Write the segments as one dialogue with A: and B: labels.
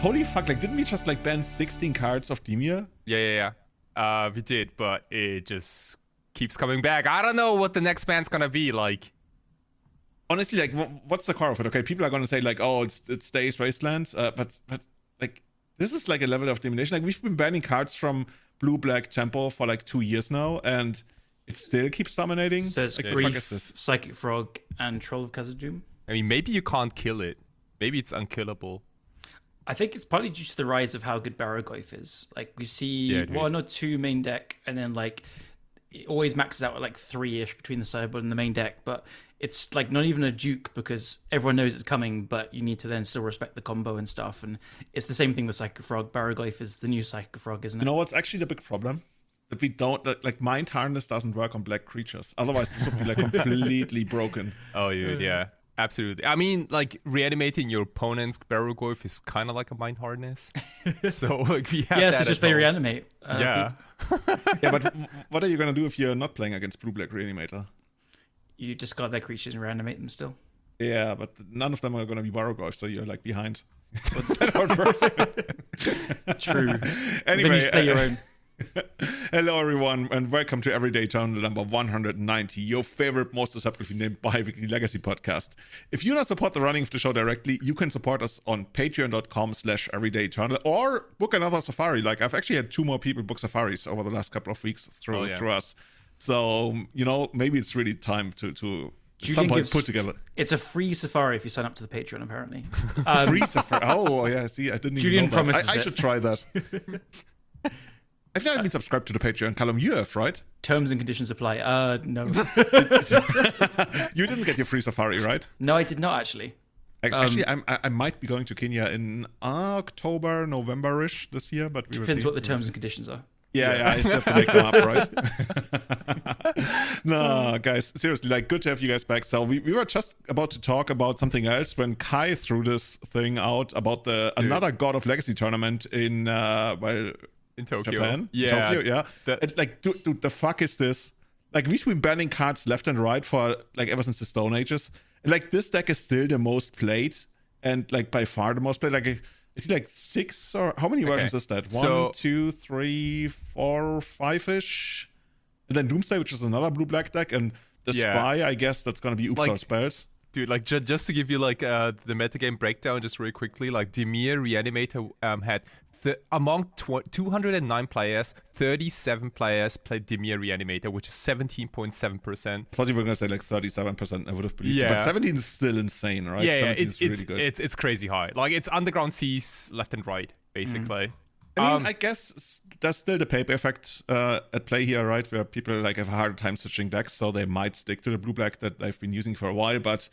A: holy fuck, like, didn't we just, like, ban 16 cards of Dimir?
B: Yeah. We did, but it just keeps coming back. I don't know what the next ban's gonna be, like.
A: Honestly, like, what's the core of it? Okay, people are gonna say, like, oh, it stays Wasteland, but, like, this is, like, a level of domination. Like, we've been banning cards from blue-black tempo for, like, 2 years now, and it still keeps dominating.
C: So it's
A: like,
C: Grief, Psychic Frog, and Troll of Khazad-dûm.
B: I mean, maybe you can't kill it. Maybe it's unkillable.
C: I think it's partly due to the rise of how good Barrogoyf is. Like, we see one or two main deck, and then, like, it always maxes out at, like, 3-ish between the sideboard and the main deck, but it's, like, not even a juke because everyone knows it's coming, but you need to then still respect the combo and stuff, and it's the same thing with Psychic Frog. Barrogoyf is the new Psychic Frog, isn't it?
A: You know what's actually the big problem? That we don't, like, Mind Harness doesn't work on black creatures. Otherwise, this would be, like, completely broken.
B: Oh, dude, yeah. Absolutely. I mean, like, reanimating your opponent's Barrogoyf is kind of like a mind harness. So, like, we have
C: so just play Reanimate.
B: Yeah.
A: Yeah, but what are you going to do if you're not playing against blue-black Reanimator?
C: You discard their creatures and reanimate them still.
A: Yeah, but none of them are going to be Barrogoyf, so you're, like, behind. What's that hard version?
C: True.
A: Anyway,
C: then you play your own.
A: Hello everyone, and welcome to Everyday Journal number 190, your favorite, most deceptively named bi-weekly legacy podcast. If you want to support the running of the show directly, you can support us on patreon.com/everydayjournal or book another safari. Like, I've actually had 2 more people book safaris over the last couple of weeks through us. So, you know, maybe it's really time to at some point put together.
C: It's a free safari if you sign up to the Patreon, apparently.
A: Free safari? Oh, yeah, see, I didn't
C: Julian
A: even know that.
C: promises
A: I should try that. I've never been subscribed to the Patreon. Callum, you have, right?
C: Terms and conditions apply. No.
A: You didn't get your free safari, right?
C: No, I did not, actually.
A: Actually, I might be going to Kenya in October, November-ish this year, but we will see.
C: Depends what the terms and conditions are.
A: Yeah, I still have to make them up, right? No, guys, seriously, like, good to have you guys back. So we were just about to talk about something else when Kai threw this thing out about another God of Legacy tournament in,
B: in Tokyo.
A: Japan?
B: Yeah.
A: Tokyo, yeah. And, like, dude, the fuck is this? Like, we've been banning cards left and right for, like, ever since the Stone Ages. And, like, this deck is still the most played, and, like, by far the most played. Like, is it, like, 6 or how many versions is that? 1, 2, 3, 4, 5-ish? And then Doomsday, which is another blue-black deck, and the Spy, I guess that's gonna be Uxor spells.
B: Dude, like, just to give you, like, the metagame breakdown just really quickly, like, Dimir Reanimator had among 209 players, 37 players played Dimir Reanimator, which is 17.7%.
A: I thought you were going to say like 37%, I would have believed.
B: Yeah.
A: But 17 is still insane, right?
B: Yeah,
A: 17 is really good.
B: It's crazy high. Like, it's underground seas left and right, basically.
A: I mean, I guess there's still the paper effect at play here, right? Where people, like, have a harder time switching decks, so they might stick to the blue-black that they've been using for a while, but...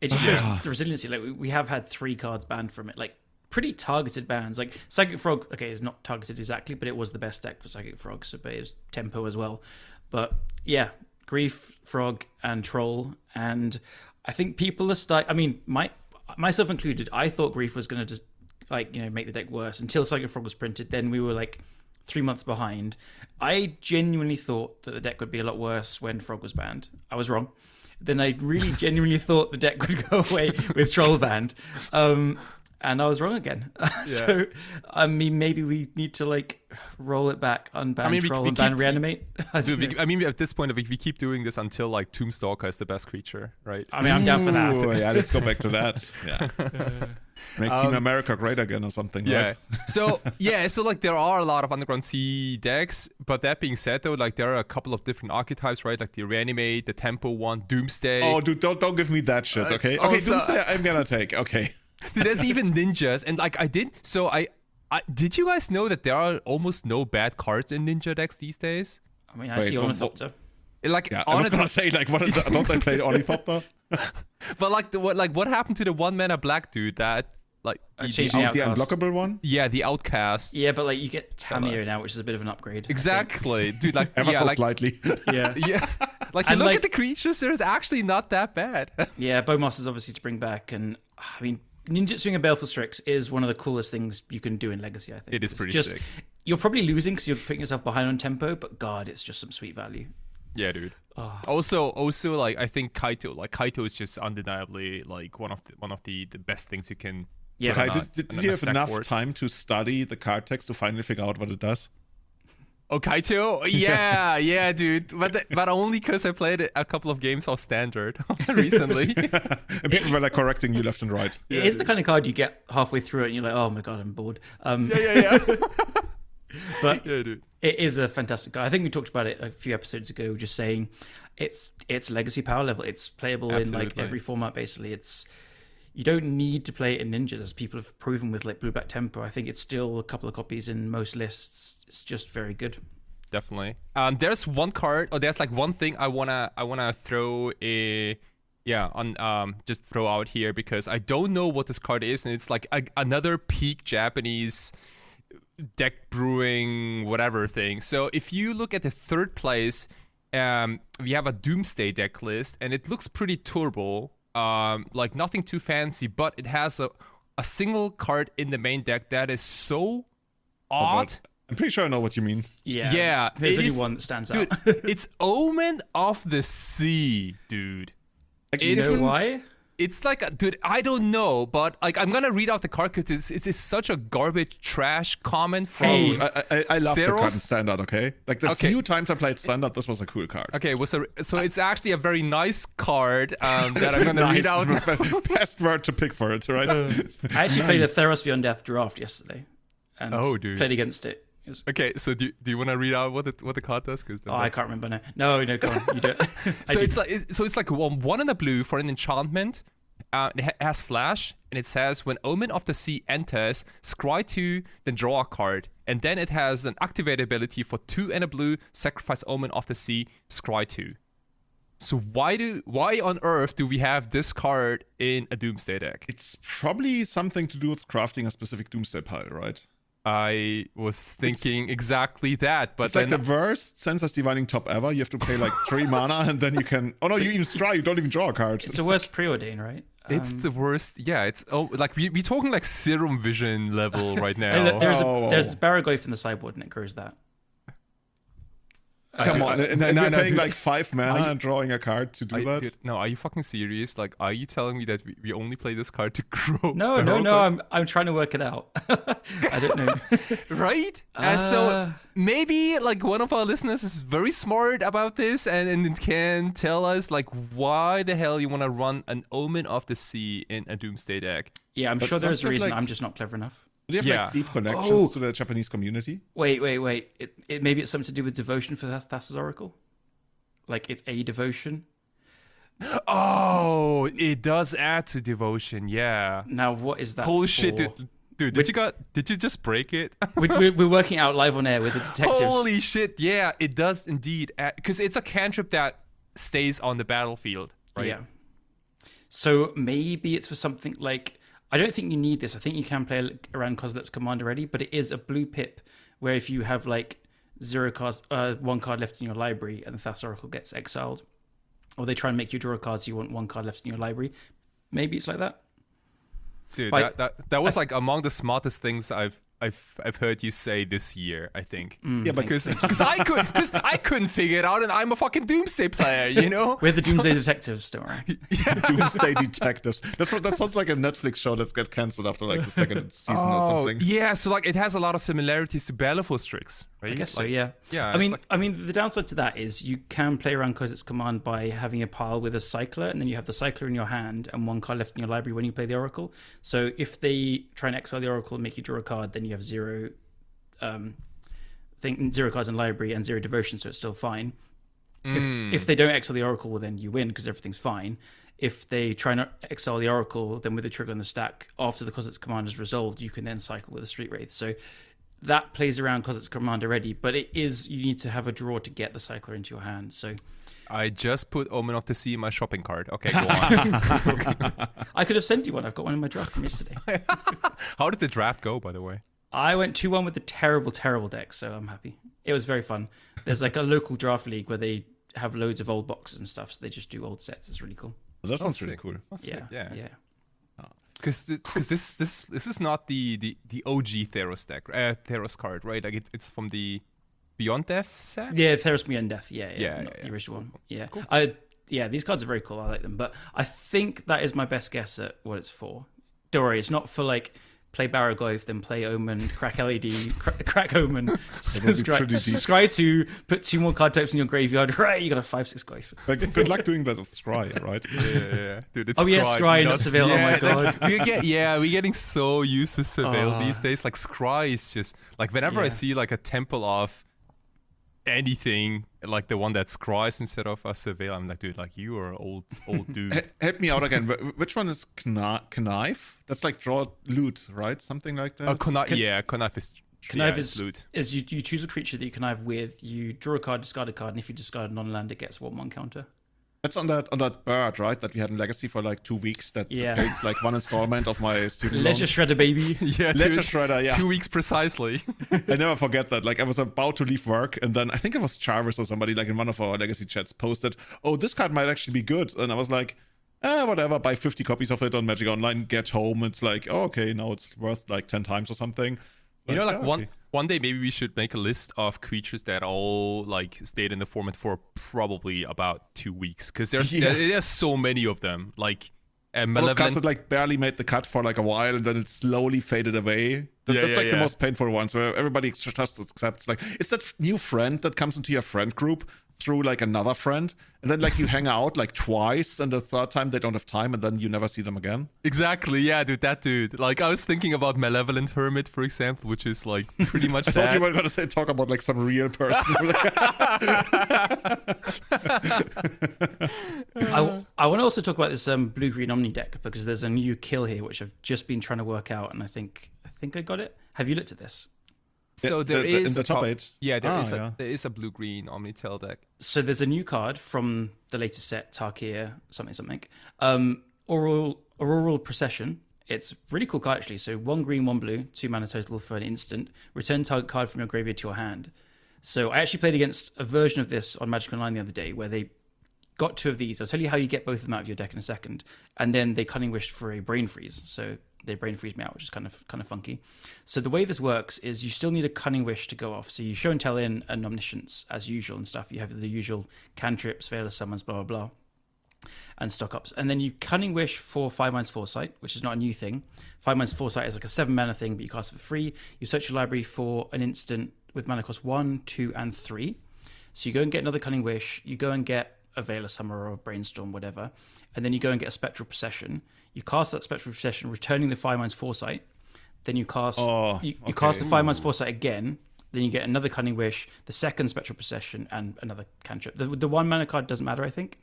C: It just shows the resiliency. Like, we have had 3 cards banned from it. Like, pretty targeted bans. Like, Psychic Frog, okay, is not targeted exactly, but it was the best deck for Psychic Frog, so but it was tempo as well. But yeah, Grief, Frog, and Troll, and I think people are I mean, myself included, I thought Grief was going to just, like, you know, make the deck worse until Psychic Frog was printed. Then we were like 3 months behind. I genuinely thought that the deck would be a lot worse when Frog was banned. I was wrong. Then I really genuinely thought the deck would go away with Troll banned. And I was wrong again. So, I mean, maybe we need to, like, roll it back, unban Troll, and ban Reanimate.
B: I mean, at this point, we keep doing this until, like, Tombstalker is the best creature, right?
C: I mean, I'm down for that.
A: Oh, yeah, let's go back to that. Yeah. Make Team America great again or something, right?
B: So, like, there are a lot of Underground Sea decks, but that being said, though, like, there are a couple of different archetypes, right? Like the Reanimate, the Tempo one, Doomsday.
A: Oh, dude, don't give me that shit, okay? Okay, Doomsday I'm gonna take, okay.
B: Dude, there's even ninjas, and, like, I did you guys know that there are almost no bad cards in ninja decks these days?
C: I mean, I see Ornithopter.
B: Like,
A: yeah, I was gonna say, like, what is that? Don't they play Ornithopter?
B: But, like, what happened to the 1-mana black dude that, like,
A: the unblockable one?
B: Yeah, the Outcast.
C: Yeah, but, like, you get Tamio now, which is a bit of an upgrade.
B: Exactly, dude. Like,
A: ever so slightly.
C: Yeah.
B: Like, you look at the creatures, there's actually not that bad.
C: Yeah, Bowmasters obviously to bring back, and I mean, Ninjutsuing a Baleful Strix is one of the coolest things you can do in Legacy, I think.
B: It is pretty sick.
C: You're probably losing because you're putting yourself behind on tempo, but God, it's just some sweet value.
B: Yeah, dude. Oh. Also, like, I think Kaito is just undeniably, like, one of the best things you can
C: Yeah.
A: Okay,
B: not
A: did
B: on
A: you
B: a
A: have
B: stack
A: enough
B: board.
A: time to study the card text to finally figure out what it does?
B: Kaito? Yeah, dude. But only because I played a couple of games of Standard recently.
A: And people were like correcting you left and right.
C: It is the kind of card you get halfway through it and you're like, oh my god, I'm bored.
B: Yeah.
C: But
B: Yeah, dude.
C: it is a fantastic card. I think we talked about it a few episodes ago, just saying it's legacy power level. It's playable in like
B: Absolutely.
C: every format, basically. You don't need to play it in Ninjas, as people have proven with like Blue Black Tempo. I think it's still a couple of copies in most lists. It's just very good.
B: Definitely. There's one card, or there's like one thing I wanna throw just throw out here, because I don't know what this card is, and it's like another peak Japanese deck brewing whatever thing. So if you look at the third place, we have a Doomsday deck list, and it looks pretty turbo. Like nothing too fancy, but it has a single card in the main deck that is so odd.
A: I'm pretty sure I know what you mean.
B: Yeah,
C: There's
B: it
C: only
B: is-
C: one that stands
B: Dude,
C: out.
B: it's Omen of the Sea, dude.
A: Actually,
C: You know
A: even-
C: why?
B: It's like, dude, I don't know, but like I'm gonna read out the card because it's such a garbage trash comment from.
C: Hey.
A: I love the card in
B: Theros?
A: Standard, okay? Like the
B: Okay.
A: few times I played Standard, this was a cool card.
B: Okay, so it's actually a very nice card that I'm gonna read out.
A: Best word to pick for it, right?
C: I actually played a Theros Beyond Death draft yesterday, and
B: Oh, dude.
C: played against it. It was,
B: Okay, so do you want to read out what the card does? Because
C: I can't remember now. No, go on. You do it.
B: So it's like one in a blue for an enchantment. It has flash, and it says when Omen of the Sea enters, scry 2, then draw a card, and then it has an activate ability for 2 and a blue, sacrifice Omen of the Sea, scry 2. So why on earth do we have this card in a Doomsday deck?
A: It's probably something to do with crafting a specific Doomsday pile, right?
B: I was thinking exactly that, but
A: It's like
B: then
A: the worst Senseless Divining Top ever. You have to pay like 3 mana, and then you can... Oh no, you even scry, you don't even draw a card.
C: It's a worse preordain, right?
B: it's the worst. Yeah, it's like we're talking like Serum Vision level right
C: Hey,
B: now.
C: look,
A: Oh.
C: there's Baraglyph in the sideboard, and it grows that.
A: Come on, and
B: No,
A: you're
B: no,
A: paying
B: dude.
A: like 5 mana and drawing a card to do that?
B: Dude, no, are you fucking serious? Like, are you telling me that we only play this card to grow?
C: No,
B: the whole card?
C: I'm trying to work it out. I don't know.
B: Right? So maybe like one of our listeners is very smart about this and can tell us like why the hell you want to run an Omen of the Sea in a Doomsday deck.
C: Yeah, I'm
A: But
C: sure there's a
A: don't you have,
C: reason.
A: like-
C: I'm just not clever enough.
A: Do you have
B: Yeah.
A: like deep connections
C: Oh.
A: to the Japanese community?
C: Wait. It maybe it's something to do with devotion for Thassa's Oracle. Like it's a devotion.
B: Oh, it does add to devotion. Yeah.
C: Now what is that?
B: Holy
C: for?
B: shit, dude! Did you just break it?
C: We're working out live on air with the detectives.
B: Holy shit! Yeah, it does indeed. Because it's a cantrip that stays on the battlefield, right?
C: Yeah. So maybe it's for something like, I don't think you need this. I think you can play around Kozilek's command already, but it is a blue pip where if you have like 0 cards, 1 card left in your library and the Thas Oracle gets exiled, or they try and make you draw a card so you want 1 card left in your library. Maybe it's like that.
B: Dude,
C: Like,
B: that was like among the smartest things I've heard you say this year, I think.
A: Yeah, but
B: Because I couldn't figure it out, and I'm a fucking Doomsday player, you know.
C: We're the Doomsday Detectives, don't worry.
A: Doomsday Detectives. That sounds like a Netflix show that gets cancelled after like the second season or something.
B: yeah. So like, it has a lot of similarities to Baleful Strix, right?
C: I guess so,
B: Like,
C: yeah.
B: yeah,
C: I
B: it's
C: mean,
B: like-
C: the downside to that is you can play around Kozilek's command by having a pile with a cycler, and then you have the cycler in your hand and 1 card left in your library when you play the Oracle. So if they try and exile the Oracle and make you draw a card, then you have 0 cards in library and 0 devotion, so it's still fine. If they don't exile the Oracle, well, then you win because everything's fine. If they try not exile the Oracle, then with the trigger on the stack, after the Kozilek's command is resolved, you can then cycle with a Street Wraith. So that plays around Kozilek's command already, but you need to have a draw to get the cycler into your hand. So
B: I just put Omen of the Sea in my shopping cart. Okay, go on.
C: I could have sent you one. I've got one in my draft from yesterday.
B: How did the draft go, by the way?
C: I went 2-1 with a terrible, terrible deck, so I'm happy. It was very fun. There's like a local draft league where they have loads of old boxes and stuff, so they just do old sets. It's really cool.
A: That sounds really
B: sick.
A: cool.
B: That's
C: Yeah,
B: sick, yeah.
C: yeah.
B: Because this is not the OG Theros deck, Theros card, right? Like it's from the Beyond Death set.
C: Yeah, Theros Beyond Death. Yeah,
B: Yeah,
C: not
B: yeah,
C: the
B: yeah.
C: original one. Yeah,
B: Cool.
C: these cards are very cool. I like them, but I think that is my best guess at what it's for. don't worry, it's not for like play Baraglyph, then play Omen, crack LED, crack Omen, scry 2, put 2 more card types in your graveyard. Right, you got a 5/6 Glyph.
A: Like, good luck doing that with Scry, right?
B: Yeah. Dude, it's
C: Scry, not Surveil. Oh my god.
B: We're getting so used to Surveil these days. Like Scry is just like whenever I see like a temple of anything, like the one that scries instead of a Surveil, I'm like, dude, like you are old dude.
A: Help me out again. Which one is Knife? That's like draw loot, right? Something like that.
B: Connive is loot.
C: Is you choose a creature that you connive with, you draw a card, discard a card, and if you discard a non-land, it gets 1/1 counter.
A: That's on that bird, right? That we had in Legacy for like 2 weeks. That paid like one installment of my student
C: Ledger
A: loan.
C: Shredder, baby.
B: Yeah,
A: Ledger Shredder, yeah.
B: 2 weeks precisely.
A: I never forget that. Like I was about to leave work, and then I think it was Jarvis or somebody like in one of our Legacy chats posted, "Oh, this card might actually be good," and I was like, whatever. Buy 50 copies of it on Magic Online. Get home. It's like, oh, okay, now it's worth like 10 times or something.
B: One day maybe we should make a list of creatures that all like stayed in the format for probably about 2 weeks, because there's so many of them. Like
A: those cards that like barely made the cut for like a while, and then it slowly faded away. That's the most painful ones, where everybody just accepts like it's that new friend that comes into your friend group through like another friend, and then like you hang out like twice, and the third time they don't have time, and then you never see them again.
B: Exactly, yeah, dude, that dude. Like I was thinking about Malevolent Hermit, for example, which is like pretty much
A: I thought you were gonna talk about like some real person.
C: I want to also talk about this blue-green Omni deck, because there's a new kill here which I've just been trying to work out, and I think I got it. Have you looked at this?
B: So there is
A: in the top 8.
B: Yeah, there is a blue-green Omnitel deck.
C: So there's a new card from the latest set, Tarkir something. Auroral Procession. It's a really cool card actually. So 1 green, 1 blue, 2 mana total for an instant. Return target card from your graveyard to your hand. So I actually played against a version of this on Magic Online the other day, where they got 2 of these. I'll tell you how you get both of them out of your deck in a second. And then they Cunning Wished for a Brain Freeze. So they Brain Freeze me out, which is kind of funky. So the way this works is you still need a Cunning Wish to go off. So you show and tell in an Omniscience as usual and stuff. You have the usual cantrips, Veil of Summons, blah, blah, blah, and stock ups. And then you Cunning Wish for 5 Foresight, which is not a new thing. 5 Foresight is like a 7 mana thing, but you cast it for free. You search your library for an instant with mana cost 1, 2, and 3. So you go and get another Cunning Wish. You go and get a Veil of Summer or a Brainstorm, whatever. And then you go and get a Spectral Procession. You cast that Spectral Procession, returning the 5 Foresight. Then you cast you cast the 5 Foresight again. Then you get another Cunning Wish, the second Spectral Procession, and another cantrip. The 1 mana card doesn't matter, I think.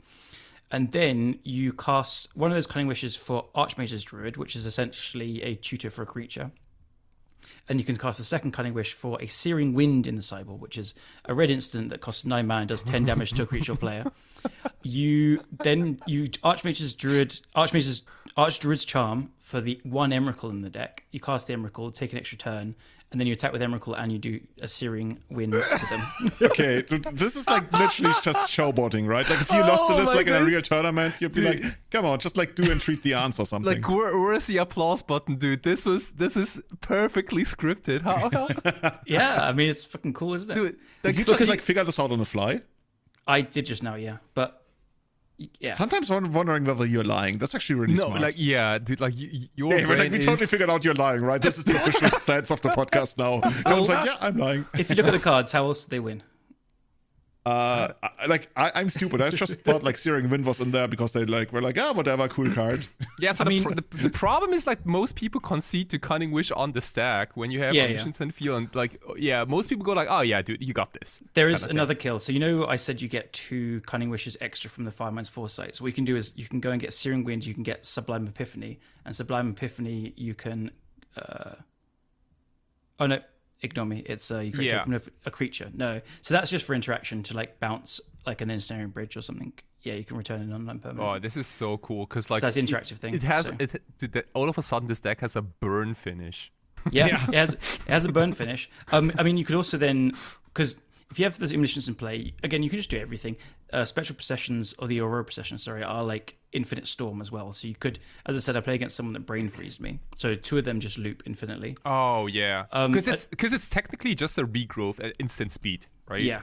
C: And then you cast one of those Cunning Wishes for Archmage's Druid, which is essentially a tutor for a creature. And you can cast the second Cunning Wish for a Searing Wind in the sideboard, which is a red instant that costs 9 mana and does 10 damage to a creature or player. You Archmage's Druid's Charm for the 1 Emrakul in the deck. You cast the Emrakul, take an extra turn, and then you attack with Emrakul and you do a Searing Wind to them.
A: Okay, so this is like literally just showboating, right? Like if you lost to this like in a real tournament, you'd be like, come on, just like do and treat the ants or something.
B: Like where's the applause button, dude? This is perfectly scripted. How?
C: Yeah, I mean it's fucking cool, isn't it?
B: Dude,
A: like, you just like figure this out on the fly?
C: I did just now, yeah, but yeah.
A: Sometimes I'm wondering whether you're lying. That's actually really smart.
B: No, like dude, like your brain
A: like, we totally figured out you're lying, right? This is the official stance of the podcast now. And I was like, yeah, I'm lying.
C: If you look at the cards, how else do they win?
A: I'm stupid. I just thought like Searing Wind was in there because they were like, whatever, cool card.
B: Yeah, so the problem is like most people concede to Cunning Wish on the stack when you have Omniscience and Feel, and like most people go like, oh yeah, dude, you got this.
C: There is another kill. So I said you get 2 Cunning Wishes extra from the 5 Foresight. So what you can do is you can go and get Searing Wind, you can get Sublime Epiphany, and Sublime Epiphany you can ignore me. It's you create a creature. No, so that's just for interaction to like bounce like an Ensnaring Bridge or something. Yeah, you can return an online permanent.
B: Oh, this is so cool because like
C: so that's an interactive thing.
B: It has all of a sudden this deck has a burn finish.
C: Yeah. It has a burn finish. I mean, you could also then, because if you have those Omniscience in play, again, you can just do everything. Spectral Processions or the Aurora Processions, are like Infinite Storm as well. So you could, as I said, I play against someone that Brain Freezed me. So 2 of them just loop infinitely.
B: Oh yeah, because it's technically just a regrowth at instant speed, right?
C: Yeah.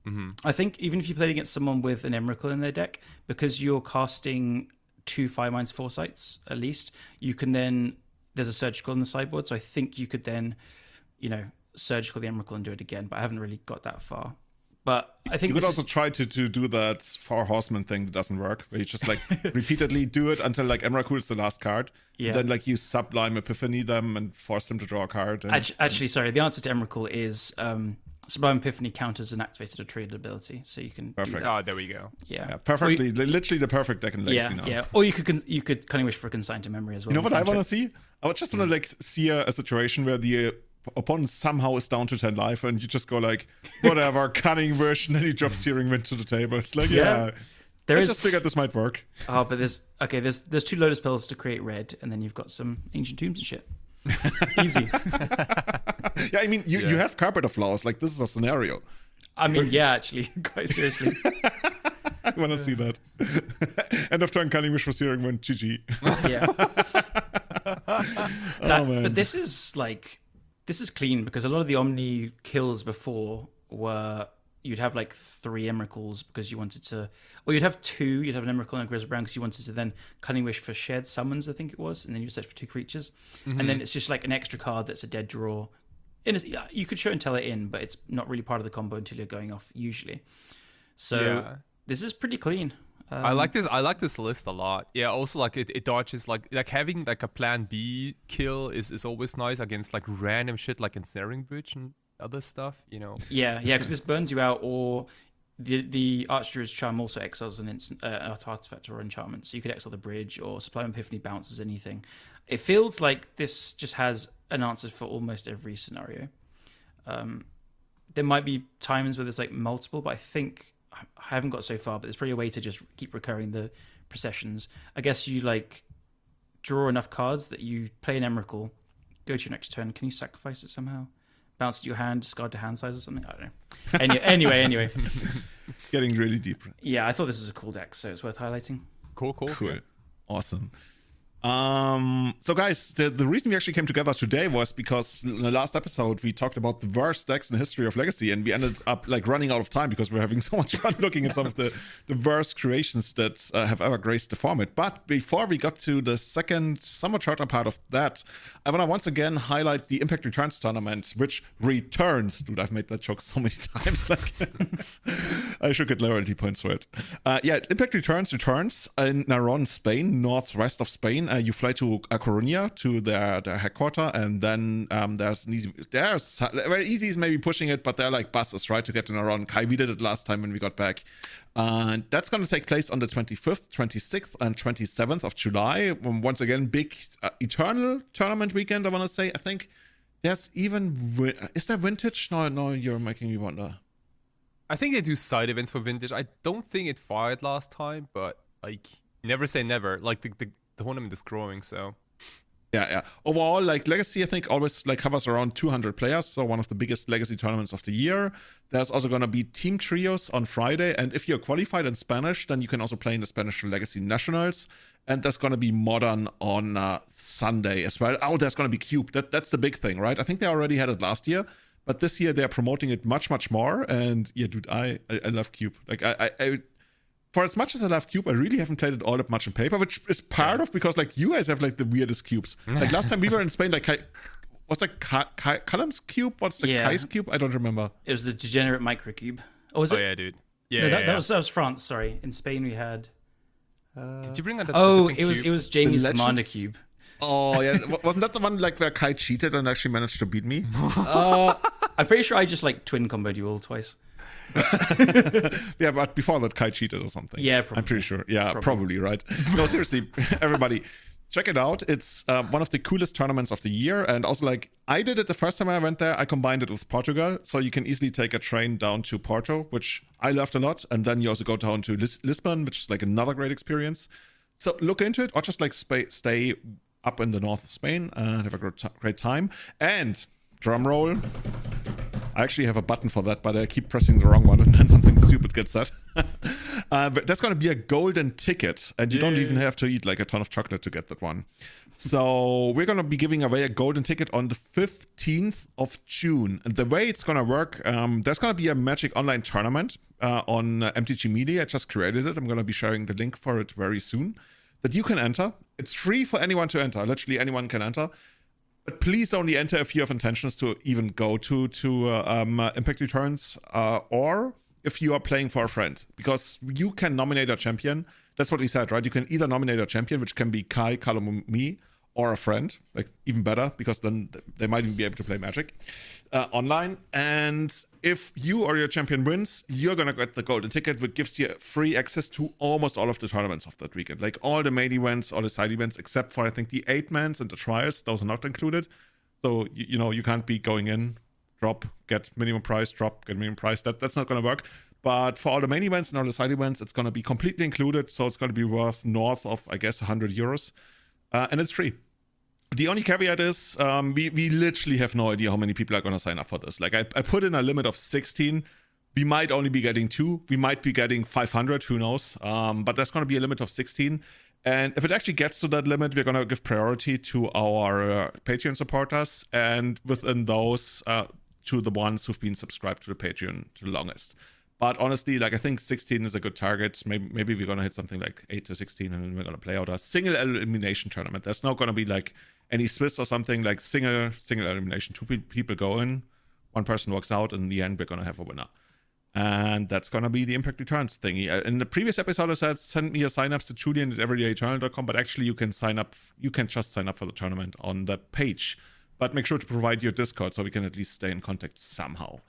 C: Mm-hmm. I think even if you played against someone with an Emrakul in their deck, because you're casting 2 Fire Mines Foresights at least. You can then, there's a surgical on the sideboard, so I think you could then, surgical the Emrakul and do it again, but I haven't really got that far. But I think
A: you could also try to do that Four Horsemen thing that doesn't work, where you just like repeatedly do it until like Emrakul is the last card. Yeah. Then like you Sublime Epiphany them and force them to draw a card. And...
C: Actually, sorry, the answer to Emrakul is Sublime Epiphany counters an activated or traded ability, so you can.
A: Perfect.
C: Do that.
B: Oh, there we go.
C: Yeah,
A: perfectly. Literally the perfect deck in Legacy now.
C: Yeah, or you could Cunning Wish for a Consign to Memory as well.
A: You know what I want to see? I would just want to like see a situation where the opponent somehow is down to 10 life, and you just go like, whatever, Cunning Wish, and then you drop Searing Wind to the table. It's like, I just figured this might work.
C: Oh, but there's 2 Lotus Petals to create red, and then you've got some Ancient Tombs and shit. Easy.
A: Yeah, I mean, you have Carpet of Flowers. Like, this is a scenario.
C: I mean, yeah, actually, quite seriously.
A: I want to see that. End of turn, Cunning Wish for Searing Wind, GG.
C: Yeah. But this is clean, because a lot of the Omni kills before were you'd have like 3 Emrakuls because you wanted to, or you'd have 2, you'd have an Emrakul and a Grizzled because you wanted to then Cunning Wish for shared summons, I think it was, and then you search for 2 creatures. Mm-hmm. And then it's just like an extra card that's a dead draw. You could show and tell it in, but it's not really part of the combo until you're going off usually. So this is pretty clean.
B: I like this list a lot. Yeah, also like it dodges like having like a plan B kill is always nice against like random shit like Ensnaring Bridge and other stuff,
C: Yeah, because this burns you out, or the Archdruid's Charm also exiles an artifact or enchantment, so you could exile the bridge, or Sublime Epiphany bounces anything. It feels like this just has an answer for almost every scenario. There might be times where there's like multiple, but I think I haven't got so far, but there's probably a way to just keep recurring the processions. I guess you like draw enough cards that you play an Emrakul, go to your next turn. Can you sacrifice it somehow? Bounce to your hand, discard to hand size or something? I don't know. Anyway.
A: Getting really deep.
C: Yeah, I thought this was a cool deck, so it's worth highlighting.
B: Cool.
A: Yeah. Awesome. So guys, the reason we actually came together today was because in the last episode we talked about the worst decks in the history of Legacy, and we ended up like running out of time because we're having so much fun looking at some of the worst creations that have ever graced the format. But before we got to the second somewhat shorter part of that, I want to once again highlight the Impact Returns tournament, which returns. Dude, I've made that joke so many times. Like, I should get loyalty points for it. Impact Returns in Naron, Spain, northwest of Spain. You fly to A Coruña, to their headquarters, and then there's very easy is maybe pushing it, but they're like buses, right, to get to Naron. Kai, we did it last time when we got back. And that's going to take place on the 25th, 26th, and 27th of July. Once again, big Eternal tournament weekend, I want to say. I think there's even... Is there Vintage? No, you're making me wonder.
B: I think they do side events for Vintage. I don't think it fired last time, but like, never say never. Like, the tournament is growing, so...
A: Yeah. Overall, like Legacy, I think always like covers around 200 players, so one of the biggest Legacy tournaments of the year. There's also going to be team trios on Friday, and if you're qualified in Spanish, then you can also play in the Spanish Legacy Nationals. And there's going to be Modern on Sunday as well. Oh, there's going to be Cube. That's the big thing, right? I think they already had it last year, but this year they're promoting it much, much more. And yeah, dude, I love Cube. Like I for as much as I love Cube, I really haven't played it all that much in paper, which is part of because like you guys have like the weirdest cubes. Like last time we were in Spain, like what's the Callum's cube? What's the Kai's cube? I don't remember.
C: It was the Degenerate Microcube. Oh, was it?
B: Oh yeah, dude. Yeah,
C: no, that was France. Sorry, in Spain we had.
B: Did you bring that?
C: It was Jamie's Commander Cube.
A: Oh yeah, wasn't that the one like where Kai cheated and actually managed to beat me?
C: I'm pretty sure I just like twin comboed you all twice.
A: Yeah, but before that, Kai cheated or something.
C: Yeah, probably.
A: I'm pretty sure. Yeah, probably right. No, seriously, everybody, check it out. It's one of the coolest tournaments of the year, and also like I did it the first time I went there. I combined it with Portugal, so you can easily take a train down to Porto, which I loved a lot, and then you also go down to Lisbon, which is like another great experience. So look into it, or just like stay up in the north of Spain and have a great time. And drum roll. I actually have a button for that, but I keep pressing the wrong one and then something stupid gets set. But that's going to be a golden ticket, and you don't even have to eat like a ton of chocolate to get that one. So we're going to be giving away a golden ticket on the 15th of June. And the way it's going to work, there's going to be a Magic Online tournament on MTG Media. I just created it. I'm going to be sharing the link for it very soon. that you can enter. It's free for anyone to enter. Literally anyone can enter. But please only enter if you have intentions to even go to Impact Returns, or if you are playing for a friend. Because you can nominate a champion. That's what we said, right? You can either nominate a champion, which can be Kai, Callum, me, or a friend. Like, even better, because then they might even be able to play Magic online. And if you or your champion wins, you're going to get the golden ticket, which gives you free access to almost all of the tournaments of that weekend. Like, all the main events, all the side events, except for, I think, the 8-mans and the trials. Those are not included. So, you can't be going in, drop, get minimum price, drop, get minimum price. That's not going to work. But for all the main events and all the side events, it's going to be completely included. So it's going to be worth north of, I guess, 100 euros. And it's free. The only caveat is we literally have no idea how many people are going to sign up for this. Like, I put in a limit of 16. We might only be getting 2. We might be getting 500. Who knows? But there's going to be a limit of 16. And if it actually gets to that limit, we're going to give priority to our Patreon supporters. And within those, to the ones who've been subscribed to the Patreon the longest. But honestly, like, I think 16 is a good target. Maybe we're going to hit something like 8 to 16, and then we're going to play out a single elimination tournament. There's not going to be like any Swiss or something, like single elimination. 2 people go in, 1 person walks out, and in the end, we're going to have a winner. And that's going to be the Impact Returns thingy. In the previous episode, I said, send me your signups to Julian at everydayeternal.com, but actually you can just sign up for the tournament on the page. But make sure to provide your Discord so we can at least stay in contact somehow.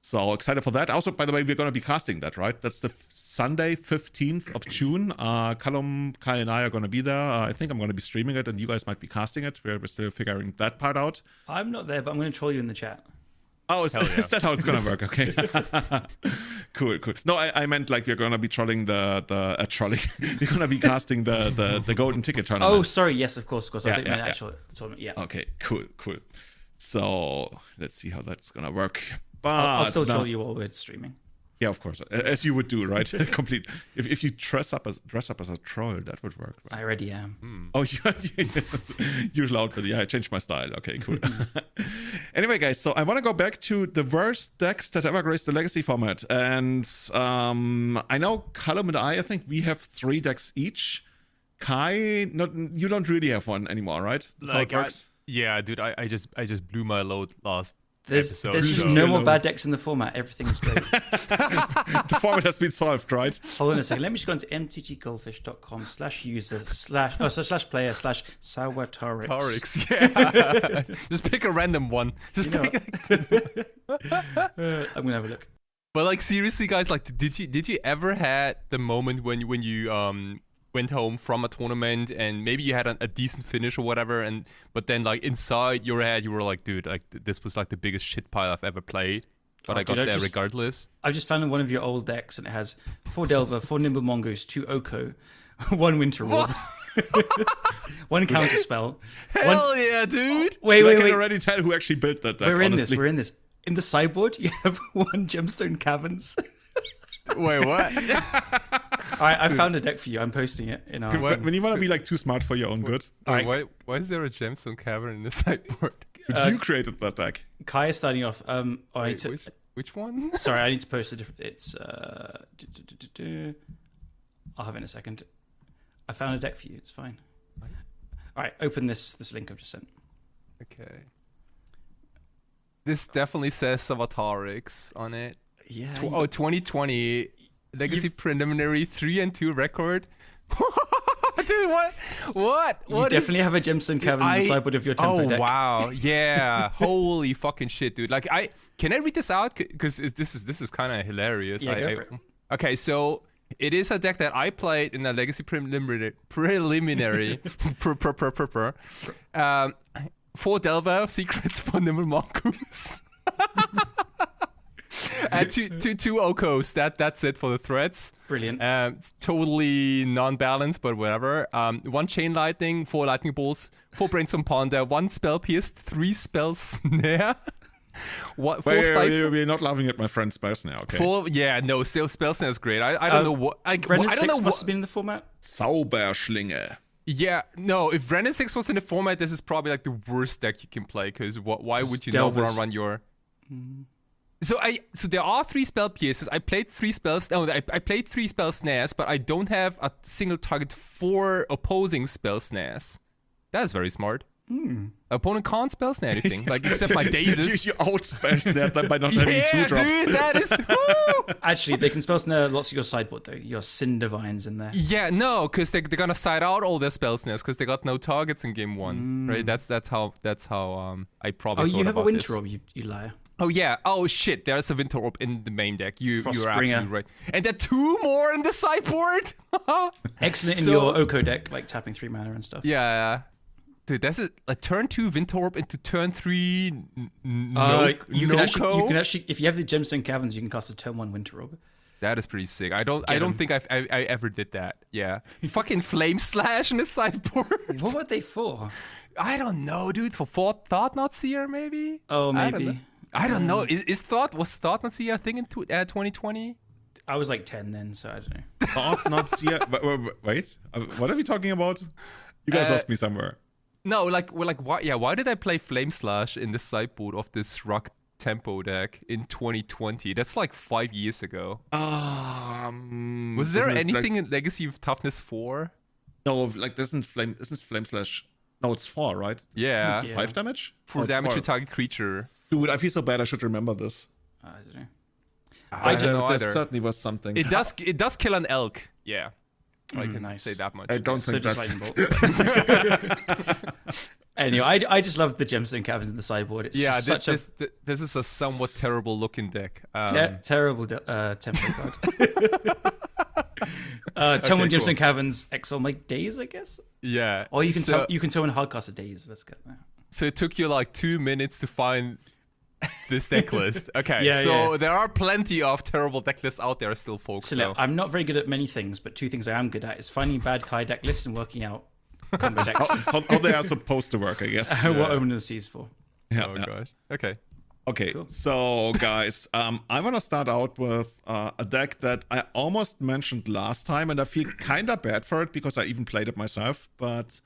A: So excited for that. Also, by the way, we're going to be casting that, right? That's the Sunday, 15th of June. Callum, Kai, and I are going to be there. I think I'm going to be streaming it, and you guys might be casting it. We're still figuring that part out.
C: I'm not there, but I'm going to troll you in the chat.
A: Oh, is that how it's going to work? Okay. Cool. No, I meant like we're going to be trolling we're going to be casting the golden ticket tournament.
C: Oh, sorry. Yes, of course. I think actual tournament. Yeah.
A: Okay, cool. So let's see how that's going to work. But
C: I'll still troll you while we're streaming.
A: Yeah, of course, as you would do, right? Complete. If you dress up as a troll, that would work. Right?
C: I already am.
A: Oh, usual outfit. Yeah, I changed my style. Okay, cool. Anyway, guys, so I want to go back to the worst decks that ever graced the Legacy format, and I know Callum and I think we have 3 decks each. Kai, you don't really have one anymore, right? That's how it works.
B: Yeah, dude, I just blew my load last.
C: There's just no more bad decks in the format. Everything's great.
A: The format has been solved, right?
C: Hold on a second. Let me just go into mtggoldfish.com/user/player/Sawatarix.
B: Tarix, yeah. Just pick a random one.
C: I'm gonna have a look.
B: But like, seriously, guys, like, did you ever had the moment when you went home from a tournament and maybe you had a decent finish or whatever, but then like inside your head you were like, dude, like this was like the biggest shit pile I've ever played, but I got there regardless.
C: I just found one of your old decks and it has 4 Delver, 4 Nimble Mongoose, 2 Oko, 1 Winter Orb, 1 counter spell.
B: Hell yeah, dude!
A: Wait. I can already tell who actually built that deck. We're in this. In the sideboard, you have 1 Gemstone Caverns.
B: Wait, what?
C: Alright, I found a deck for you. I'm posting it in our...
A: When you want to be like too smart for your own good.
B: Why is there a Gemstone Cavern in the sideboard?
A: You created that deck.
C: Kai is starting off.
B: Which one?
C: Sorry, I need to post it. It's... I'll have it in a second. I found a deck for you. It's fine. Alright, open this link I've just sent.
B: Okay. This definitely says Sawatarix on it.
C: Yeah.
B: 2020 Legacy Preliminary 3-2 record. Dude, what?
C: You definitely have a Gemstone Cavern in the sideboard of your tempo deck.
B: Oh wow, yeah. Holy fucking shit, dude. Like, can I read this out? Because this is kind of hilarious.
C: Yeah, go for it.
B: Okay, so it is a deck that I played in the Legacy Preliminary. 4 Delver Secrets for Nimble Mongoose. And two Okos. That's it for the threats.
C: Brilliant.
B: It's totally non-balanced, but whatever. 1 Chain Lightning, 4 Lightning Bolts, 4 Brainstorm Ponder, 1 Spell Pierced, 3 Spell Snare.
A: We're not laughing at my friend Spell Snare, okay?
B: Still Spell Snare is great. I don't know what...
C: Renin 6 must have been in the format?
A: Zauberschlinge.
B: Yeah, no, if Renin 6 was in the format, this is probably like the worst deck you can play, because why would you not want to run your... So there are 3 spell pierces. I played 3 spells. No, I played 3 spell snares, but I don't have a single target for opposing spell snares. That is very smart. Opponent can't spell snare anything, like except my dazes.
A: You outspell snare them by not having 2 drops.
B: Dude, that is. Woo!
C: Actually, they can spell snare lots of your sideboard though. Your Sin Divines in there.
B: Yeah, no, because they're gonna side out all their spell snares because they got no targets in game 1, right? That's how I probably.
C: Oh, you have a
B: Winter
C: Winter Orb, you liar.
B: Oh yeah. Oh shit. There's a Winter Orb in the main deck. You're
C: Frostbringer.
B: absolutely right. And there are 2 more in the sideboard.
C: Excellent in your Oko deck, like tapping 3 mana and stuff.
B: Yeah. Dude, that's a turn 2 Winter Orb into turn 3
C: you can actually, if you have the Gemstone Caverns, you can cast a turn 1 Winter Orb.
B: That is pretty sick. I don't think I ever did that. Yeah. Fucking Flame Slash in the sideboard.
C: What were they for?
B: I don't know, dude. For Thought Not Seer, maybe?
C: Oh, maybe.
B: I don't know. Was Thought Not Seer a thing in 2020?
C: I was like 10 then, so I don't know.
A: Thought Not Seer. Wait. What are we talking about? You guys lost me somewhere.
B: No, like why? Yeah, why did I play Flame Slash in the sideboard of this Rock Tempo deck in 2020? That's like 5 years ago. Was there anything in Legacy of Toughness 4?
A: No, like isn't Flame Slash? No, it's 4, right?
B: Yeah.
A: Isn't it 5 damage?
B: 4 damage to target creature.
A: Dude, I feel so bad. I should remember this.
C: I don't know.
B: I don't know either.
A: There certainly was something.
B: It does kill an elk. Yeah. I can
C: nice.
B: say that much.
A: I don't think
C: just
A: that's
C: it. Anyway, I just love the Gemstone Caverns in the sideboard. It's
B: this is a somewhat terrible looking deck.
C: Terrible tempo card. Turn 1 Gemstone Caverns, Exile make Days, I guess.
B: Yeah.
C: Or you can turn Hardcast a Days. Let's get that.
B: So it took you like 2 minutes to find this deck list. Okay,
C: Yeah.
B: there are plenty of terrible deck lists out there still, folks.
C: So look, I'm not very good at many things, but 2 things I am good at is finding bad Kai deck lists and working out combo decks.
A: how they are supposed to work, I guess.
C: What Omen of the Sea is for.
B: Yeah, gosh. Okay,
A: cool. So guys, I want to start out with a deck that I almost mentioned last time, and I feel kind of bad for it because I even played it myself, but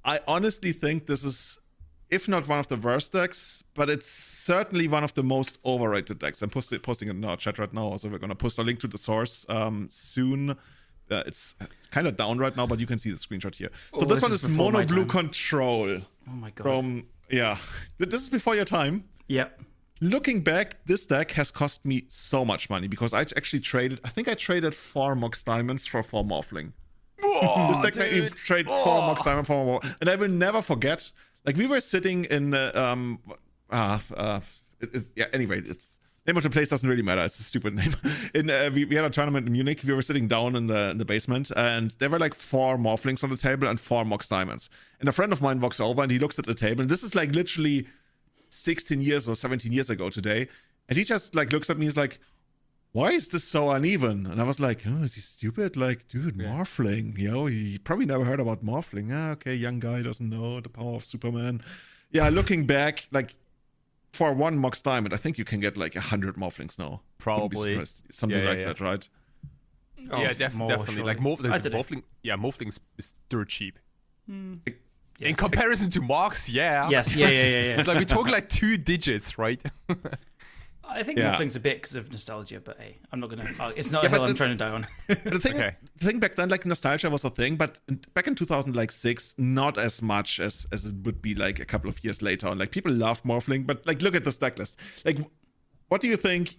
A: I honestly think this is, if not one of the worst decks, but it's certainly one of the most overrated decks. I'm posting it in our chat right now, so we're going to post a link to the source soon. It's kind of down right now, but you can see the screenshot here. So this one is Mono Blue Control.
C: Oh my god.
A: This is before your time.
C: Yep.
A: Looking back, this deck has cost me so much money because I actually traded 4 Mox Diamonds for 4 Morphling. This deck made me trade 4 Mox Diamonds for 4 more. And I will never forget, like we were sitting in anyway, it's name of the place doesn't really matter. It's a stupid name. We had a tournament in Munich. We were sitting down in the basement, and there were like 4 Morphlings on the table and 4 Mox Diamonds. And a friend of mine walks over and he looks at the table, and this is like literally 16 years or 17 years ago today. And he just like looks at me, he's like, why is this so uneven? And I was like, oh, is he stupid? Like, dude, Morphling, he probably never heard about Morphling. Okay, young guy doesn't know the power of Superman. Yeah, looking back, like, for 1 Mox Diamond, I think you can get like 100 Morphlings now.
B: Probably.
A: Something like that, right?
B: Oh, yeah, definitely. Like, Morphling is dirt cheap. In comparison to Mox, yeah.
C: Yes, yeah.
B: Like, we're talking like 2 digits, right?
C: I think Morphling's a bit because of nostalgia, but hey, I'm not gonna. It's not a hill I'm trying to die on.
A: The thing back then, like nostalgia was a thing, but back in 2006, not as much as it would be like a couple of years later on. Like people love Morphling, but like look at this deck list. Like, what do you think?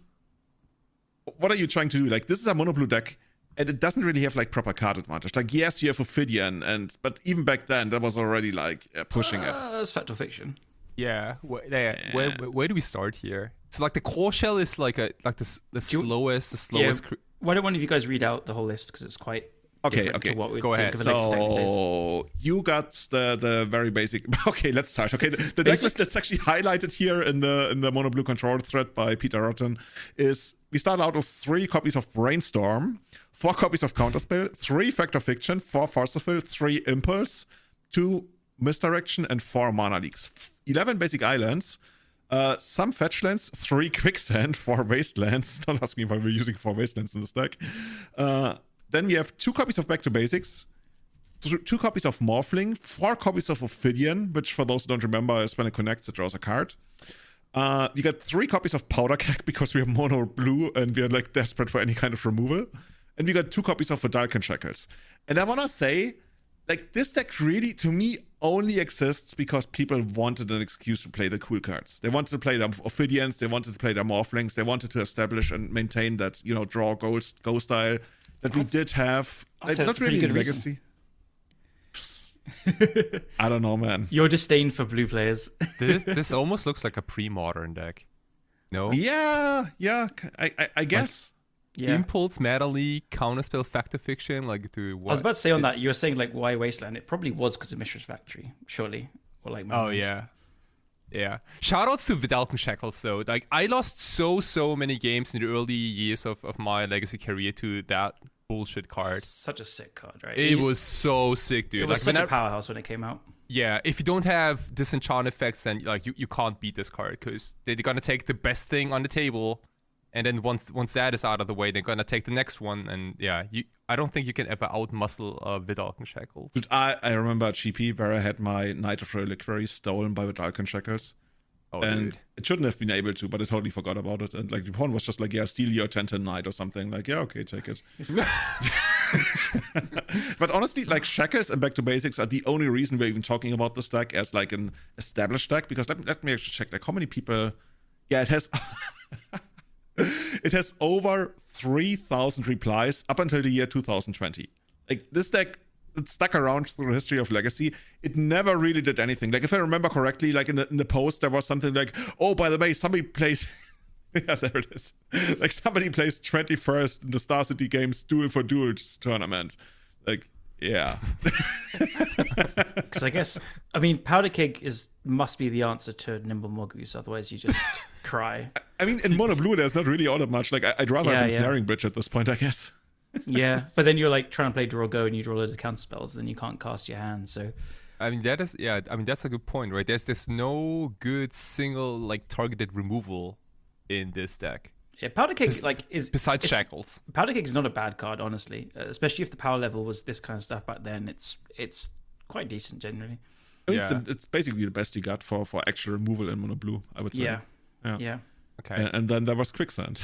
A: What are you trying to do? Like, this is a mono blue deck, and it doesn't really have like proper card advantage. Like, yes, you have Ophidian, but even back then, that was already like pushing it.
C: That's fact or fiction.
B: Yeah. Where do we start here? So like the core shell is like the slowest.
C: Yeah. Why don't one of you guys read out the whole list because it's quite different to what we
B: go ahead.
A: So you got the very basic. Okay, let's start. Okay, the deck list that's actually highlighted here in the Mono Blue Control thread by Peter Rotten is we start out with 3 copies of Brainstorm, 4 copies of Counterspell, 3 Fact or Fiction, 4 Forceful, 3 Impulse, 2 Misdirection, and 4 Mana Leaks. 11 basic islands, some fetch lands, 3 quicksand, 4 wastelands. Don't ask me why we're using 4 wastelands in this deck. Then we have 2 copies of Back to Basics, 2 copies of Morphling, 4 copies of Ophidian, which for those who don't remember is when it connects, it draws a card. You got 3 copies of Powder Keg because we are mono blue and we are like desperate for any kind of removal. And we got 2 copies of Vidalcan Shackles. And I want to say, like, this deck really, to me, only exists because people wanted an excuse to play the cool cards. They wanted to play the Ophidians, they wanted to play the Morphlings, they wanted to establish and maintain that, draw go style that we did have. Like, not really in Legacy. I don't know, man.
C: Your disdain for blue players.
B: This almost looks like a pre-modern deck. No?
A: Yeah, I guess.
C: Yeah.
B: Impulse, Madly, Counterspell, Fact of Fiction, like do what?
C: I was about to say on that, you were saying like why Wasteland? It probably was because of Mishra's Factory, surely. Or like
B: Yeah. Shoutouts to Vidalcan Shackles though. Like I lost so many games in the early years of my Legacy career to that bullshit card.
C: Such a sick card, right?
B: It was so sick, dude.
C: It was such a powerhouse when it came out.
B: Yeah, if you don't have disenchant effects, then like you can't beat this card because they're gonna take the best thing on the table. And then once that is out of the way, they're gonna take the next one, and I don't think you can ever outmuscle Vidalcan Shackles.
A: Dude, I remember at GP where I had my Knight of Reliquary stolen by Vidalcan Shackles, and it shouldn't have been able to, but I totally forgot about it. And like the pawn was just like, yeah, steal your 10-10 Knight or something. Like, yeah, okay, take it. But honestly, like Shackles and Back to Basics are the only reason we're even talking about this deck as like an established deck. Because let me actually check like how many people. Yeah, it has. It has over 3,000 replies up until the year 2020. Like, this deck, it stuck around through the history of Legacy. It never really did anything. Like, if I remember correctly, like in the post, there was something like, oh, by the way, somebody plays... yeah, there it is. Like, somebody plays 21st in the Star City Games Duel for Duels tournament. Like, yeah.
C: Because I guess, Powder Keg must be the answer to Nimble Mongoose, otherwise you just cry.
A: I mean, in Mono Blue, there's not really all that much. Like, I'd rather have Ensnaring Bridge at this point, I guess.
C: Yeah, but then you're like trying to play Draw Go and you draw loads of counter spells, then you can't cast your hand, so...
B: that's a good point, right? There's no good single, like, targeted removal in this deck.
C: Yeah, Powder Keg
B: besides Shackles.
C: Powder Keg is not a bad card, honestly. Especially if the power level was this kind of stuff back then. It's quite decent generally.
A: I mean, it's basically the best you got for actual removal in Mono Blue, I would say.
C: Yeah.
B: Okay.
A: And then there was Quicksand.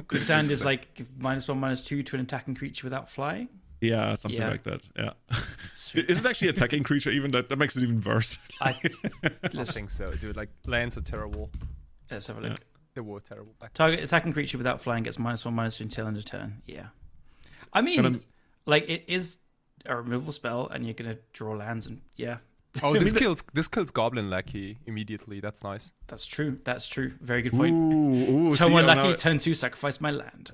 C: Quicksand is like -1/-2 to an attacking creature without flying.
A: Yeah, something like that. Yeah. Is it actually attacking creature even? That makes it even worse.
B: I think so, dude. Like, lands are terrible.
C: Let's have a look.
B: Yeah. They were terrible.
C: Target attacking creature without flying gets -1/-2 until end of turn. Yeah. I mean, like, it is a removal spell, and you're gonna draw lands, and yeah.
B: Oh, this kills Goblin Lackey immediately. That's nice.
C: That's true. Very good point.
A: Ooh,
C: turn 1 Lackey, turn 2 sacrifice my land.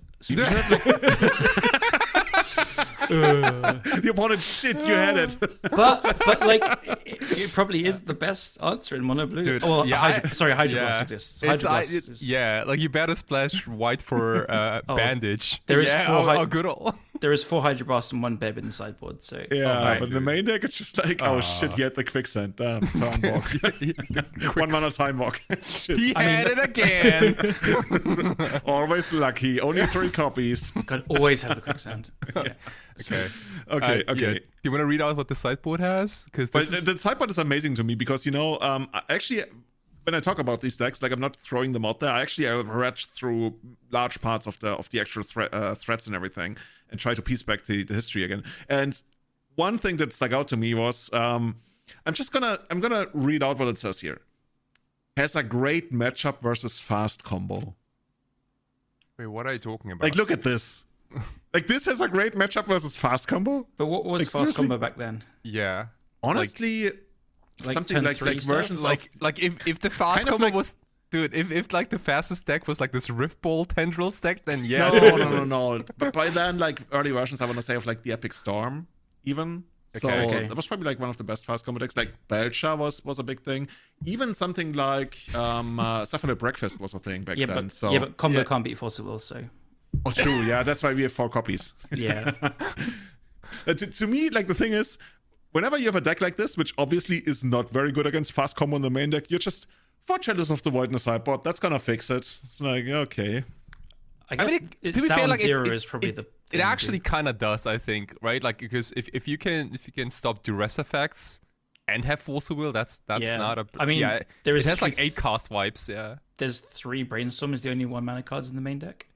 A: The opponent shit, you had it.
C: but like it probably is the best answer in Mono Blue.
B: Dude,
C: Hydro Blast exists.
B: Like you better splash white for bandage.
C: There is
B: good old.
C: There is 4 Hydro Blasts and 1 Beb in the sideboard. So
A: but the main deck it's just like shit, he had the Quicksand. Damn, time walk. 1 mana time walk. Shit.
B: He had it again.
A: Always lucky. Only 3 copies.
C: Can always have the Quicksand. Yeah.
A: Okay.
B: Do you want to read out what the sideboard has? Because
A: the sideboard is amazing to me because actually, when I talk about these decks, like I'm not throwing them out there. I actually read through large parts of the actual threads and everything, and try to piece back the history again. And one thing that stuck out to me was I'm gonna read out what it says here. Has a great matchup versus fast combo.
B: Wait, what are you talking about?
A: Like, look at this. Like, this has a great matchup versus fast combo.
C: But what was fast combo back then?
B: Yeah.
A: Honestly, something like versions
B: like if the fast combo was, dude, if like the fastest deck was like this Rift Ball Tendrils deck, then yeah.
A: No. But by then, like early versions, I want to say of like the Epic Storm, even.
B: Okay.
A: That was probably like one of the best fast combo decks. Like Belcher was a big thing. Even something like Sapphire Breakfast was a thing back then.
C: But combo can't beat Force of Will, so.
A: Oh, true. Yeah, that's why we have 4 copies.
C: Yeah.
A: To me, like the thing is, whenever you have a deck like this, which obviously is not very good against fast combo in the main deck, you're just 4 Chalice of the Void in the sideboard. That's gonna fix it. It's like, okay.
C: I guess to be fair, like zero is probably the.
B: It actually kind of does, I think, right? Like, because if you can stop duress effects, and have Force of Will. That's
C: Yeah.
B: not a.
C: I mean,
B: yeah,
C: there is
B: it has like
C: actually
B: 8 cast vibes. Yeah.
C: There's 3 Brainstorm is the only 1 mana cards in the main deck.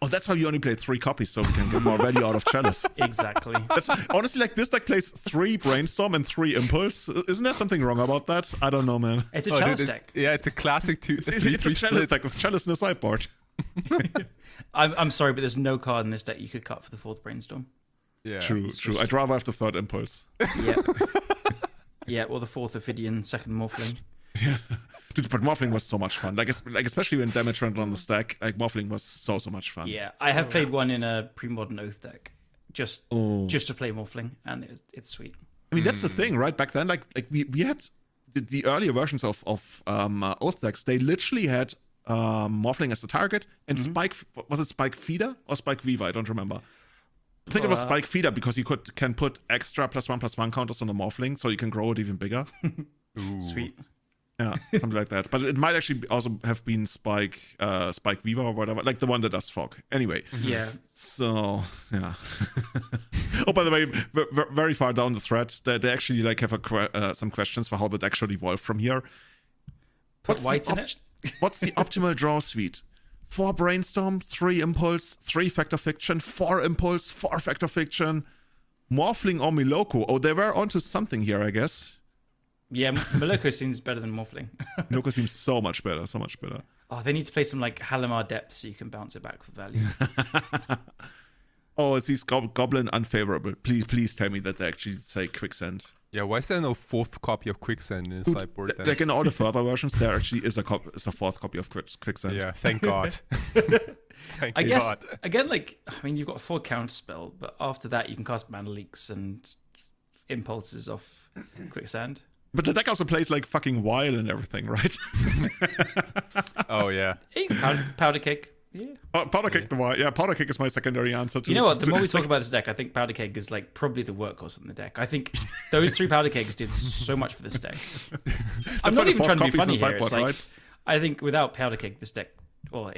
A: Oh, that's why you only play 3 copies, so we can get more value out of Chalice.
C: Exactly.
A: That's, honestly, like this deck plays 3 Brainstorm and 3 Impulse. Isn't there something wrong about that? I don't know, man.
C: It's a
B: Oh,
C: Chalice
B: dude,
C: deck.
B: Yeah, it's a classic
A: It's a Chalice deck with Chalice in the sideboard.
C: I'm sorry, but there's no card in this deck you could cut for the 4th Brainstorm.
B: Yeah.
A: True. I'd rather have the 3rd Impulse.
C: Yeah. Yeah, or the 4th Ophidian, 2nd Morphling.
A: Dude, but Morphling was so much fun. Like especially when damage went on the stack, like Morphling was so much fun.
C: Yeah, I have played one in a pre-modern Oath deck, just to play Morphling, and it's sweet.
A: I mean, that's the thing, right? Back then, like we had the earlier versions of Oath decks. They literally had Morphling as the target, and Spike, was it Spike Feeder or Spike Viva? I don't remember. I think it was Spike Feeder because you can put extra +1/+1 counters on the Morphling, so you can grow it even bigger.
C: Sweet.
A: Yeah, something like that. But it might actually also have been Spike Viva or whatever, like the one that does fog. Anyway.
C: Yeah.
A: So yeah. Oh, by the way, very far down the thread, they actually like have some questions for how the deck should evolve from here.
C: Put white in it.
A: What's the optimal draw suite? 4 Brainstorm, 3 Impulse, 3 Factor Fiction, 4 Impulse, 4 Factor Fiction, Morphling or Miloko. Oh, they were onto something here, I guess.
C: Yeah, Moloko seems better than Morphling.
A: Miloko seems so much better.
C: Oh, they need to play some like Halimar Depth so you can bounce it back for value.
A: Oh, it says Goblin unfavorable. Please tell me that they actually say Quicksand.
B: Yeah, why is there no 4th copy of Quicksand in the sideboard then?
A: Like in all the further versions, there actually is a 4th copy of Quicksand.
B: Yeah, thank God.
C: I guess, again, like, I mean, you've got a 4 counter spell, but after that you can cast Mana Leaks and Impulses off Quicksand.
A: But the deck also plays like fucking Wile and everything, right?
B: Oh, yeah.
C: You can powder Cake. Yeah.
A: Powder Cake the Wile. Yeah, Powder Cake is my secondary answer to
C: You know what? The more we talk about this deck, I think Powder Keg is like probably the workhorse in the deck. I think those 3 Powder Kegs did so much for this deck. I'm not even trying to be funny here. It's like, right? I think without Powder Keg, this deck, well,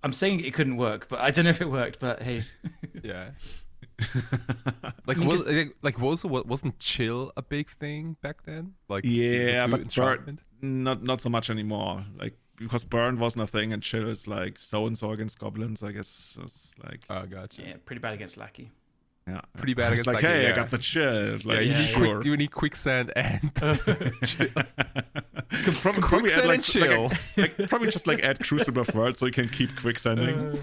C: I'm saying it couldn't work, but I don't know if it worked. But hey,
B: yeah. Wasn't chill a big thing back then? Like
A: yeah, but burn, not so much anymore. Like because burn wasn't a thing, and chill is like so and so against goblins. I guess it's like
B: gotcha.
C: Yeah, pretty bad against Lackey.
A: Yeah,
B: pretty bad against
A: like
B: Lackey,
A: hey,
B: yeah.
A: I got the chill. Like,
B: you need Quicksand and chill.
A: Probably add,
B: and chill.
A: Probably just like add Crucible of Worlds so you can keep quicksanding.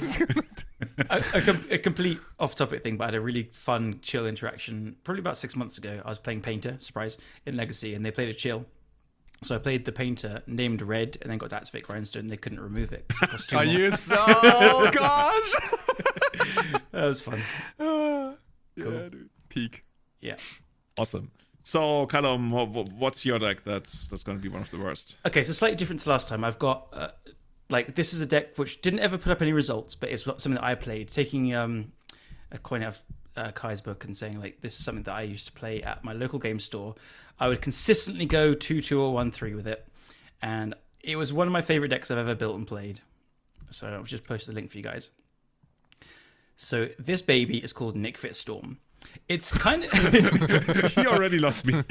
C: A complete off-topic thing, but I had a really fun chill interaction probably about 6 months ago. I was playing Painter, surprise, in Legacy, and they played a chill. So I played the Painter, named Red, and then got to activate Grindstone. They couldn't remove it. It cost 2 more.
B: Are you so? Oh gosh,
C: that was fun.
B: Cool.
C: Yeah,
B: dude. Peak.
C: Yeah.
A: Awesome. So, Callum, what's your deck that's going to be one of the worst?
C: Okay, so slightly different to last time. I've got this is a deck which didn't ever put up any results, but it's something that I played. Taking a coin out of Kai's book and saying like this is something that I used to play at my local game store. I would consistently go 2-2 or 1-3 with it, and it was one of my favorite decks I've ever built and played. So I'll just post the link for you guys. So this baby is called Nick Fit Storm. It's kind of
A: You already lost me.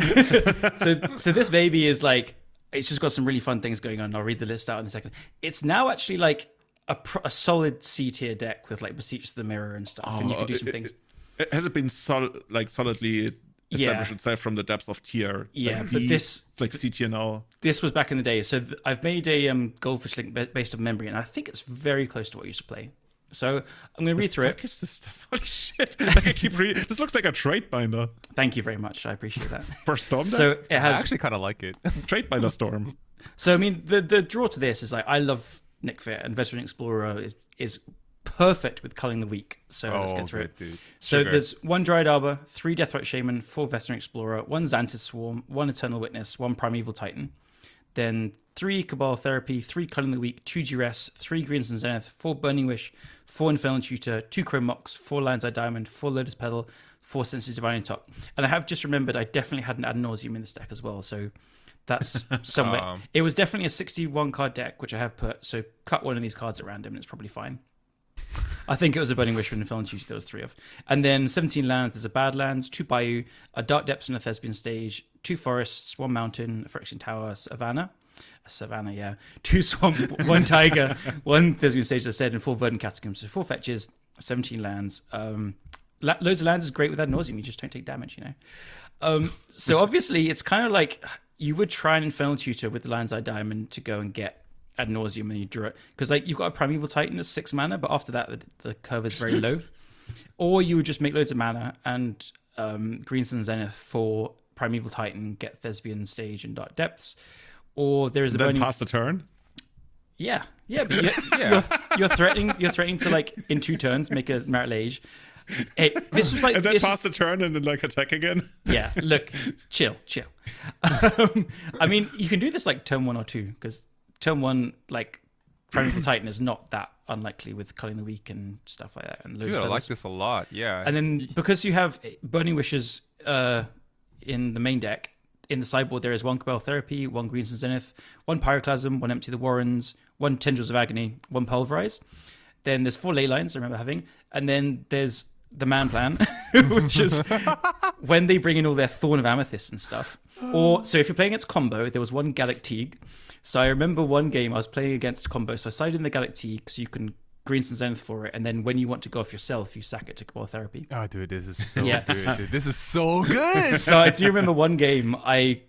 C: so this baby is like, it's just got some really fun things going on. I'll read the list out in a second. It's now actually like a solid C tier deck with like Beseech the Mirror and stuff, and you can do some things.
A: Has it been solidly established itself from the depth of tier?
C: Yeah,
A: like
C: but it's
A: like C tier now.
C: This was back in the day. So I've made a Goldfish link based on memory, and I think it's very close to what I used to play. So I'm going to read through it.
A: What is this stuff? Holy shit. Like I keep reading. This looks like a trade binder.
C: Thank you very much. I appreciate that.
A: For Storm deck?
C: So it has
B: I actually kind of like it.
A: Trade binder Storm.
C: So I mean, the draw to this is like, I love Nick Fit, and Veteran Explorer is perfect with Culling the Weak. So let's get through it.
B: Dude.
C: So there's 1 Dryad Arbor, 3 Deathrite Shaman, 4 Veteran Explorer, 1 Xanthid Swarm, 1 Eternal Witness, 1 Primeval Titan. Then 3 Cabal Therapy, 3 Culling the Weak, 2 Duress, 3 Greens and Zenith, 4 Burning Wish, 4 Infernal Tutor, 2 Chrome Mox, 4 Lion's Eye Diamond, 4 Lotus Petal, 4 Senses Divine Top. And I have just remembered I definitely had an Ad Nauseam in this deck as well, so that's somewhere. It was definitely a 61 card deck, which I have put, so cut one of these cards at random and it's probably fine. I think it was a Burning Wish and Infernal Tutor, there was 3 of. And then 17 lands, there's a Badlands, 2 Bayou, a Dark Depths and a Thespian Stage, 2 forests, 1 mountain, a friction tower, a savannah, yeah, 2 swamp, 1 tiger, 1 Thespian stage, as I said, and 4 verdant catacombs. So 4 fetches, 17 lands. Loads of lands is great with ad nauseam. You just don't take damage, you know. So obviously, it's kind of like you would try an Infernal Tutor with the Lion's Eye Diamond to go and get ad nauseam and you draw it. Because like you've got a Primeval Titan as 6 mana, but after that, the curve is very low. Or you would just make loads of mana and Green Sun Zenith for Primeval Titan, get Thespian Stage and Dark Depths. Or there is the
A: then pass the turn.
C: Yeah, but you're threatening to like in 2 turns make a Marital Age. This was like
A: and then pass the turn and then like attack again.
C: Yeah, look, chill. I mean, you can do this like turn 1 or 2 because turn 1 like Primeval Titan is not that unlikely with Culling the Weak and stuff like that. And
B: dude, I like this a lot. Yeah,
C: and then because you have Burning Wishes in the main deck. In the sideboard, there is 1 Cabal Therapy, 1 Green Sun Zenith, 1 Pyroclasm, 1 Empty the Warrens, 1 Tendrils of Agony, 1 Pulverize. Then there's 4 Ley Lines, I remember having. And then there's the Man Plan, which is when they bring in all their Thorn of Amethyst and stuff. Or, so if you're playing against combo, there was 1 Gallic Teague. So I remember one game I was playing against combo. So I sided in the Gallic Teague so you can Green Sun Zenith for it, and then when you want to go off yourself, you sack it to Cabal Therapy.
B: Oh, dude, this is so good. Dude. This is so good.
C: So I do remember one game I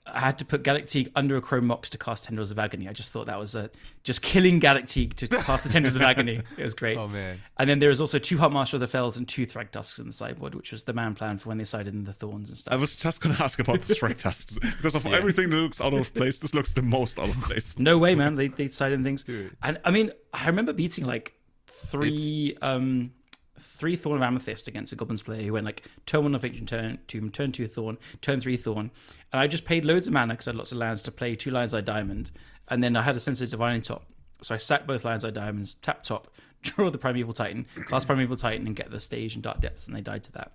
C: had to put Gallic Teague under a Chrome Mox to cast Tendrils of Agony. I just thought that was just killing Gallic Teague to cast the Tendrils of Agony. It was great.
B: Oh, man.
C: And then there was also 2 Heartmaster of the Fells and 2 Thragtusks in the sideboard, which was the Man Plan for when they sided in the Thorns and stuff.
A: I was just going to ask about the Thragtusks because of everything that looks out of place. This looks the most out of place.
C: No way, man. They sided in things.
B: Dude.
C: And I mean, I remember beating like 3 Thorn of Amethyst against a Goblins player who went like turn 1 of Ancient Tomb, turn 2 Thorn, turn 3 Thorn, and I just paid loads of mana because I had lots of lands to play 2 Lion's Eye Diamond, and then I had a Sensitive Divining top, so I sacked both Lion's Eye Diamonds, tap top, draw the Primeval Titan, cast Primeval Titan, and get the Stage and Dark Depths, and they died to that.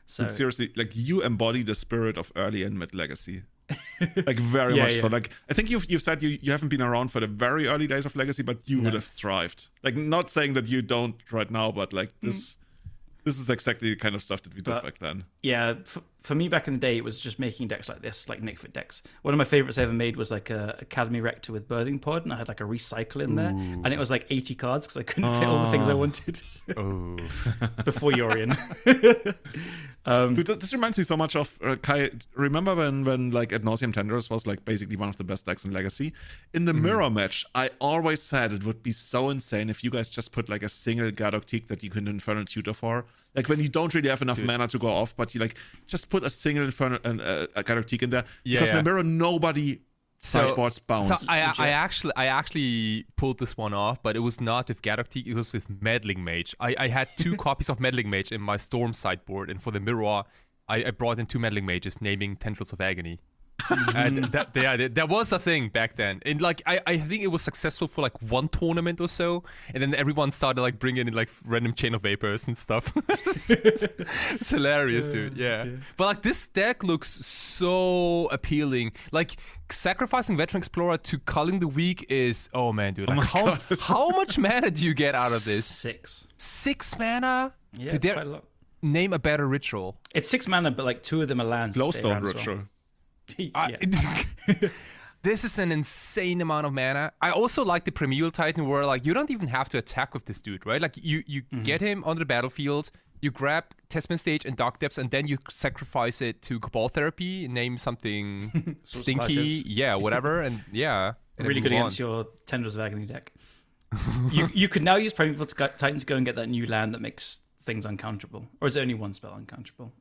C: So
A: but seriously, like you embody the spirit of early and mid Legacy. Like very much so. Like I think you've said you haven't been around for the very early days of Legacy, but you would have thrived. Like not saying that you don't right now, but like this is exactly the kind of stuff that we did back then. Yeah,
C: for me back in the day, it was just making decks like this, like Nickfoot decks. One of my favorites I ever made was like a Academy Rector with Birthing Pod, and I had like a recycle in there, and it was like 80 cards because I couldn't fit all the things I wanted. Before Yorion.
A: Dude, this reminds me so much of Kai. Remember when like Ad Nauseam Tendrils was like basically one of the best decks in Legacy? In the mirror match, I always said it would be so insane if you guys just put like a single Gardock Teak that you can Infernal Tutor for. Like when you don't really have enough mana to go off, but you like just put a single Infernal Gardock Teak in there. Because in the mirror, nobody sideboards bounce.
B: So I actually pulled this one off, but it was not with Gardock Teak, it was with Meddling Mage. I had 2 copies of Meddling Mage in my Storm sideboard, and for the mirror, I brought in 2 Meddling Mages, naming Tendrils of Agony. And that was a thing back then, and like I think it was successful for like 1 tournament or so, and then everyone started like bringing in like random Chain of Vapors and stuff. It's hilarious, dude. Yeah, but like this deck looks so appealing. Like sacrificing Veteran Explorer to Culling the Weak is, oh man, dude. Like how much mana do you get out of this? 6 mana.
C: Yeah, it's quite a lot.
B: Name a better ritual.
C: It's 6 mana, but like 2 of them are lands.
A: Glowstone ritual.
B: This is an insane amount of mana. I also like the Primeval Titan where like you don't even have to attack with this dude, right? Like you get him on the battlefield, you grab Thespian Stage and Dark Depths, and then you sacrifice it to Cabal Therapy, name something stinky, whatever, and and
C: really good against your Tendrils of Agony deck. You could now use Primeval Titan to go and get that new land that makes things uncounterable, or is it only 1 spell uncounterable?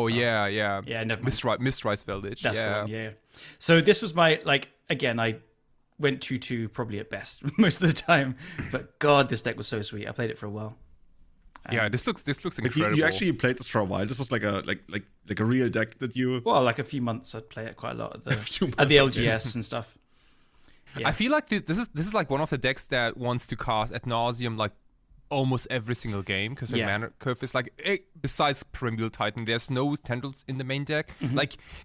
B: Yeah,
C: never mind.
B: Mistrise Veldage.
C: That's the one. So this was my like again. I went 2/2 probably at best most of the time, but God, this deck was so sweet. I played it for a while.
B: This looks incredible.
A: You actually played this for a while. This was like a real deck that you.
C: Well, like a few months, I'd play it quite a lot at the LGS and stuff.
B: Yeah. I feel like this is like one of the decks that wants to cast Ad Nauseam like almost every single game because the mana curve is like, besides Primordial Titan, there's no tendrils in the main deck.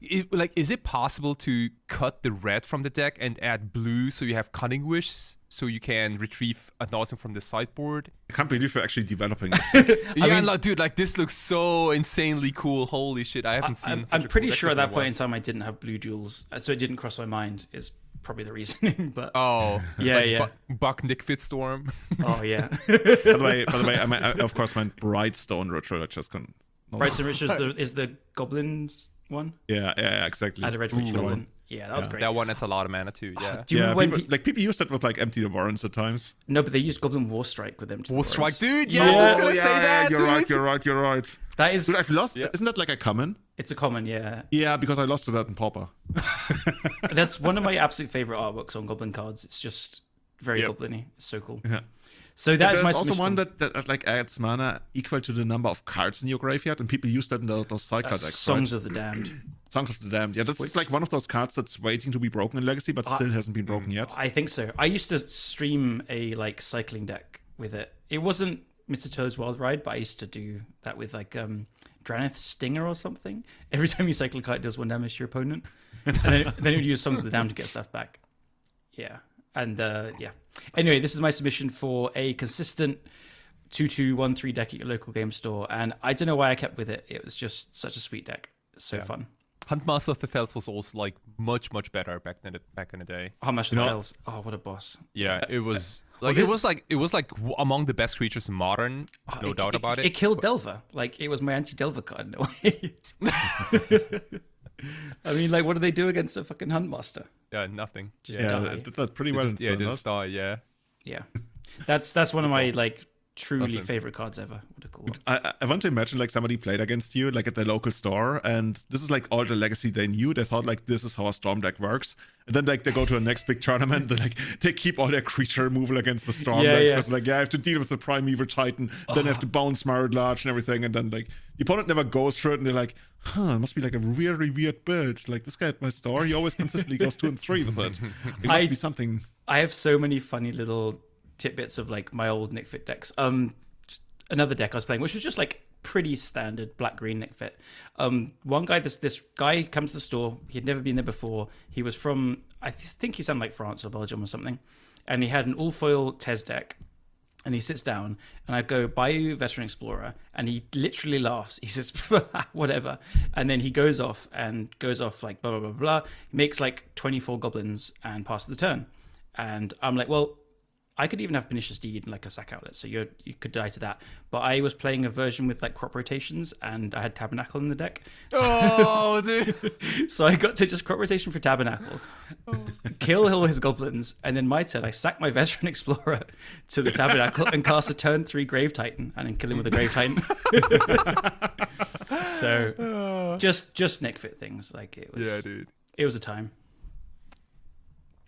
B: Is it possible to cut the red from the deck and add blue so you have Cunning Wish so you can retrieve a Nausea from the sideboard?
A: I can't believe you're actually developing this.
B: Dude, like this looks so insanely cool. Holy shit, I haven't seen.
C: I'm pretty sure at that point in time I didn't have blue jewels, so it didn't cross my mind. Is probably the reasoning, but
B: Buck Nickfit Storm.
C: Oh yeah.
A: By the way, I of course meant Brightstone Ritual. I just couldn't.
C: Brightstone Ritual is the goblins one.
A: Yeah, exactly.
C: Add a red for each goblin. Yeah, that was great.
B: That one adds a lot of mana too. Yeah.
C: Do you remember when
A: people used it with like Empty the Warrens at times?
C: No, but they used Goblin War Strike with them.
B: War Strike, dude. Yes, I was gonna say that.
A: You're right.
C: That is.
A: Dude, I've lost. Yeah. Isn't that like a common?
C: It's a common, yeah.
A: Yeah, because I lost to that in Pauper.
C: That's one of my absolute favorite artworks on Goblin cards. It's just very goblin-y. It's so cool.
A: Yeah.
C: So that is my
A: also one that like adds mana equal to the number of cards in your graveyard, and people use that in those sidecard decks.
C: Songs of the Damned.
A: Songs of the Damned. Yeah, that's like one of those cards that's waiting to be broken in Legacy, but still hasn't been broken yet.
C: I think so. I used to stream a like cycling deck with it. It wasn't Mr. Toad's Wild Ride, but I used to do that with like Draneth Stinger or something. Every time you cycle a card, it does 1 damage to your opponent, and then it would use Songs of the Damned to get stuff back. Yeah, and Anyway, this is my submission for a consistent 2-2-1-3 deck at your local game store, and I don't know why I kept with it. It was just such a sweet deck. It's so fun.
B: Huntmaster of the Fells was also like much better back in the day.
C: Huntmaster of the Fells. Oh, what a boss!
B: Yeah, it was like it was like among the best creatures in Modern, no doubt about it.
C: It killed Delver. Like it was my anti-Delver card in a way. I mean, like, what do they do against a fucking Huntmaster?
B: Yeah, nothing.
C: Just die.
A: That's pretty well.
B: Just die. Yeah.
C: Yeah, that's one of my like truly favorite cards ever. What a cool one.
A: I want to imagine like somebody played against you like at the local store, and this is like all the Legacy they knew. They thought like this is how a Storm deck works, and then like they go to a next big tournament. They keep all their creature removal against the Storm deck because like I have to deal with the Primeval Titan, then I have to bounce Married Large and everything, and then like the opponent never goes through it, and they're like, it must be like a really weird build. Like this guy at my store, he always consistently goes 2 and 3 with it. It must be something. I
C: have so many funny little tidbits of like my old Nick Fit decks. Another deck I was playing, which was just like pretty standard black-green Nick Fit. One guy, this guy comes to the store. He had never been there before. He was from, I think he sounded like France or Belgium or something. And he had an all-foil Tez deck. And he sits down, and I go, buy you Veteran Explorer, and he literally laughs. He says, whatever. And then he goes off like blah, blah, blah, blah. He makes like 24 goblins and passes the turn. And I'm like, well, I could even have Pernicious Deed and like a sack outlet, so you could die to that. But I was playing a version with like crop rotations, and I had Tabernacle in the deck.
B: So, dude!
C: So I got to just crop rotation for Tabernacle, kill all his goblins, and then my turn, I sack my Veteran Explorer to the Tabernacle and cast a turn 3 Grave Titan, and then kill him with a Grave Titan. So just Nick Fit things, like it was.
B: Yeah, dude.
C: It was a time.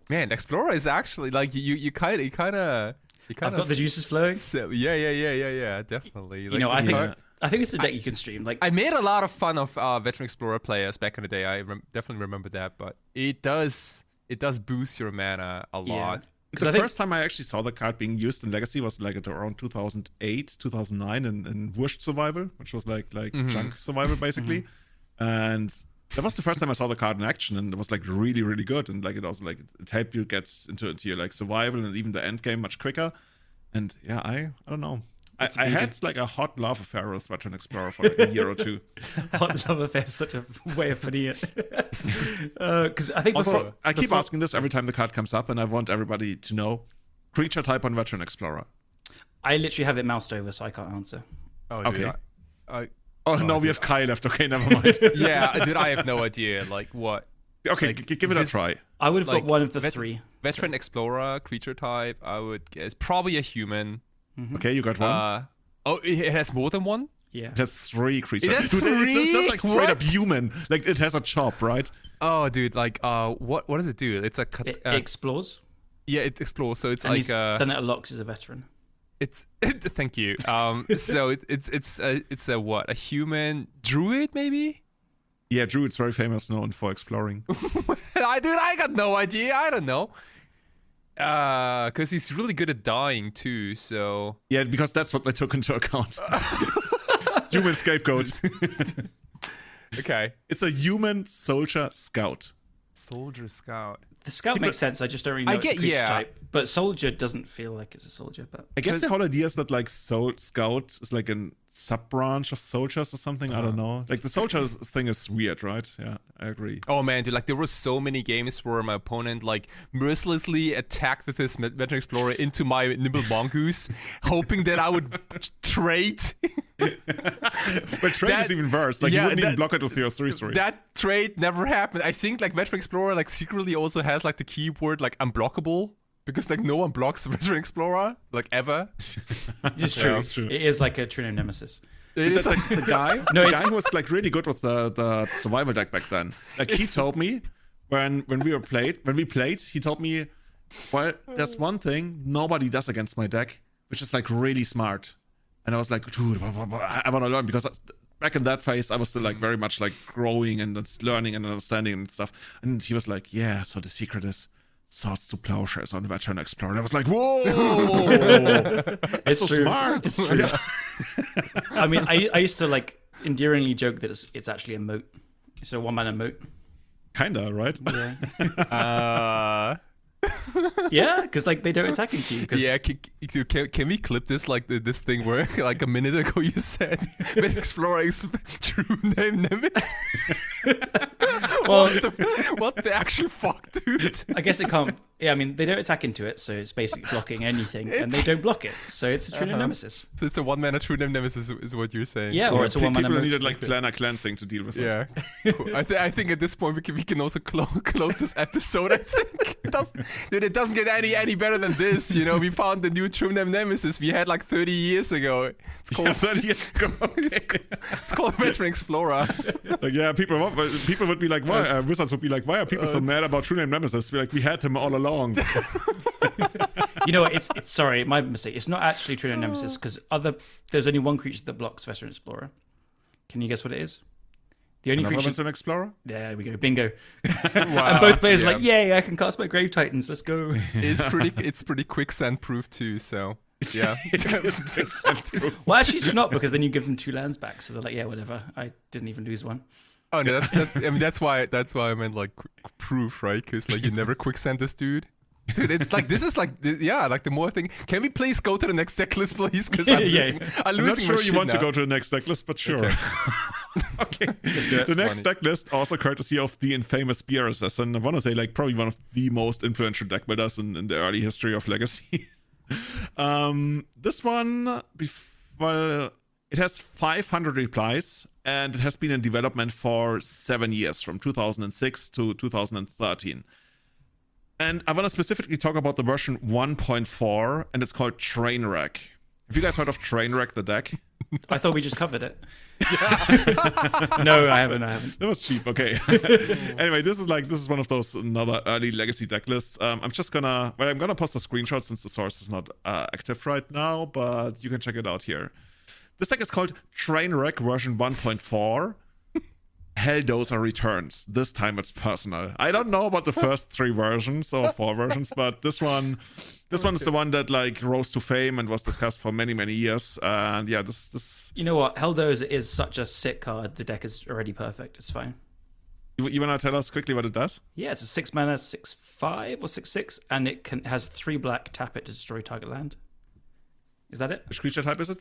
B: Man, Explorer is actually like you kind of.
C: I've got the juices flowing.
B: So, yeah, definitely. Like,
C: I think it's a deck you can stream. Like
B: I made a lot of fun of Veteran Explorer players back in the day. I definitely remember that, but it does boost your mana a lot.
A: Because the first time I actually saw the card being used in Legacy was like at around 2008, 2009 in Wushed Survival, which was like junk survival basically, and that was the first time I saw the card in action, and it was like really, really good. And like it also like it helped you get into your like survival and even the end game much quicker. And yeah, I don't know. I had like a hot love affair with Veteran Explorer for like a year or two.
C: Hot love affair is such a way of putting it. Because I think
A: also, I keep asking this every time the card comes up, and I want everybody to know creature type on Veteran Explorer.
C: I literally have it moused over, so I can't answer.
B: Oh,
A: okay.
B: Dude,
A: no, we have Kai left. Okay, never mind.
B: Yeah, dude, I have no idea. Like what?
A: Okay,
B: like,
A: give it a try.
C: I would have got one of the 3.
B: Veteran Explorer creature type. I would guess probably a human.
A: Mm-hmm. Okay, you got one.
B: It has more than one.
C: Yeah,
A: it has 3 creatures.
B: It has 3?
A: It's not like straight up human. Like it has a chop, right?
B: Oh, dude, like what does it do? It's
C: it explores.
B: Yeah, it explores. So it's
C: and
B: like
C: then it unlocks as a veteran.
B: Thank you. So it's a what? A human druid maybe?
A: Yeah, druid's very famous, known for exploring.
B: I got no idea. I don't know. Because he's really good at dying too, so...
A: Yeah, because that's what they took into account. Human scapegoat.
B: Okay.
A: It's a human soldier scout.
B: Soldier scout.
C: The scout makes sense. I just don't really know it's a creature
B: yeah.
C: type. But soldier doesn't feel like it's a soldier. But
A: I guess the whole idea is that like scout is like a sub branch of soldiers or something. I don't know. Like the soldiers thing is weird, right? Yeah, I agree.
B: Oh man, dude, like there were so many games where my opponent like mercilessly attacked with his Veteran Explorer into my nimble mongoose, hoping that I would trade.
A: But trade is even worse. Like you wouldn't even block it with your 3/3.
B: That trade never happened. I think like Veteran Explorer like secretly also has like the keyword like unblockable. Because like no one blocks Veteran Explorer, like ever.
C: It's true. It is like a true name nemesis.
A: It is like the guy. The guy who was like really good with the survival deck back then. Like he told me when we played, he told me, well, there's one thing nobody does against my deck, which is like really smart. And I was like, dude, I want to learn because back in that phase, I was still like very much like growing and learning and understanding and stuff. And he was like, yeah, so the secret is swords to plowshares on the Veteran Explorer. And I was like, whoa!
C: It's
A: so
C: true.
A: smart.
C: It's true. Yeah. I mean, I used to like endearingly joke that it's actually a moat. It's a one-man moat.
A: Kinda, right?
B: Yeah.
C: Yeah, because like they don't attack into you.
B: Yeah, can we clip this like this thing where like a minute ago you said Veteran Explorer is true name nemesis?
C: Well,
B: what the actual fuck, dude?
C: I guess it can't. Yeah, I mean they don't attack into it, so it's basically blocking anything, and they don't block it, so it's a true name nemesis.
B: So it's a one-mana true name nemesis is what you're saying.
C: Yeah, or it's a one-mana
A: people
C: moat.
A: needed like planar cleansing to deal with it.
B: Yeah, cool. I think at this point we can also close this episode. I think it doesn't get any better than this. You know, we found the new true name nemesis we had like 30 years ago. It's called
A: 30 years ago. Okay.
B: it's called Veteran Explorer.
A: Like people would be like, why? Wizards would be like, why are people so mad about true name nemesis? We're like, we had him all along.
C: You know what? It's sorry, my mistake. It's not actually true name nemesis because there's only one creature that blocks Veteran Explorer. Can you guess what it is? The only creature.
A: Veteran Explorer?
C: Yeah, there we go. Bingo.
B: Wow.
C: And both players are like, yay! I can cast my Grave Titans. Let's go.
B: It's pretty quicksand proof too. So yeah.
C: Well, actually, it's not because then you give them 2 lands back, so they're like, yeah, whatever. I didn't even lose one.
B: Oh no, I mean that's why I meant like proof, right? Because like you never quicksand this dude. Dude, it's like this is like like the more thing. Can we please go to the next deck list, please? Because I'm losing
A: I'm not sure you want
B: now.
A: to go to the next deck list, but sure. Okay. The next deck list, also courtesy of the infamous Spear Assassin. I want to say like probably one of the most influential deck builders in the early history of Legacy. This one, well, it has 500 replies and it has been in development for 7 years, from 2006 to 2013. And I want to specifically talk about the version 1.4, and it's called Trainwreck. Have you guys heard of Trainwreck, the deck?
C: I thought we just covered it. No, I haven't.
A: That was cheap. Okay. Anyway, this is one of those another early Legacy deck lists. I'm gonna post a screenshot since the source is not active right now, but you can check it out here. This deck is called Trainwreck version 1.4. Helldozer returns. This time it's personal. I don't know about the first 3 versions or 4 versions, but this one is the one that like rose to fame and was discussed for many, many years. And yeah, this.
C: You know what? Helldozer is such a sick card. The deck is already perfect. It's fine.
A: You want to tell us quickly what it does?
C: Yeah, it's a 6 mana, 6/5 or 6/6, and it has 3 black. Tap it to destroy target land. Is that it?
A: Which creature type is it?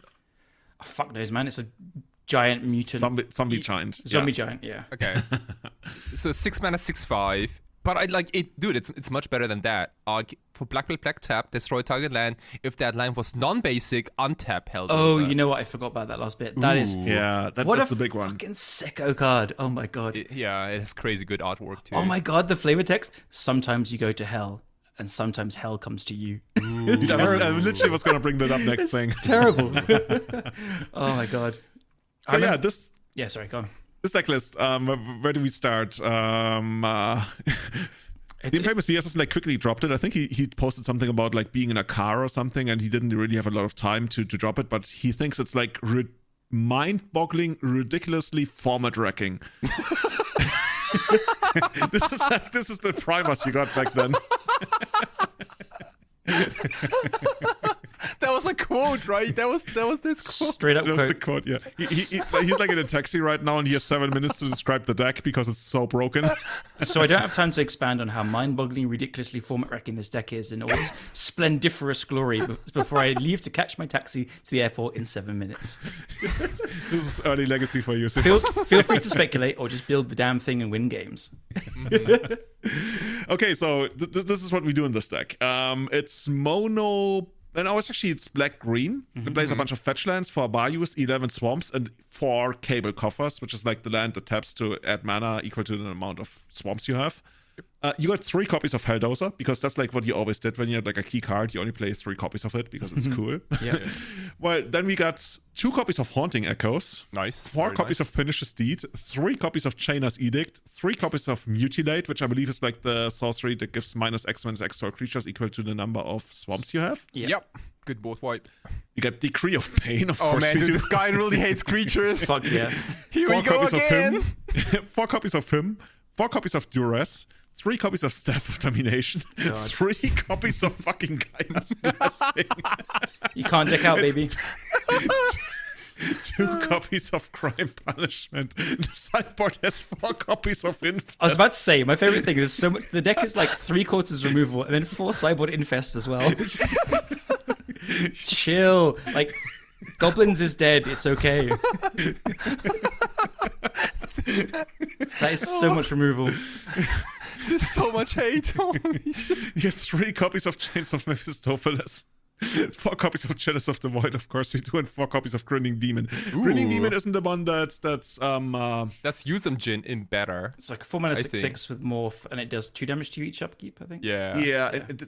C: Oh, fuck knows, man. It's a giant mutant.
A: Zombie giant.
C: Zombie giant, yeah.
B: Okay. So 6 mana, 6/5. But I like it, dude. It's much better than that. For black tap, destroy target land. If that land was non-basic, untap Helldozer.
C: Oh, you know what? I forgot about that last bit. That is
A: that's the big one.
C: Fucking sicko card. Oh my god.
B: It has crazy good artwork too.
C: Oh my god, the flavor text. Sometimes you go to hell, and sometimes hell comes to you.
A: I literally was going to bring that up next thing.
C: Terrible. Oh my god.
A: So this.
C: Yeah, sorry, go on.
A: This deck list, where do we start? The infamous BS Assassin like quickly dropped it. I think he posted something about like being in a car or something, and he didn't really have a lot of time to drop it, but he thinks it's like mind-boggling, ridiculously format wrecking. This is the primers you got back then.
B: That was a quote, right? That was this quote.
C: Straight up
A: That was
C: quote.
A: the quote, yeah. He's like in a taxi right now, and he has 7 minutes to describe the deck because it's so broken.
C: So I don't have time to expand on how mind-boggling, ridiculously format-wrecking this deck is in all its splendiferous glory before I leave to catch my taxi to the airport in 7 minutes.
A: This is early legacy for you.
C: Feel free to speculate or just build the damn thing and win games.
A: Okay, so this is what we do in this deck. It's mono. And it's black-green. It plays a bunch of fetch lands, 4 bayous, 11 swamps, and 4 cable coffers, which is like the land that taps to add mana equal to the amount of swamps you have. You got 3 copies of Helldozer, because that's like what you always did when you had like a key card. You only play 3 copies of it because it's cool.
C: Yeah.
A: Well, then we got 2 copies of Haunting Echoes.
B: Nice.
A: 4
B: Very
A: copies
B: nice.
A: of Pernicious Deed, 3 copies of Chainer's Edict, 3 copies of Mutilate, which I believe is like the sorcery that gives -X to all creatures equal to the number of swamps you have.
C: Yeah.
B: Yep. Good both white.
A: You get Decree of Pain, of
B: Oh
A: course
B: man,
A: we
B: dude,
A: do.
B: this guy really hates creatures.
C: Fuck yeah.
B: Here
A: 4
B: we go
A: copies
B: again.
A: of him, 4 copies of him, 4 copies of Duress, 3 copies of Staff of Domination, 3 copies of fucking Gaia's Blessing,
C: You can't deck out, baby.
A: 2 copies of Crime Punishment. The sideboard has 4 copies of Infest.
C: I was about to say, my favorite thing is so much. The deck is like 3/4 removal and then 4 sideboard infest as well. Chill. Like, Goblins is dead. It's okay. That is so much removal.
B: There's so much hate. Holy shit.
A: You get 3 copies of Chains of Mephistopheles. 4 copies of Chalice of the Void, of course we do, and 4 copies of Grinning Demon. Grinning Demon isn't the one that's
B: That's Usum Jin in better.
C: It's like a 4-mana
B: I
C: 6/6 with morph, and it does 2 damage to each upkeep, I think.
B: Yeah.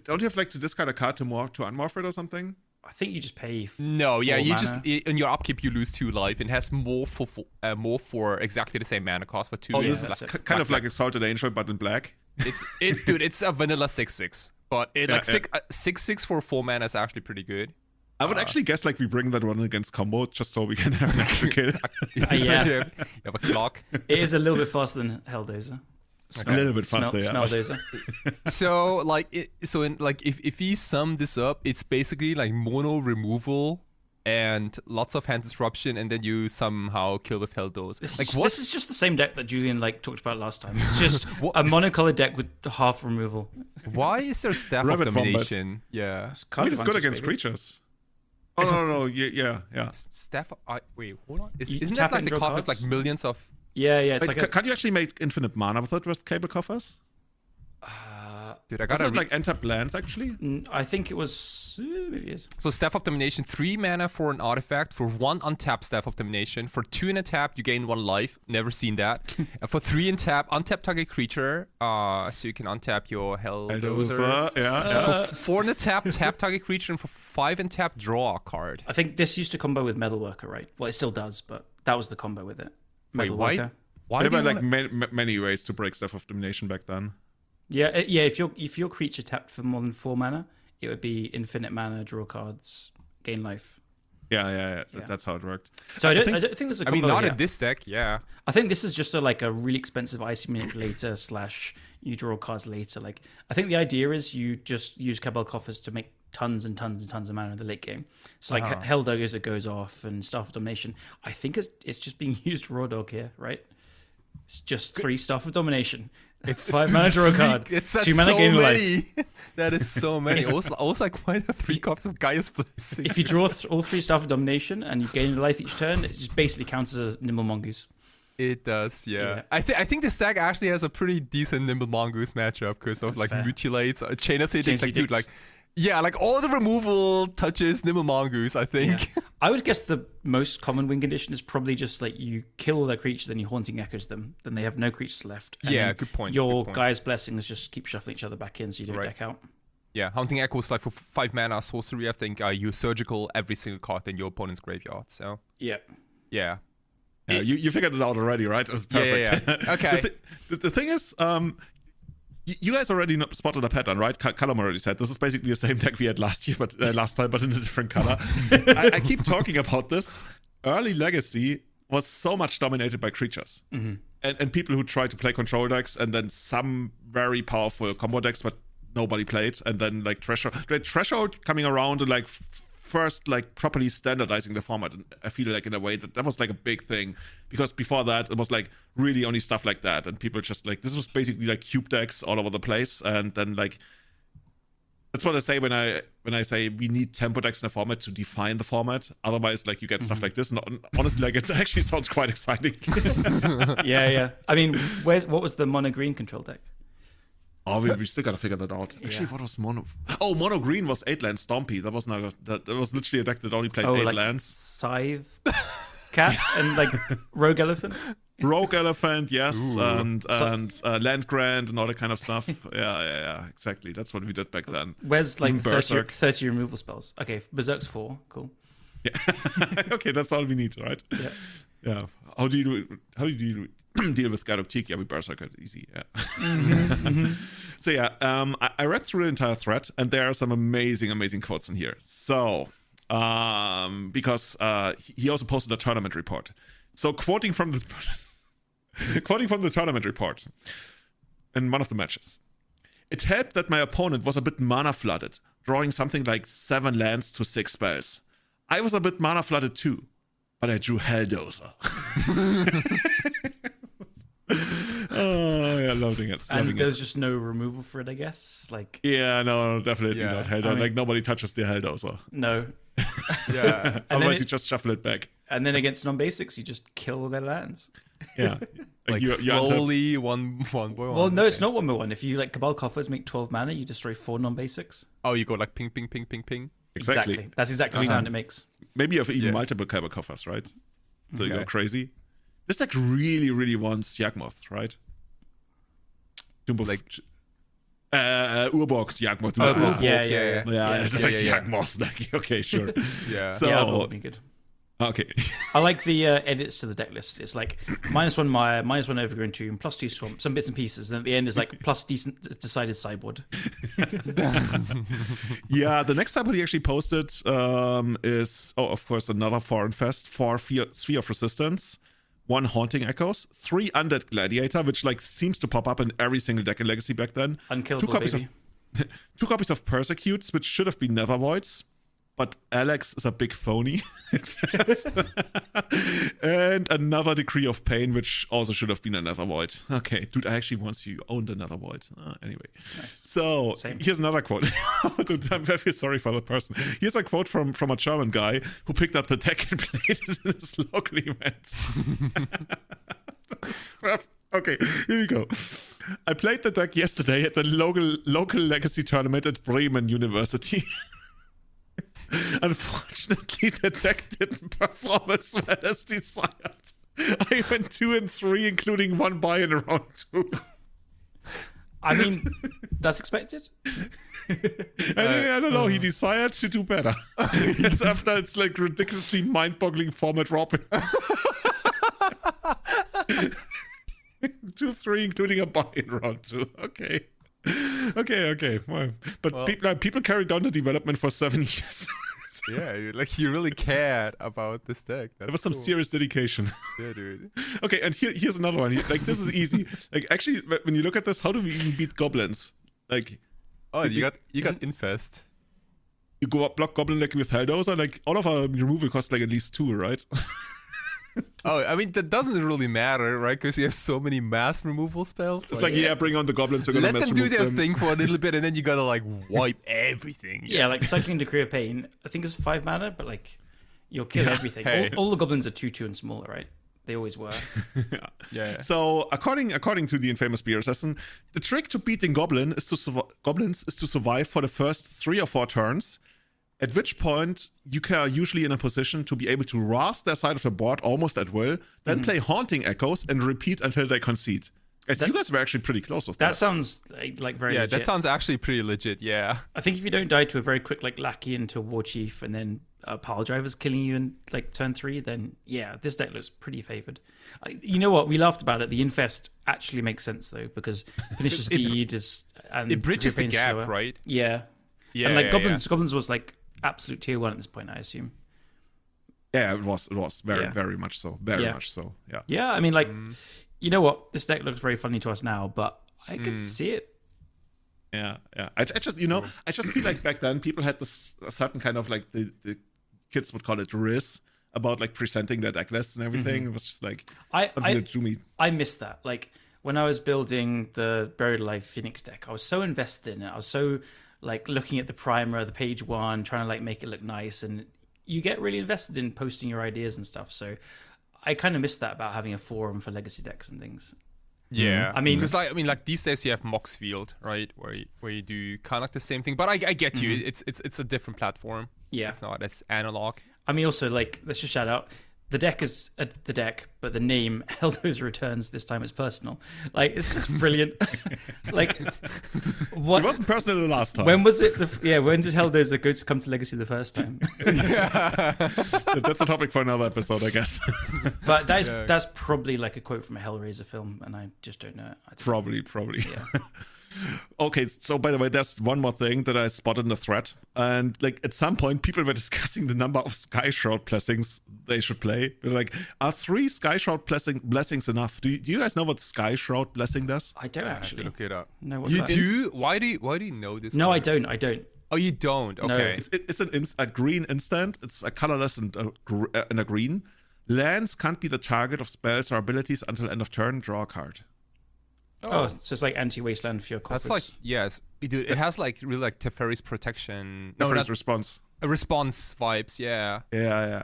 A: Don't you have like to discard a card to unmorph it or something?
C: I think you just pay.
B: No, yeah,
C: 4
B: you
C: mana.
B: just in your upkeep you lose 2 life. It has more for exactly the same mana cost for 2.
A: Oh,
C: Yeah,
A: this
C: that's
A: is
C: it.
A: kind of like Exalted Angel, but in black.
B: It's a vanilla 6/6, but it
A: Yeah,
B: like 6/6 for 4 mana is actually pretty good.
A: I would actually guess like we bring that one against combo just so we can have an extra kill.
C: Yeah.
B: You have a clock.
C: It is a little bit faster than Helldozer.
A: A little bit faster, yeah.
C: Smelldozer.
B: So like if we sum this up, it's basically like mono removal and lots of hand disruption, and then you somehow kill with Helldozer.
C: This is just the same deck that Julian talked about last time. It's just a monocolored deck with half removal.
B: Why is there Staff of
A: Rabbit Wombat.
B: Domination? Yeah.
C: It's
A: I
C: card
A: mean, it's good
C: advantage,
A: against
C: baby.
A: creatures. Oh, no. Yeah.
B: Staff. Wait, hold on.
C: You
B: Isn't
C: tap
B: that like
C: it and
B: the
C: draw
B: card with
C: cards?
B: like millions of?
C: Yeah. It's
A: Wait,
C: like
A: can't you actually make infinite mana with it with cable coffers?
B: Dude, I
A: Isn't
B: gotta.
A: it like enter lands actually?
C: I think it was maybe it is.
B: So Staff of Domination, 3 mana for an artifact. For 1 untap Staff of Domination. For 2 in a tap, you gain 1 life. Never seen that. And for 3 in tap, untap target creature. So you can untap your Helldozer.
A: Yeah.
B: For 4 in a tap target creature. And for 5 in tap, draw a card.
C: I think this used to combo with Metalworker, right? Well, it still does, but that was the combo with it.
B: Wait,
C: Metalworker.
B: why
A: There
B: do
A: were
B: you
A: like
B: wanna-
A: many ways to break Staff of Domination back then.
C: Yeah. If your creature tapped for more than 4 mana, it would be infinite mana, draw cards, gain life.
A: Yeah. That's how it worked.
C: So I don't think there's a
B: I
C: combo
B: mean, not
C: here.
B: in this deck, yeah.
C: I think this is just a really expensive icy manipulator / you draw cards later. Like, I think the idea is you just use Cabal Coffers to make tons and tons and tons of mana in the late game. So like Helldozer goes off and Staff of Domination. I think it's just being used raw dog here, right? It's just 3 Staff of Domination. It's 5 mana draw a card.
B: It's
C: 2 mana
B: so
C: gain life.
B: many. That is so many. Also like why the 3 copies of Gaia's Blessing?
C: If you draw all 3 Staff of Domination and you gain life each turn, it just basically counts as a Nimble Mongoose.
B: It does, yeah.
C: Yeah.
B: I think this deck actually has a pretty decent Nimble Mongoose matchup because of
C: That's
B: like
C: fair.
B: Mutilates, Chainers Edicts,
C: Chainers
B: like dude, like
C: Edicts.
B: yeah, like all the removal touches Nimble Mongoose, I think.
C: Yeah. I would guess the most common win condition is probably just like you kill all their creatures, then you Haunting Echoes them, then they have no creatures left. And
B: Yeah,
C: then
B: good point,
C: Your
B: good point.
C: Guy's Blessings just keep shuffling each other back in so you don't
B: Right.
C: deck out.
B: Yeah, Haunting Echoes like for 5 mana sorcery, I think you surgical every single card in your opponent's graveyard. So
C: Yeah.
B: yeah.
A: Yeah, you figured it out already, right? That's perfect.
B: Yeah. Okay.
A: The thing is, you guys already spotted a pattern, right? Callum already said this is basically the same deck we had last time, but in a different color. I keep talking about this. Early Legacy was so much dominated by creatures and people who try to play control decks, and then some very powerful combo decks, but nobody played, and then like Threshold coming around and like first like properly standardizing the format. And I feel like in a way that was like a big thing, because before that it was like really only stuff like that, and people just like, this was basically like cube decks all over the place. And then like, that's what I say when I say we need tempo decks in a format to define the format. Otherwise, like, you get stuff like this. And honestly, like, it actually sounds quite exciting.
C: Yeah. I mean, what was the mono green control deck?
A: Oh, we still gotta figure that out. Actually, what was mono? Oh, mono green was 8-land Stompy. That was literally a deck that only played 8
C: like
A: lands.
C: Scythe, Cat, and like Rogue Elephant.
A: Rogue Elephant, yes. Ooh. and Land Grant and all that kind of stuff. Yeah, exactly. That's what we did back then.
C: Where's like 30 removal spells? Okay, Berserk's 4. Cool.
A: Yeah. Okay, that's all we need, right? Yeah. How do you deal with God of Tiki? Yeah, we Berserker, easy. Yeah. So yeah, I read through the entire thread, and there are some amazing quotes in here. So, because he also posted a tournament report. So quoting from the tournament report in one of the matches, it helped that my opponent was a bit mana flooded, drawing something like 7 lands to 6 spells. I was a bit mana flooded too, but I drew Helldozer. Oh yeah, loving it.
C: And there's just no removal for it, I guess. Like,
A: yeah, no, definitely not Helldozer. Like, nobody touches the Helldozer.
C: No.
A: Yeah. Otherwise, you just shuffle it back.
C: And then against non-basics, you just kill their lands.
A: Yeah.
B: Like slowly, one by one.
C: Well, no, it's not 1 by 1. If you like Cabal Coffers, make 12 mana, you destroy 4 non-basics.
B: Oh, you go like ping, ping, ping, ping, ping.
A: Exactly.
C: That's exactly the sound it makes.
A: Maybe you have even multiple Cabal Coffers, right? So you go crazy. This deck really wants Yawgmoth, right? Like Urborg Yawgmoth.
C: Yeah.
A: It's like Yawgmoth. Like, okay, sure.
B: Yeah.
A: So,
C: Urborg would be good.
A: Okay.
C: I like the edits to the deck list. It's like -1 Mire, -1 Overgrown Tomb, +2 Swamp, some bits and pieces, and at the end is like plus decent decided sideboard.
A: Yeah, the next sideboard he actually posted is, of course, another Foreign Fest, 4 Sphere of Resistance, 1 Haunting Echoes, 3 Undead Gladiator, which like seems to pop up in every single deck in Legacy back then.
C: Unkillable,
A: 2 copies of Persecutes, which should have been Nether Voids, but Alex is a big phony. And another Decree of Pain, which also should have been a Nether Void. Okay, dude, I actually once you owned a Nether Void. Anyway. Nice. So, here's another quote. Dude, I'm very sorry for the person. Here's a quote from a German guy who picked up the deck and played it in his local event. Okay, here we go. I played the deck yesterday at the local Legacy tournament at Bremen University. Unfortunately, the deck didn't perform as well as desired. I went 2 and 3, including 1 buy in round 2.
C: I mean, that's expected.
A: I don't know. He decided to do better. After it's like ridiculously mind-boggling format robbing. 2-3, including a buy in round 2. Okay. Well, but people carried on the development for 7 years.
B: Yeah, like you really cared about this deck.
A: There was some serious dedication.
B: Yeah, dude.
A: Okay, and here's another one. Like, this is easy. Like, actually, when you look at this, how do we even beat goblins? Like,
B: you got Infest.
A: You go up block goblin deck with Helldozer. Like, all of our removal costs like at least 2, right?
B: Oh, I mean, that doesn't really matter, right? Because you have so many mass removal spells.
A: It's like, bring on the goblins. We're gonna
B: let them do their thing for a little bit, and then you gotta like wipe everything.
C: Yeah, like Cycling Decree of Pain. I think it's 5 mana, but like you'll kill everything.
B: Hey.
C: All the goblins are 2/2 and smaller, right? They always were.
A: Yeah. So according to the infamous beer assassin, the trick to beating goblins is to survive for the first 3 or 4 turns. At which point, you are usually in a position to be able to wrath their side of the board almost at will, then play Haunting Echoes and repeat until they concede. You guys were actually pretty close with that.
C: That sounds like very legit.
B: Yeah, that sounds actually pretty legit, yeah.
C: I think if you don't die to a very quick like Lackey into a War Chief and then Pile Driver's killing you in like turn 3, then yeah, this deck looks pretty favored. You know what? We laughed about it. The Infest actually makes sense though, because Pernicious Deed is... And
B: it bridges the gap,
C: slower.
B: right?
C: Yeah.
B: Yeah,
C: and like Goblins was like absolute tier 1 at this point, I assume.
A: Yeah, it was very much so. Very much so. Yeah.
C: Yeah, I mean, like, you know what? This deck looks very funny to us now, but I could see it.
A: Yeah. I just, I just feel like back then people had this a certain kind of like the kids would call it riz about like presenting their deck lists and everything. It was just like something that drew me.
C: I missed that. Like when I was building the Buried Alive Phoenix deck, I was so invested in it. I was so like looking at the primer, the page one, trying to like make it look nice, and you get really invested in posting your ideas and stuff. So I kind of missed that about having a forum for legacy decks and things.
B: Yeah,
C: I mean,
B: because like these days you have Moxfield, right, where you do kind of like the same thing. But I get you. It's a different platform.
C: Yeah,
B: it's not as analog.
C: I mean, also like let's just shout out the deck is the deck, but the name Helldozer Returns this time is personal. Like it's just brilliant. Like what?
A: It wasn't personal the last time.
C: When was it? When did Helldozer come to Legacy the first time?
A: That's a topic for another episode, I guess.
C: But that's probably like a quote from a Hellraiser film, and I just don't know it.
A: Probably.
C: Yeah.
A: Okay, so by the way, there's one more thing that I spotted in the thread. And like at some point, people were discussing the number of Sky Shroud blessings they should play. They're like, are 3 Sky Shroud blessings enough? Do you guys know what Sky Shroud blessing does?
C: I don't
B: I have to
C: actually.
B: look it up.
C: No, what's
B: You
C: that?
B: do? Why do you know this?
C: No,
B: card?
C: I don't.
B: Oh, you don't? Okay.
A: It's a green instant. It's a colorless and a green. Lands can't be the target of spells or abilities until end of turn. Draw a card.
C: Oh, so it's like anti-wasteland for your coffers.
B: That's like, yes, dude. It has like really like Teferi's protection. No,
A: Teferi's
B: not
A: response.
B: Response vibes. Yeah.
A: Yeah.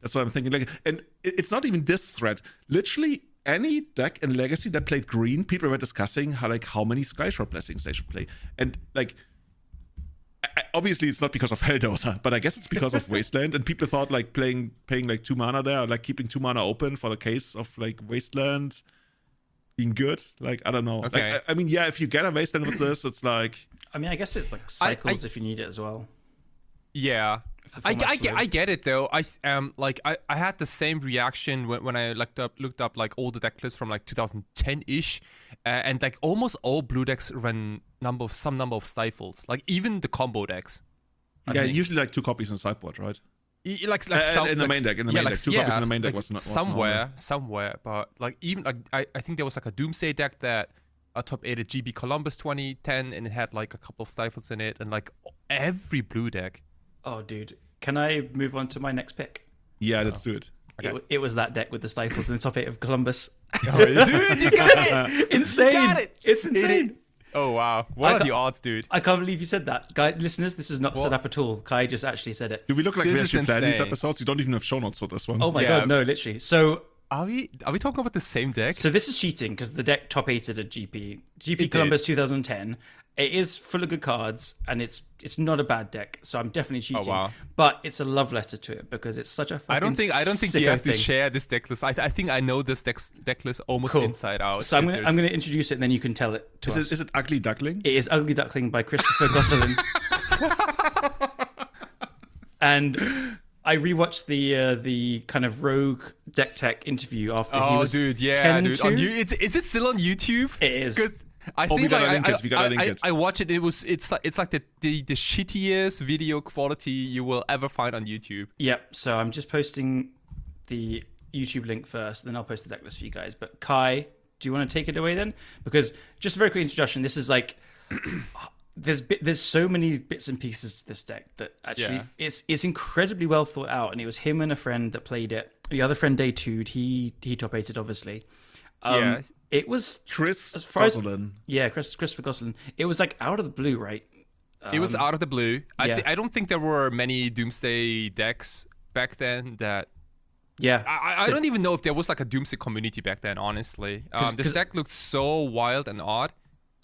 A: That's what I'm thinking. Like, and it's not even this thread. Literally any deck in Legacy that played green, people were discussing how many Sky Shroud blessings they should play, and like. Obviously, it's not because of Helldozer, but I guess it's because of Wasteland, and people thought like paying like 2 mana there, or like keeping 2 mana open for the case of like Wasteland being good. Like I don't know.
B: Okay.
A: Like, I mean, yeah, if you get a Wasteland with this, it's like.
C: I mean, I guess it's like cycles if you need it as well.
B: Yeah.
C: the
B: I
C: format's slow.
B: get it though. I had the same reaction when I looked up like all the deck lists from like 2010-ish, and like almost all blue decks run some number of stifles, like even the combo decks.
A: Yeah, usually like 2 copies in sideboard, right?
B: Like
A: in the main deck, 2 copies in the main deck was not
B: somewhere, but like even like I think there was like a Doomsday deck that top 8 at GB Columbus 2010, and it had like a couple of stifles in it, and like every blue deck.
C: Oh, dude. Can I move on to my next pick?
A: Yeah, let's do it.
C: Okay. It was that deck with the stifles in the top 8 of Columbus.
B: Oh, dude, you got it!
C: Insane!
B: You got it!
C: It's insane!
B: Oh, wow. What are the odds, dude?
C: I can't believe you said that. Guy, listeners, this is not set up at all. Kai just actually said it.
A: Do we look like we
B: This is
A: actually planned these
B: insane.
A: episodes? We don't even have show notes for this one.
C: Oh my
B: Yeah.
C: god, no, literally. So
B: Are we talking about the same deck?
C: So this is cheating because the deck top 8'd at GP
B: It
C: Columbus 2010. It is full of good cards, and it's not a bad deck. So I'm definitely cheating.
B: wow.
C: But it's a love letter to it because it's such a fucking
B: I don't think
C: sicko
B: you have to
C: thing.
B: share this deck list. I think I know this deck list almost
C: Cool.
B: inside out.
C: So I'm
B: if
C: gonna introduce it, and then you can tell it to us.
A: Is it Ugly Duckling?
C: It is Ugly Duckling by Christopher Gosselin. And I rewatched the kind of rogue deck tech interview after he was 10-2.
B: On is it still on YouTube?
C: It is.
B: 'Cause I
A: we
B: think
A: gotta link it. We gotta link it.
B: I watch it. It's like the shittiest video quality you will ever find on YouTube.
C: Yep. So I'm just posting the YouTube link first, then I'll post the deck list for you guys. But Kai, do you want to take it away then? Because just a very quick introduction. This is like there's so many bits and pieces to this deck that actually it's incredibly well thought out. And it was him and a friend that played it. The other friend day 2'd. He top 8'd obviously. It was
A: Chris
C: as far as-
A: Gosselin.
C: Yeah, Christopher Gosselin. It was like out of the blue, right?
B: It was out of the blue.
C: yeah.
B: I don't think there were many Doomsday decks back then that.
C: Yeah.
B: I don't even know if there was like a Doomsday community back then, honestly. This deck looked so wild and odd.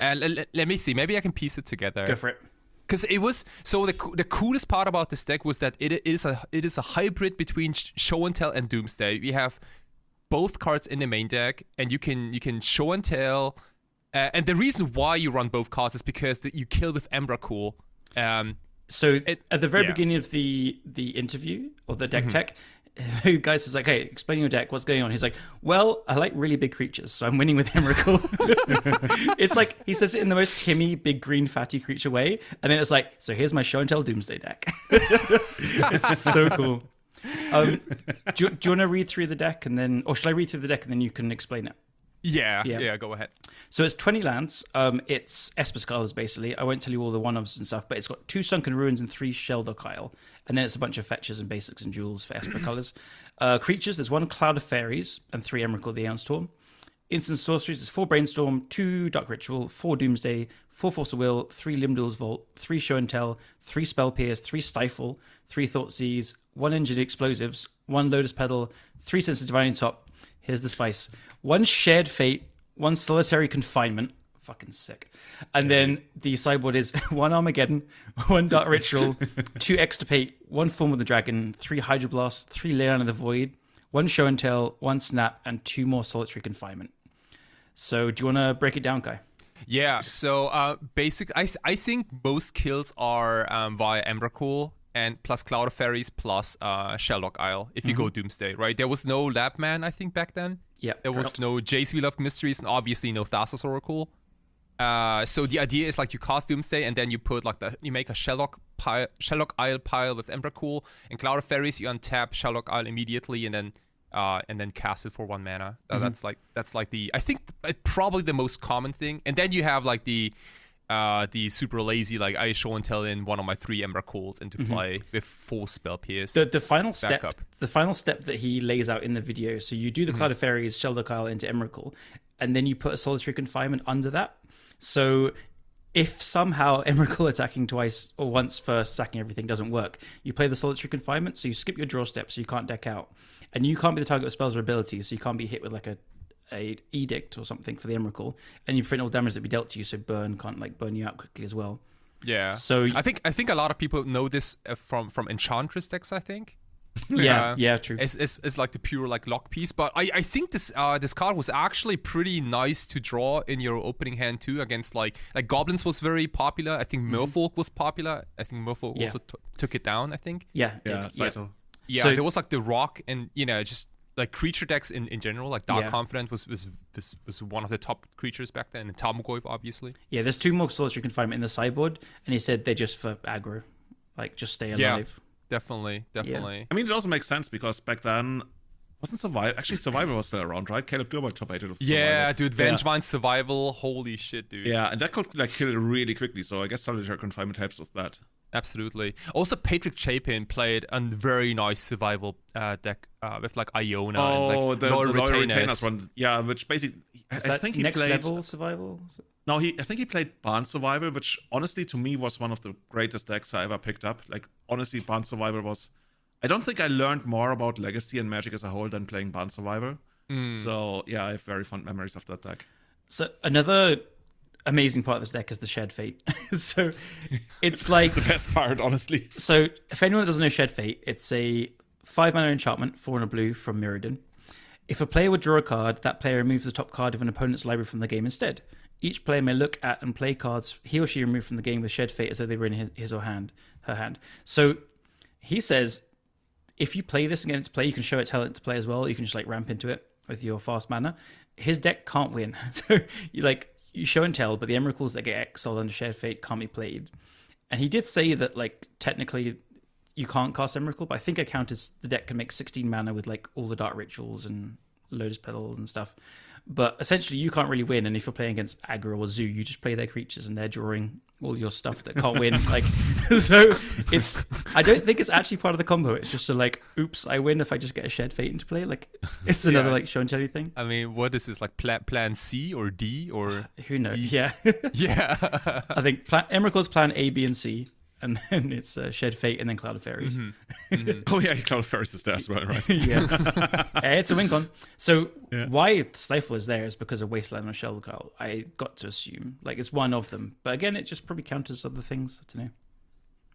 B: And let me see. Maybe I can piece it together.
C: Go for it.
B: Because it was so the coolest part about this deck was that it is a hybrid between Show and Tell and Doomsday. We have both cards in the main deck, and you can Show and Tell. And the reason why you run both cards is because you kill with Emrakul.
C: So at the very
B: yeah.
C: beginning of the interview or the deck tech, the guy says like, "Hey, explain your deck. What's going on?" He's like, "Well, I like really big creatures, so I'm winning with Emrakul." It's like he says it in the most Timmy, big green fatty creature way, and then it's like, "So here's my Show and Tell Doomsday deck." It's so cool. Do you want to read through the deck and then, or should I read through the deck and then you can explain it?
B: Yeah, go ahead.
C: So it's 20 lands. It's Esper colors, basically. I won't tell you all the one-ofs and stuff, but it's got 2 Sunken Ruins and 3 Sheldock Isle. And then it's a bunch of fetches and basics and jewels for Esper colors. Creatures, there's 1 Cloud of Fairies and 3 Emrakul the Aeon Storm. Instant sorceries, there's 4 Brainstorm, 2 Dark Ritual, 4 Doomsday, 4 Force of Will, 3 Limdor's Vault, 3 Show and Tell, 3 Spell Pierce, 3 Stifle, 3 Thoughtseize, 1 Engineered Explosives, 1 Lotus Petal, 3 Sense of Divine Top. Here's the spice. 1 Shared Fate, 1 Solitary Confinement. Fucking sick. And then the sideboard is 1 Armageddon, 1 Dark Ritual, 2 Extirpate, 1 Form of the Dragon, 3 Hydroblast, 3 Leyline of the Void, 1 Show and Tell, 1 Snap, and 2 more Solitary Confinement. So do you want to break it down, Kai?
B: Yeah, so I think most kills are via Emrakul and plus Cloud of Fairies plus Sheldock Isle if you go Doomsday, right? There was no Labman, I think, back then.
C: Yeah.
B: There was no Jace We Love Mysteries and obviously no Thassa's Oracle. So the idea is like you cast Doomsday and then you put like you make a Sheldock Isle pile with Emrakul and Cloud of Fairies. You untap Sheldock Isle immediately and then cast it for 1 mana. That's like the I think probably the most common thing. And then you have like the super lazy like I show and tell in one of my 3 Emrakuls into play with 4 Spell Pierce.
C: The final step, the final step that he lays out in the video. So you do the Cloud of Fairies, Sheldock Isle into Emrakul, and then you put a Solitary Confinement under that. So if somehow Emrakul attacking twice or once first, sacking everything doesn't work, you play the Solitary Confinement, so you skip your draw step, so you can't deck out. And you can't be the target of spells or abilities, so you can't be hit with like a edict or something for the Emrakul, and you prevent all damage that be dealt to you, so burn can't like burn you out quickly as well.
B: Yeah.
C: So
B: I think a lot of people know this from Enchantress decks, I think.
C: Yeah, true.
B: It's like the pure like lock piece, but I think this card was actually pretty nice to draw in your opening hand too against like Goblins was very popular. I think Merfolk was popular. I think Merfolk also took it down. I think.
C: Yeah.
A: Saito.
B: Yeah, so there was like the rock and just like creature decks in general. Like Dark Confidant was one of the top creatures back then, and Tarmogoyf obviously.
C: Yeah, there's 2 more Solitary Confinement in the sideboard, and he said they're just for aggro, like just stay alive.
B: Definitely.
C: Yeah.
A: I mean, it also makes sense because back then, wasn't Survival was still around, right? Caleb Durberg top 8 of Survival.
B: Yeah, dude, Vengevine Survival, holy shit, dude.
A: Yeah, and that could like kill really quickly, so I guess Solitary Confinement helps with that.
B: Absolutely. Also, Patrick Chapin played a very nice survival deck with like Iona and like
A: the
B: Loyal
A: Retainers one. Yeah, which basically
C: I think he next played level survival.
A: No, I think he played Barn Survival, which honestly to me was one of the greatest decks I ever picked up. Like honestly, Barn Survival was. I don't think I learned more about Legacy and Magic as a whole than playing Barn Survival. So yeah, I have very fond memories of that deck.
C: So another amazing part of this deck is the Shed Fate. So it's like
A: it's the best part, honestly.
C: So if anyone doesn't know Shed Fate, it's a 5 mana enchantment, 4 and a blue from Mirrodin. If a player would draw a card, that player removes the top card of an opponent's library from the game instead. Each player may look at and play cards he or she removed from the game with Shed Fate as though they were in his or her hand. So he says, if you play this against play, you can show it, tell it to play as well. You can just like ramp into it with your fast mana. His deck can't win. So you show and tell, but the Emrakuls that get exiled under Shared Fate can't be played. And he did say that like technically you can't cast Emrakul, but I think I counted the deck can make 16 mana with like all the Dark Rituals and Lotus Petals and stuff. But essentially you can't really win, and if you're playing against aggro or zoo, you just play their creatures and they're drawing all your stuff that can't win. Like, so I don't think it's actually part of the combo. It's just like, oops, I win if I just get a Shed Fate into play. Like, it's another like show and tell you thing.
B: I mean, what is this, like plan C or D or
C: who knows?
B: E?
C: Yeah.
B: I
C: think Emrakul's plan A, B, and C. And then it's Shed Fate and then Cloud of Fairies.
A: Oh yeah, Cloud of Fairies is there as well, right?
C: It's a win con. So why Stifle is there is because of Wasteland and Sheldock Isle. I got to assume. Like, it's one of them. But again, it just probably counters other things. I don't know.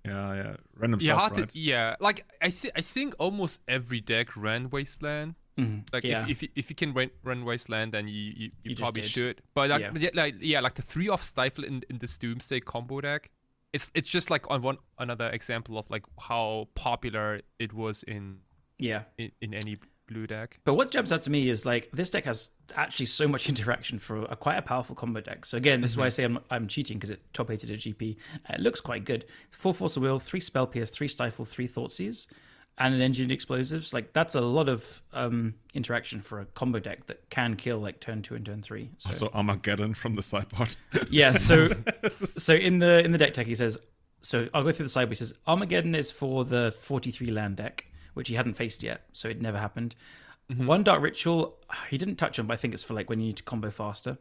A: Yeah. Random stuff, right?
B: Like, I think almost every deck ran Wasteland. Like, if you can run Wasteland, then you probably should. But like the 3-off Stifle in this Doomsday combo deck, it's just like on another example of like how popular it was in any blue deck.
C: But what jumps out to me is like this deck has actually so much interaction for quite a powerful combo deck. So again, this is why I say I'm cheating, because it top 8'd at GP. It looks quite good. 4 Force of Will, 3 Spell Pierce, 3 Stifle, 3 Thoughtseize. and an engineered explosives. Like that's a lot of interaction for a combo deck that can kill like turn 2 and turn 3.
A: So Armageddon from the sideboard.
C: Yeah, so in the deck tech he says, so I'll go through the sideboard. He says Armageddon is for the 43 land deck, which he hadn't faced yet, so it never happened. One Dark Ritual he didn't touch on, but I think it's for like when you need to combo faster.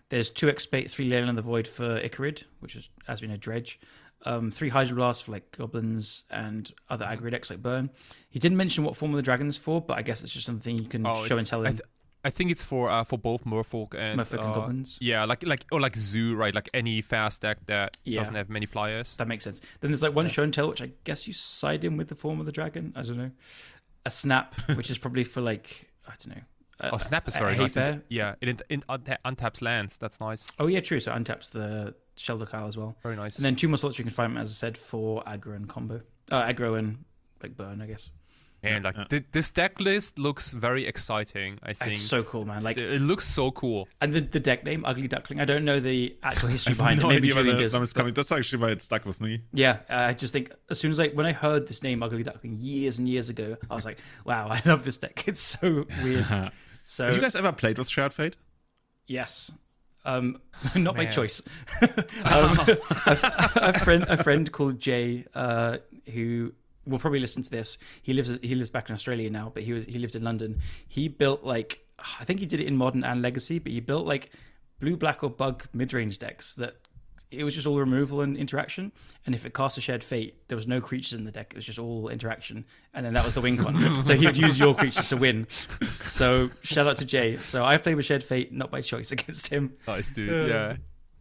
C: There's 2 Expate, 3 Leyline in the Void for Icarid, which is, as we know, Dredge. 3 Hydroblast for like goblins and other aggro decks like Burn. He didn't mention what form of the dragon is for, but I guess it's just something you can show and tell him.
B: I think it's for both Merfolk and
C: goblins.
B: Yeah, like Zoo, right? Like any fast deck that doesn't have many flyers.
C: That makes sense. Then there's like one show and tell, which I guess you side in with the form of the dragon. I don't know. A Snap, which is probably for like, I don't know.
B: Snap is very nice. It untaps lands. That's nice.
C: Oh yeah, true. So untaps the Shelter Kyle as well.
B: Very nice.
C: And then 2 more slots you can find, as I said, for aggro and combo. Aggro and like burn, I guess.
B: And this deck list looks very exciting. I think
C: it's so cool, man. Like
B: it looks so cool.
C: And the deck name, Ugly Duckling. I don't know the actual history behind
A: no
C: it. Maybe
A: idea
C: Julian
A: where
C: does.
A: that was coming. That's actually why it stuck with me.
C: Yeah, I just think as soon as when I heard this name, Ugly Duckling, years and years ago, I was like, wow, I love this deck. It's so weird. So,
A: have you guys ever played with Shared Fate?
C: Yes. Not by choice. A friend called Jay, who will probably listen to this. He lives back in Australia now, but he lived in London. He built like, I think he did it in Modern and Legacy, but he built like blue, black, or bug mid-range decks that it was just all removal and interaction. And if it cast a Shared Fate, there was no creatures in the deck. It was just all interaction. And then that was the win con. So he would use your creatures to win. So shout out to Jay. So I've played with Shared Fate, not by choice, against him.
B: Nice, dude. Yeah.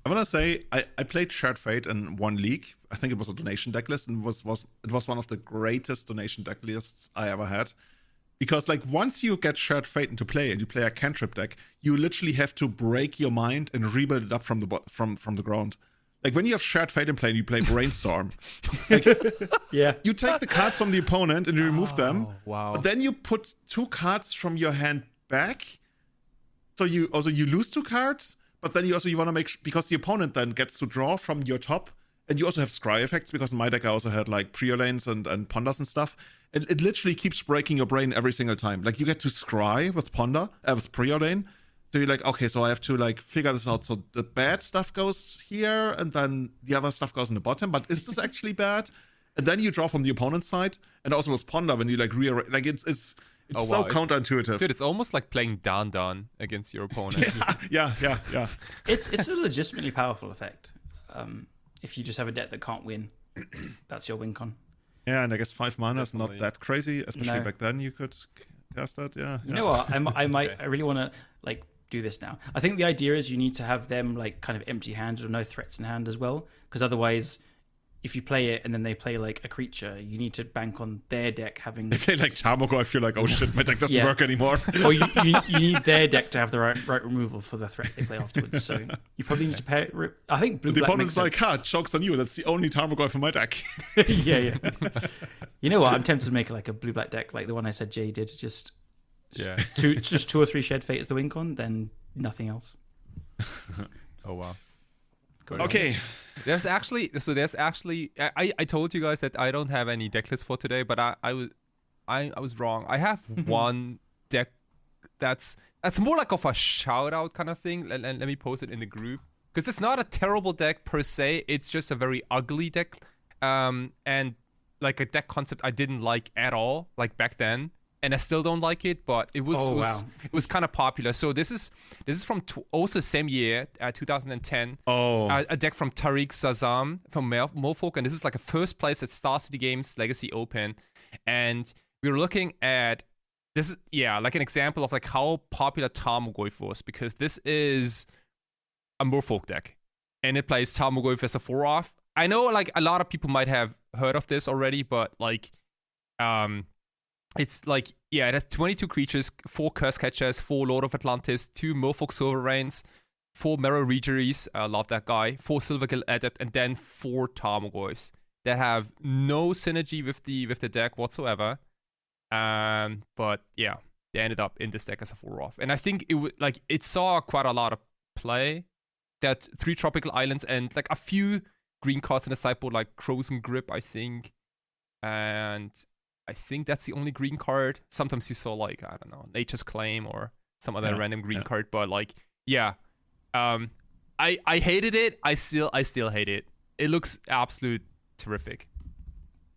A: I want to say I played Shared Fate in one league. I think it was a donation deck list, and it was one of the greatest donation deck lists I ever had. Because like once you get Shared Fate into play and you play a cantrip deck, you literally have to break your mind and rebuild it up from the ground. Like when you have Shared Fate in play and you play Brainstorm, like,
C: yeah,
A: you take the cards from the opponent and you remove them.
B: Wow.
A: But then you put 2 cards from your hand back. So you lose 2 cards, but then you want to make, because the opponent then gets to draw from your top, and you also have scry effects, because in my deck I also had like Priolanes and Ponders and stuff. And it literally keeps breaking your brain every single time. Like you get to scry with with Priolane. So you're like, okay, so I have to like figure this out. So the bad stuff goes here, and then the other stuff goes in the bottom. But is this actually bad? And then you draw from the opponent's side, and also with Ponder when you like rearrange. Like it's so counterintuitive.
B: Dude, it's almost like playing Dan against your opponent.
A: Yeah.
C: It's a legitimately powerful effect. If you just have a deck that can't win, that's your win con.
A: Yeah, and I guess 5 mana is not that crazy, especially back then. You could cast that. Yeah.
C: You know what? I really want to like do this now. I think the idea is you need to have them like kind of empty-handed or no threats in hand as well, because otherwise, if you play it and then they play like a creature, you need to bank on their deck having.
A: They play like Tarmogoyf, I feel like, oh shit, my deck doesn't work anymore.
C: Or you need their deck to have the right removal for the threat they play afterwards. So you probably need to pay. I think blue.
A: The
C: black
A: opponent's like, joke's on you. That's the only Tarmogoyf in my deck.
C: yeah. You know what? I'm tempted to make like a blue black deck, like the one I said Jay did. Just 2 or 3 Shared Fate as the win con, then nothing else.
B: Oh wow.
A: Okay.
B: There's actually I told you guys that I don't have any deck list for today, but I was wrong. I have one deck that's more like of a shout out kind of thing. Let me post it in the group, because it's not a terrible deck per se. It's just a very ugly deck, and like a deck concept I didn't like at all, like back then. And I still don't like it, but it was kind of popular. So this is from also same year, 2010. A deck from Tariq Sazam from Mofolk, and this is like a first place at Star City Games Legacy Open. And we were looking at this is like an example of like how popular Tarmogoyf was, because this is a Mofolk deck, and it plays Tarmogoyf as a 4-off. I know like a lot of people might have heard of this already, but like it's like, it has 22 creatures, 4 Curse Catchers, 4 Lord of Atlantis, 2 Merfolk Sovereigns, 4 Marrow Regeries, I love that guy, 4 Silvergill Adept, and then 4 Tarmogoyfs that have no synergy with the deck whatsoever. But yeah, they ended up in this deck as a 4-off. And I think it saw quite a lot of play. That 3 Tropical Islands and like a few green cards in the sideboard, like Frozen Grip, I think. And I think that's the only green card. Sometimes you saw like, I don't know, Nature's Claim or some other random green card, but like, yeah. I hated it. I still hate it. It looks absolute terrific.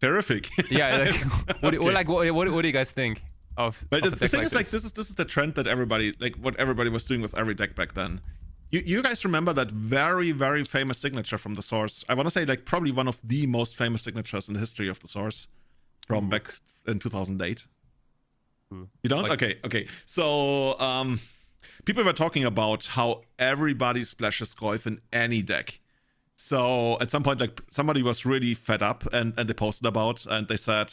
A: Terrific.
B: Yeah. Like, what do you guys think of?
A: But
B: of
A: the thing
B: like
A: is, like, this is the trend that everybody, like, what everybody was doing with every deck back then. You guys remember that very, very famous signature from the Source? I want to say, like, probably one of the most famous signatures in the history of the Source from back in 2008. You don't?
B: Like,
A: okay. So, people were talking about how everybody splashes Goyf in any deck. So at some point, like, somebody was really fed up and they posted about, and they said,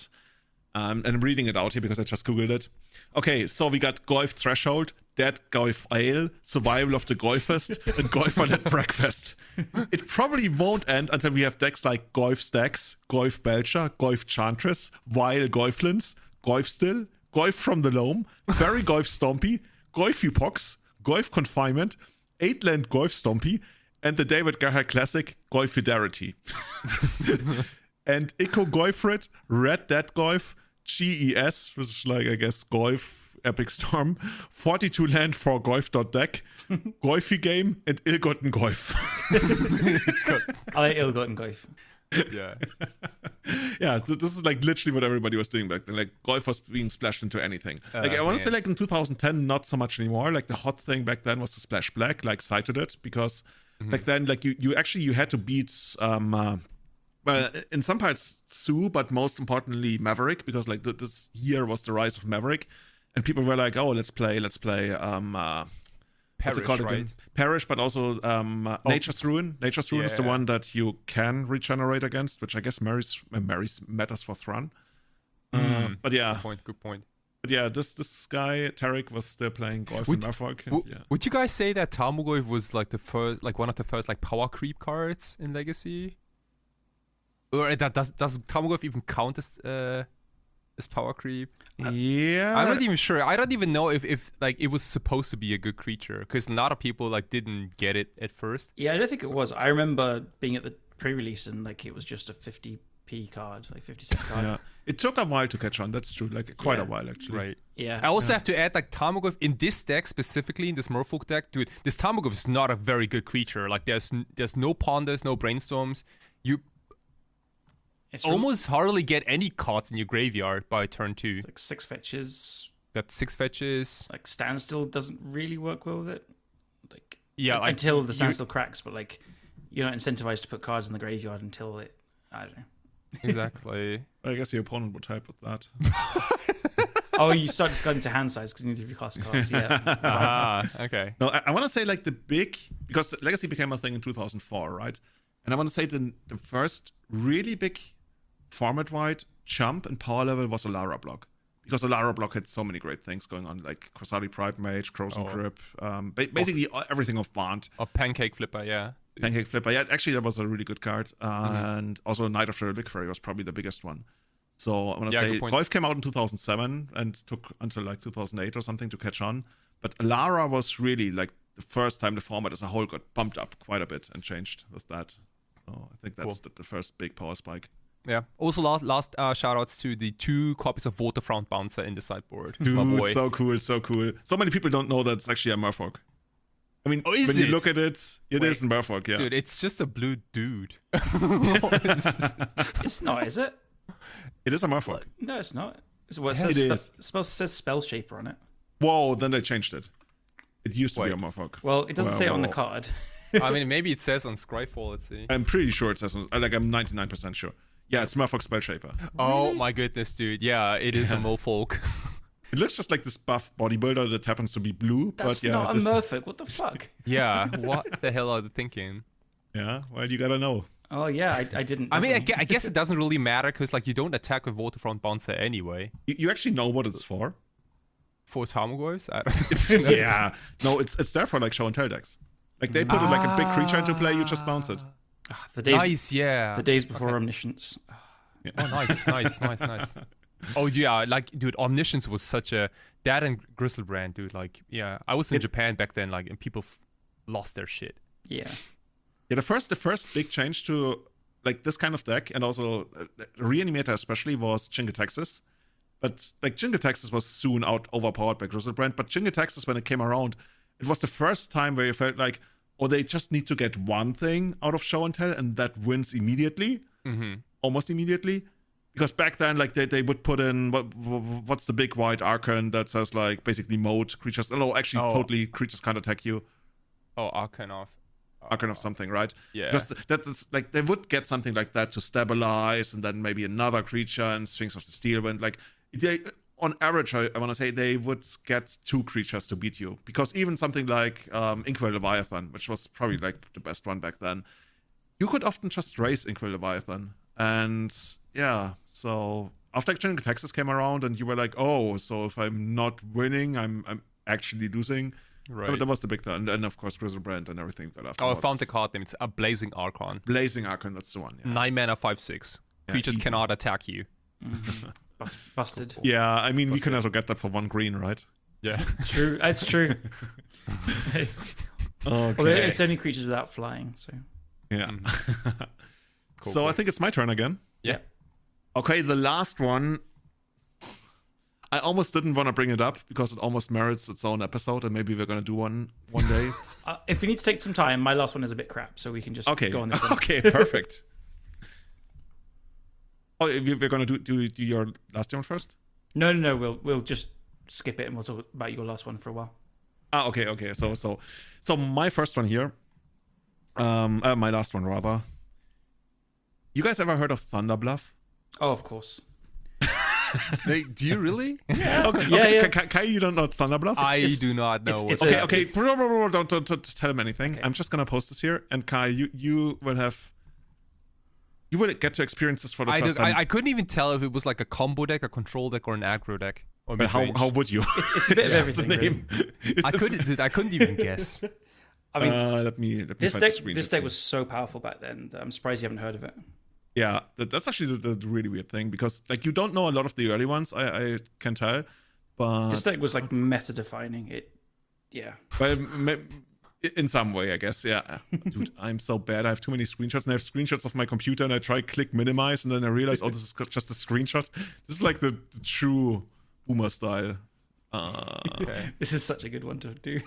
A: and I'm reading it out here because I just Googled it. Okay, so we got Goyf Threshold, Dead Goyf Ale, Survival of the Goyfest, and Goyferlet Breakfast. It probably won't end until we have decks like Goyf Stacks, Goyf Belcher, Goyf Chantress, Vile Goyflins, Goyf Still, Goyf from the Loam, Fairy Goyf Stompy, Goyf Epox, Goyf Confinement, 8-land Goyf Stompy, and the David Gerhard Classic, Goyf Fidelity. And Eco Goyfred, Red Dead Goyf, GES, which is like, I guess, Goyf Epic Storm, 42 land for Goyf.deck, Goyfy Game, and Ill-Gotten Goyf.
C: I like ill-gotten Goyf.
B: yeah.
A: Yeah, this is like literally what everybody was doing back then. Like, Goyf was being splashed into anything. Like, I want to say, like, in 2010, not so much anymore. Like, the hot thing back then was to splash black, like Cited it, because back then, like, you had to beat well, in some parts Sue, but most importantly Maverick, because like this year was the rise of Maverick, and people were like, oh, let's play
B: Perish, right?
A: Perish, but also Nature's Ruin. Nature's Ruin is the one that you can regenerate against, which I guess matters for Thrun. But yeah,
B: good point.
A: But yeah, this guy Tarek was still playing Goyf and Maverick.
B: Would you guys say that Tarmogoyf was like one of the first like power creep cards in Legacy? Or does Tarmogoyf even count as power creep?
A: Yeah,
B: I'm not even sure. I don't even know if like it was supposed to be a good creature, because a lot of people like didn't get it at first.
C: Yeah, I don't think it was. I remember being at the pre-release and like it was just a 50p card, like 50-cent card.
A: Yeah, it took a while to catch on. That's true. Like quite a while actually.
B: Right.
C: Yeah.
B: I also have to add, like, Tarmogoyf in this deck specifically, in this Merfolk deck, dude, this Tarmogoyf is not a very good creature. Like, there's no Ponders, no Brainstorms. You almost hardly get any cards in your graveyard by turn 2.
C: Like 6 fetches.
B: That's 6 fetches.
C: Like Standstill doesn't really work well with it. Like,
B: yeah, like,
C: until the Standstill cracks, but like you're not incentivized to put cards in the graveyard until it. I don't know.
B: Exactly.
A: I guess your opponent would help with that.
C: Oh, you start discarding to hand size because you need to recast cards. Yeah.
B: Okay.
A: No, I want to say like because Legacy became a thing in 2004, right? And I want to say the first really big format-wide jump in power level was Alara block, because Alara block had so many great things going on, like Crusade Pride Mage, Frozen Grip, basically everything of Bond.
B: Or Pancake Flipper, yeah.
A: Pancake Flipper, yeah. Actually, that was a really good card, and also Knight of the Relic Fairy was probably the biggest one. So I want to say Goyf came out in 2007 and took until like 2008 or something to catch on. But Alara was really like the first time the format as a whole got bumped up quite a bit and changed with that. So I think that's the first big power spike.
B: Yeah. Also, last shout outs to the 2 copies of Waterfront Bouncer in the sideboard.
A: Dude, so cool. So many people don't know that it's actually a Merfolk. I mean, when you look at it, it is a Merfolk, yeah.
B: Dude, it's just a blue dude.
C: It's not, is it?
A: It is a Merfolk.
C: No, it's not. It says Spell Shaper on it.
A: Whoa, then they changed it. It used to be a Merfolk.
C: Well, it doesn't say it on the card.
B: I mean, maybe it says on Scryfall, let's see.
A: I'm pretty sure it says on, like, I'm 99% sure. Yeah, it's Merfolk Spell Shaper.
B: Oh my goodness, dude. Yeah, it is a Merfolk.
A: It looks just like this buff bodybuilder that happens to be blue.
C: That's
A: but yeah,
C: not a Merfolk. What the fuck?
B: Yeah, what the hell are they thinking?
A: Yeah, well, you gotta know.
C: Oh, yeah, I didn't.
B: I mean, I guess it doesn't really matter, because like you don't attack with Waterfront Bouncer anyway.
A: You actually know what it's for?
B: For Tarmogoyfs? I don't know.
A: Yeah. No, it's there for like show and tell decks. Like they put like a big creature into play, you just bounce it.
C: The days,
B: nice, yeah.
C: The days before Omniscience.
A: Yeah.
B: Oh, nice. Oh, yeah, like, dude, Omniscience was such a... That and Griselbrand, dude, like, yeah. I was in Japan back then, like, and people lost their shit.
C: Yeah.
A: Yeah, the first big change to, like, this kind of deck, and also Reanimator especially, was Chingatexis. But like Jingle Texas was soon overpowered by Grizzlebrand. But Jingle Texas, when it came around, it was the first time where you felt like, oh, they just need to get one thing out of show and tell, and that wins immediately, almost immediately. Because back then, like they would put in what's the big white Archon that says like basically mode creatures. No, actually, totally creatures can't attack you.
B: Oh, Archon of
A: something, right?
B: Yeah.
A: Because that's like they would get something like that to stabilize, and then maybe another creature and Sphinx of the Steelwind. Like on average, I want to say they would get 2 creatures to beat you. Because even something like Inkwell Leviathan, which was probably like the best one back then, you could often just raise Inkwell Leviathan. And yeah, so after Jingle Texas came around, and you were like, oh, so if I'm not winning, I'm actually losing.
B: Right.
A: But that was the big thing. And of course, Grizzlebrand and everything got after.
B: Oh, I found the card name. It's a Blazing Archon.
A: Blazing Archon, that's the one. Yeah.
B: 9 mana, 5/6. Creatures
A: easy.
B: cannot attack you.
C: Busted.
A: Yeah, I mean, we can also get that for 1 green, right?
B: Yeah.
C: True. It's true.
A: Okay.
C: Well, it's only creatures without flying, so.
A: Yeah.
B: Cool,
A: So
B: cool.
A: I think it's my turn again.
B: Yeah.
A: Okay, the last one. I almost didn't want to bring it up because it almost merits its own episode, and maybe we're going to do one day.
C: If we need to take some time, my last one is a bit crap, so we can just go on this one.
A: Okay, perfect. Oh, we're going to do your last one first?
C: No. We'll just skip it and we'll talk about your last one for a while.
A: Okay. So my first one here, my last one rather. You guys ever heard of Thunderbluff?
C: Oh, of course.
B: Do you really?
C: Yeah.
A: Kai, you don't know Thunderbluff?
B: I do not know.
C: it's
A: Okay. Don't tell him anything. Okay. I'm just gonna post this here, and Kai, you will get to experience this for the first time.
B: I couldn't even tell if it was like a combo deck, a control deck, or an aggro deck. Or
A: But how would you?
C: It's a bit of everything. Really.
B: I couldn't even guess.
C: I mean,
A: let me
C: this
A: find
C: deck
A: the screen
C: this
A: here.
C: deck was so powerful back then that I'm surprised you haven't heard of it.
A: Yeah, that's actually the really weird thing, because like you don't know a lot of the early ones. I can tell, but
C: This deck was like meta defining.
A: But in some way, I guess. Yeah, dude, I'm so bad. I have too many screenshots, and I have screenshots of my computer, and I try click minimize, and then I realize, oh, this is just a screenshot. This is like the true boomer style.
B: Okay.
C: This is such a good one to do.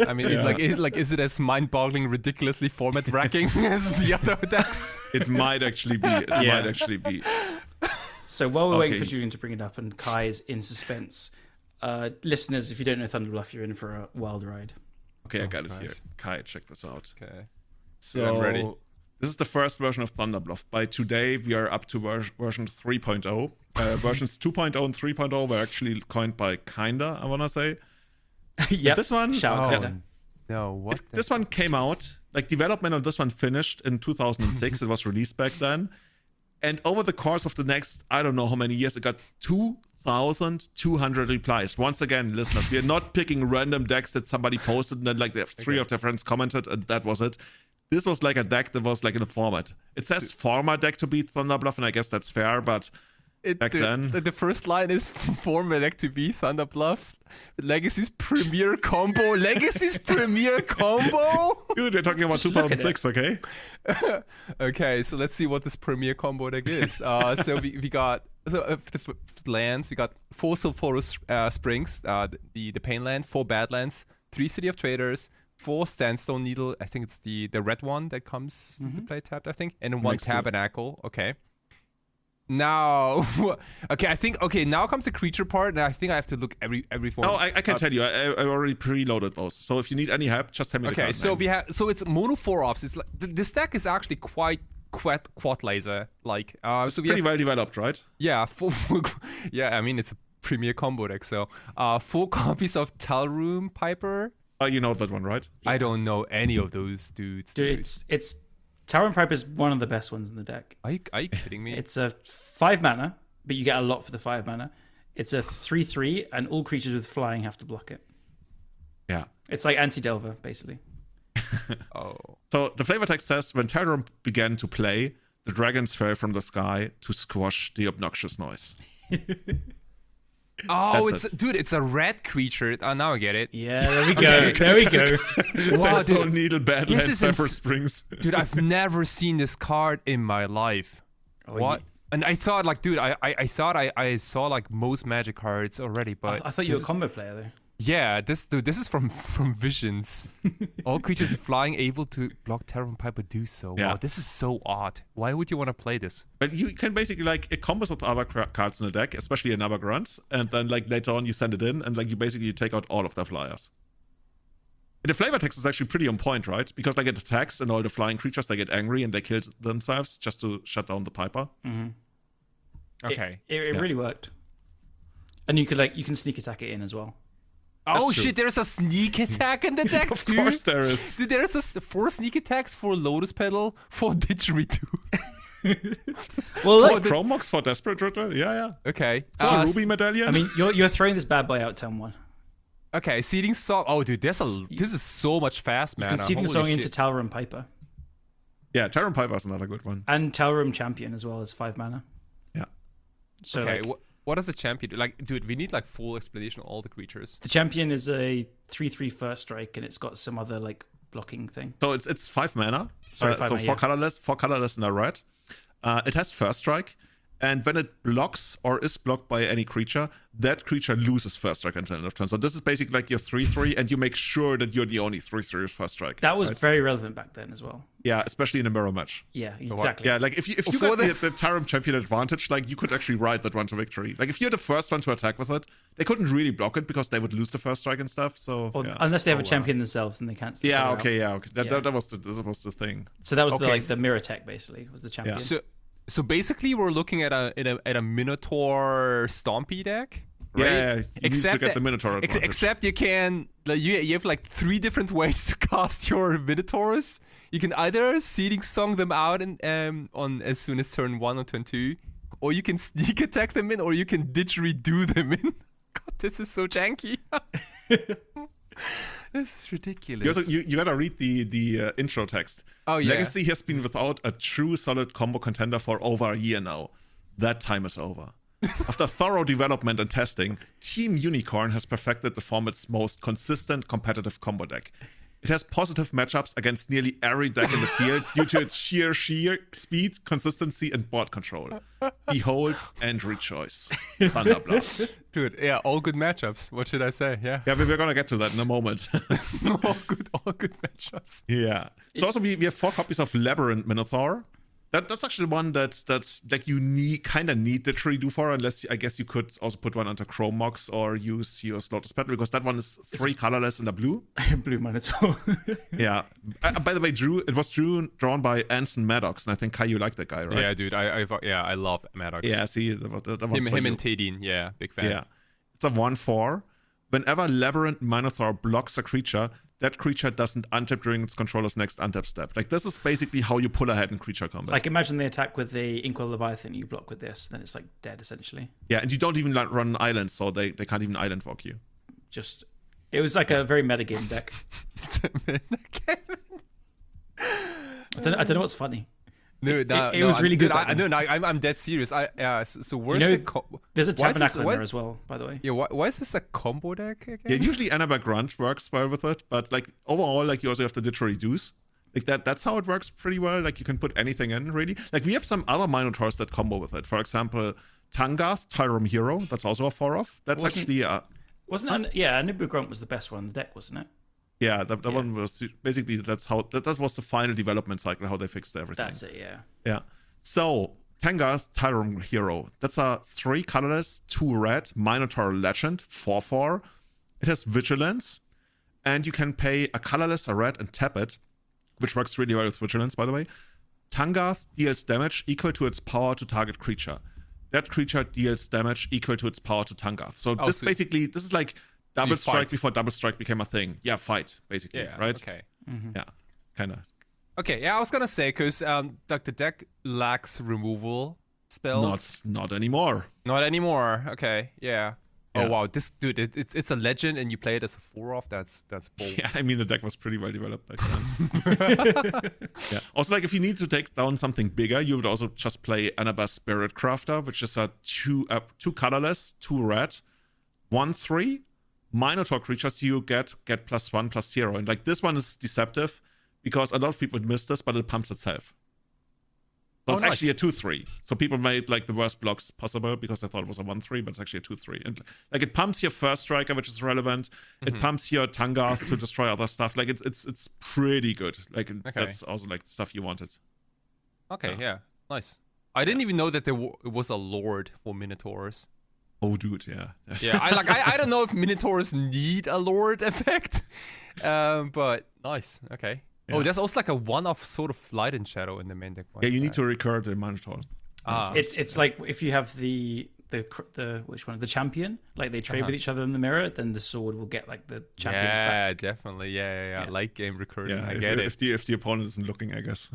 B: I mean, is it as mind-boggling, ridiculously format-wracking as the other decks?
A: It might actually be.
C: So while we're waiting for Julian to bring it up and Kai is in suspense, listeners, if you don't know Thunderbluff, you're in for a wild ride.
A: Okay, I got it here. Kai, check this out.
B: Okay.
A: So
B: I'm ready.
A: This is the first version of Thunderbluff. By today, we are up to version 3.0. Versions 2.0 and 3.0 were actually coined by Kinda, I want to say.
C: Yeah.
A: This one,
B: No, what?
A: this one came out, like development on this one finished in 2006. It was released back then. And over the course of the next, I don't know how many years, it got 2,200 replies. Once again, listeners, we are not picking random decks that somebody posted and then like three of their friends commented and that was it. This was like a deck that was like in a format. It says former deck to beat Thunderbluff, and I guess that's fair, but back then...
B: The first line is former deck to beat Thunderbluff's Legacy's premier combo. Legacy's premier combo?
A: Dude, we're talking about 2006, okay?
B: Okay, so let's see what this premier combo deck is. So we got... So the lands, we got 4 Sulphurous Springs, the Pain Land, 4 Badlands, 3 City of Traders, 4 Sandstone Needle, I think it's the red one that comes into play tapped, I think, and then 1 Tabernacle. Okay. Now, now comes the creature part, and I think I have to look every form.
A: Oh, I can tell you, I already preloaded those. So if you need any help, just tell me.
B: Okay, so it's mono 4-offs. It's like this deck is actually quite quad laser like. So
A: pretty well developed, right?
B: Yeah, yeah. I mean, it's a premier combo deck. So 4 copies of Talroom Piper.
A: You know that one, right?
B: I don't know any of those dudes.
C: Dude, it's Talroom Piper is one of the best ones in the deck.
B: Are you kidding me?
C: It's a 5 mana, but you get a lot for the 5 mana. It's a 3/3, and all creatures with flying have to block it.
A: Yeah.
C: It's like Anti-Delver, basically.
B: Oh.
A: So the flavor text says, when Talroom began to play, the dragons fell from the sky to squash the obnoxious noise.
B: Oh, it's a red creature. Oh, now I get it.
C: Yeah, there we go. There we go.
B: Wow,
A: Sandstone Needle, Badlands, Cypher Springs.
B: Dude, I've never seen this card in my life. What? And I thought, like, dude, I thought I saw like most Magic cards already, but
C: I thought you were a combo player though.
B: yeah, this is from Visions. All creatures with flying able to block Terran Piper do so.
A: Yeah.
B: Wow, this is so odd. Why would you want to play this?
A: But you can basically, like, it combos with other cards in the deck, especially another grunt, and then, like, later on you send it in, and, like, you take out all of the flyers. And the flavor text is actually pretty on point, right? Because, like, it attacks, and all the flying creatures, they get angry, and they kill themselves just to shut down the Piper.
B: Okay.
C: It really worked. And you can sneak attack it in as well.
B: Oh
A: true.
B: shit, there's a sneak attack in the deck
A: Of
B: too?
A: course there is.
B: Dude, there's 4 sneak attacks for Lotus Petal, for Didgeridoo.
C: Well,
A: For
C: like,
A: Chrome Mox, for Desperate Ritter, yeah.
B: Okay.
A: For Ruby Medallion.
C: I mean, you're throwing this bad boy out turn 1.
B: Okay, Seeding Song. Oh, dude, this is so much fast,
C: You
B: man.
C: can Seeding Song into Talrum Piper.
A: yeah, Terran Piper is another good one.
C: And Talrum Champion as well as 5 mana.
A: Yeah.
C: So
B: Okay,
C: like,
B: what does a champion do? Like, dude, we need like full explanation of all the creatures.
C: the Champion is a 3/3 first strike, and it's got some other like blocking thing.
A: So it's 5 mana.
C: Sorry, 5
A: so
C: mana,
A: 4 colorless and a red. It has first strike, and when it blocks or is blocked by any creature, that creature loses first strike until end of turn. So this is basically like your 3/3, and you make sure that you're the only 3/3 with first strike.
C: That was
A: right?
C: very relevant back then as well.
A: Yeah, especially in a mirror match.
C: Yeah, exactly.
A: Yeah, like if you
B: Before
A: got the Taram Champion advantage, like you could actually ride that one to victory. Like if you're the first one to attack with it, they couldn't really block it because they would lose the first strike and stuff. So
C: Or,
A: yeah.
C: unless they have a champion themselves, and they can't. Stick
A: Yeah,
C: it out.
A: okay, yeah, okay.
C: Yeah.
A: That was the thing.
C: So that was
B: Okay,
C: the mirror tech basically was the champion.
B: So basically, we're looking at a Minotaur Stompy deck. Right?
A: Yeah, you
B: except
A: need to get
B: that-
A: the Minotaur advantage.
B: except you can like you have like 3 different ways to cast your Minotaurs. You can either Seeding Song them out and on as soon as turn 1 or turn 2, or you can sneak attack them in, or you can didgeridoo them in. God, this is so janky. This is ridiculous.
A: You gotta read the intro text.
B: Oh, yeah.
A: Legacy has been without a true solid combo contender for over a year now. That time is over. After thorough development and testing, Team Unicorn has perfected the format's most consistent competitive combo deck. It has positive matchups against nearly every deck in the field due to its sheer speed, consistency, and board control. Behold and rejoice. Thunderblast.
B: Dude, yeah, all good matchups. What should I say? Yeah.
A: Yeah, we're gonna get to that in a moment.
B: all good matchups.
A: Yeah. So also we have 4 copies of Labyrinth Minotaur. That's actually one that's like you kind of need the didgeridoo for, unless I guess you could also put one onto Chrome Mox or use your Lotus Petal, because that one is 3 colorless and a blue.
C: Blue Minotaur.
A: Yeah. By the way, it was drawn by Anson Maddox, and I think Kai, you like that guy, right?
B: Yeah, dude, I love Maddox.
A: Yeah. See, that was
B: him and Tadine, yeah, big fan.
A: Yeah. It's a 1/4. Whenever Labyrinth Minotaur blocks a creature, that creature doesn't untap during its controller's next untap step. Like, this is basically how you pull ahead in creature combat.
C: Like, imagine they attack with the Inkwell Leviathan, you block with this, then it's like dead essentially.
A: Yeah, and you don't even like run islands, so they can't even island walk you.
C: Just, it was like a very metagame deck. I don't know what's funny.
B: No,
C: it was really good.
B: I'm dead serious. So where's
C: there's a Tabernacle in there as well, by the way.
B: Yeah, why is this a combo deck again?
A: Yeah, usually Annabelle Grunt works well with it, but like overall, like you also have the didgeridoos. Like that's how it works pretty well. Like you can put anything in, really. Like we have some other Minotaurs that combo with it. For example, Tangath, Tyrum Hero. That's also a 4/. That's actually
C: wasn't it? Yeah, Anibu Grunt was the best one in the deck, wasn't it?
A: Yeah, that one was basically that was the final development cycle, how they fixed everything.
C: That's it, yeah.
A: Yeah. So Tangath, Tyrum Hero. That's a 3 colorless, 2 red Minotaur Legend, 4/4. It has Vigilance, and you can pay a colorless, a red, and tap it, which works really well with Vigilance, by the way. Tangath deals damage equal to its power to target creature. That creature deals damage equal to its power to Tangath. So this is like Double Strike before Double Strike became a thing. Yeah, fight, basically, right?
B: Okay.
C: Mm-hmm.
A: Yeah, kind of.
B: Okay, yeah, I was gonna say, because like the deck lacks removal spells.
A: Not anymore.
B: Not anymore. Okay, yeah.
A: Yeah.
B: Oh wow, this dude, it's a legend, and you play it as a 4/. That's bold.
A: Yeah, I mean the deck was pretty well developed back then. Yeah. Also, like if you need to take down something bigger, you would also just play Annabelle Spirit Crafter, which is a 2 colorless, 2 red, 1/3 Minotaur creatures. You get +1/+0, and like this one is deceptive because a lot of people miss this, but it pumps itself. So it's
B: nice.
A: actually a 2/3. So people made like the worst blocks possible because they thought it was a 1/3, but it's actually a 2/3. And like it pumps your first striker, which is relevant. It pumps your Tangarth to destroy other stuff. Like it's pretty good. Like that's also like the stuff you wanted.
B: Okay, yeah, nice. I didn't even know that there was a lord for Minotaurs.
A: Oh, dude, yeah.
B: Yeah, I don't know if Minotaurs need a lord effect, but nice. Okay. Yeah. Oh, there's also like a one-off sort of light and shadow in the main deck.
A: Yeah, you need to recur the Minotaur.
C: It's like if you have the which one, the champion, like they trade with each other in the mirror, then the sword will get like the champion's back.
B: Definitely. Yeah. Late game recursion.
A: Yeah,
B: I get it.
A: If the opponent isn't looking, I guess.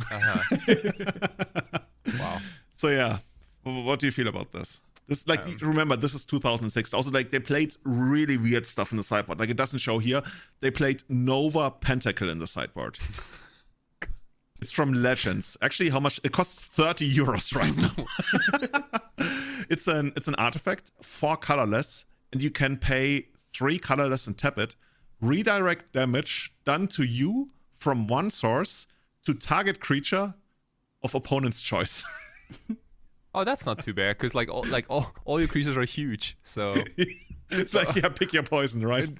B: Wow.
A: So yeah, what do you feel about this? This remember, this is 2006. Also, like they played really weird stuff in the sideboard. Like it doesn't show here. They played Nova Pentacle in the sideboard. It's from Legends. Actually, how much? It costs 30 euros right now. It's an artifact, 4 colorless, and you can pay 3 colorless and tap it. Redirect damage done to you from one source to target creature of opponent's choice.
B: Oh, that's not too bad because all your creatures are huge. So
A: it's like pick your poison, right?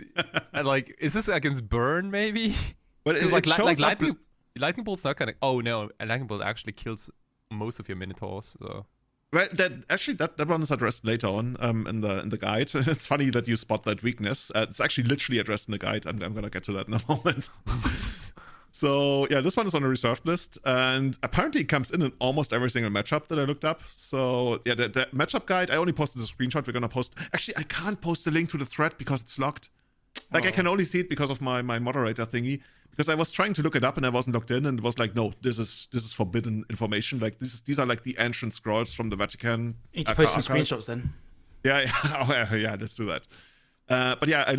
B: And like, is this against burn maybe?
A: Well, it's
B: like lightning bolt's not gonna. Oh no, a lightning bolt actually kills most of your Minotaurs. So.
A: Well, that one is addressed later on in the guide. It's funny that you spot that weakness. It's actually literally addressed in the guide. I'm gonna get to that in a moment. So yeah, this one is on a reserved list, and apparently it comes in almost every single matchup that I looked up. So yeah, the matchup guide, I only posted the screenshot. We're gonna post. Actually, I can't post the link to the thread because it's locked. Like I can only see it because of my moderator thingy. Because I was trying to look it up and I wasn't logged in, and it was like, no, this is forbidden information. Like these are like the ancient scrolls from the Vatican.
C: You need to post some screenshots then.
A: Yeah, let's do that. But yeah, I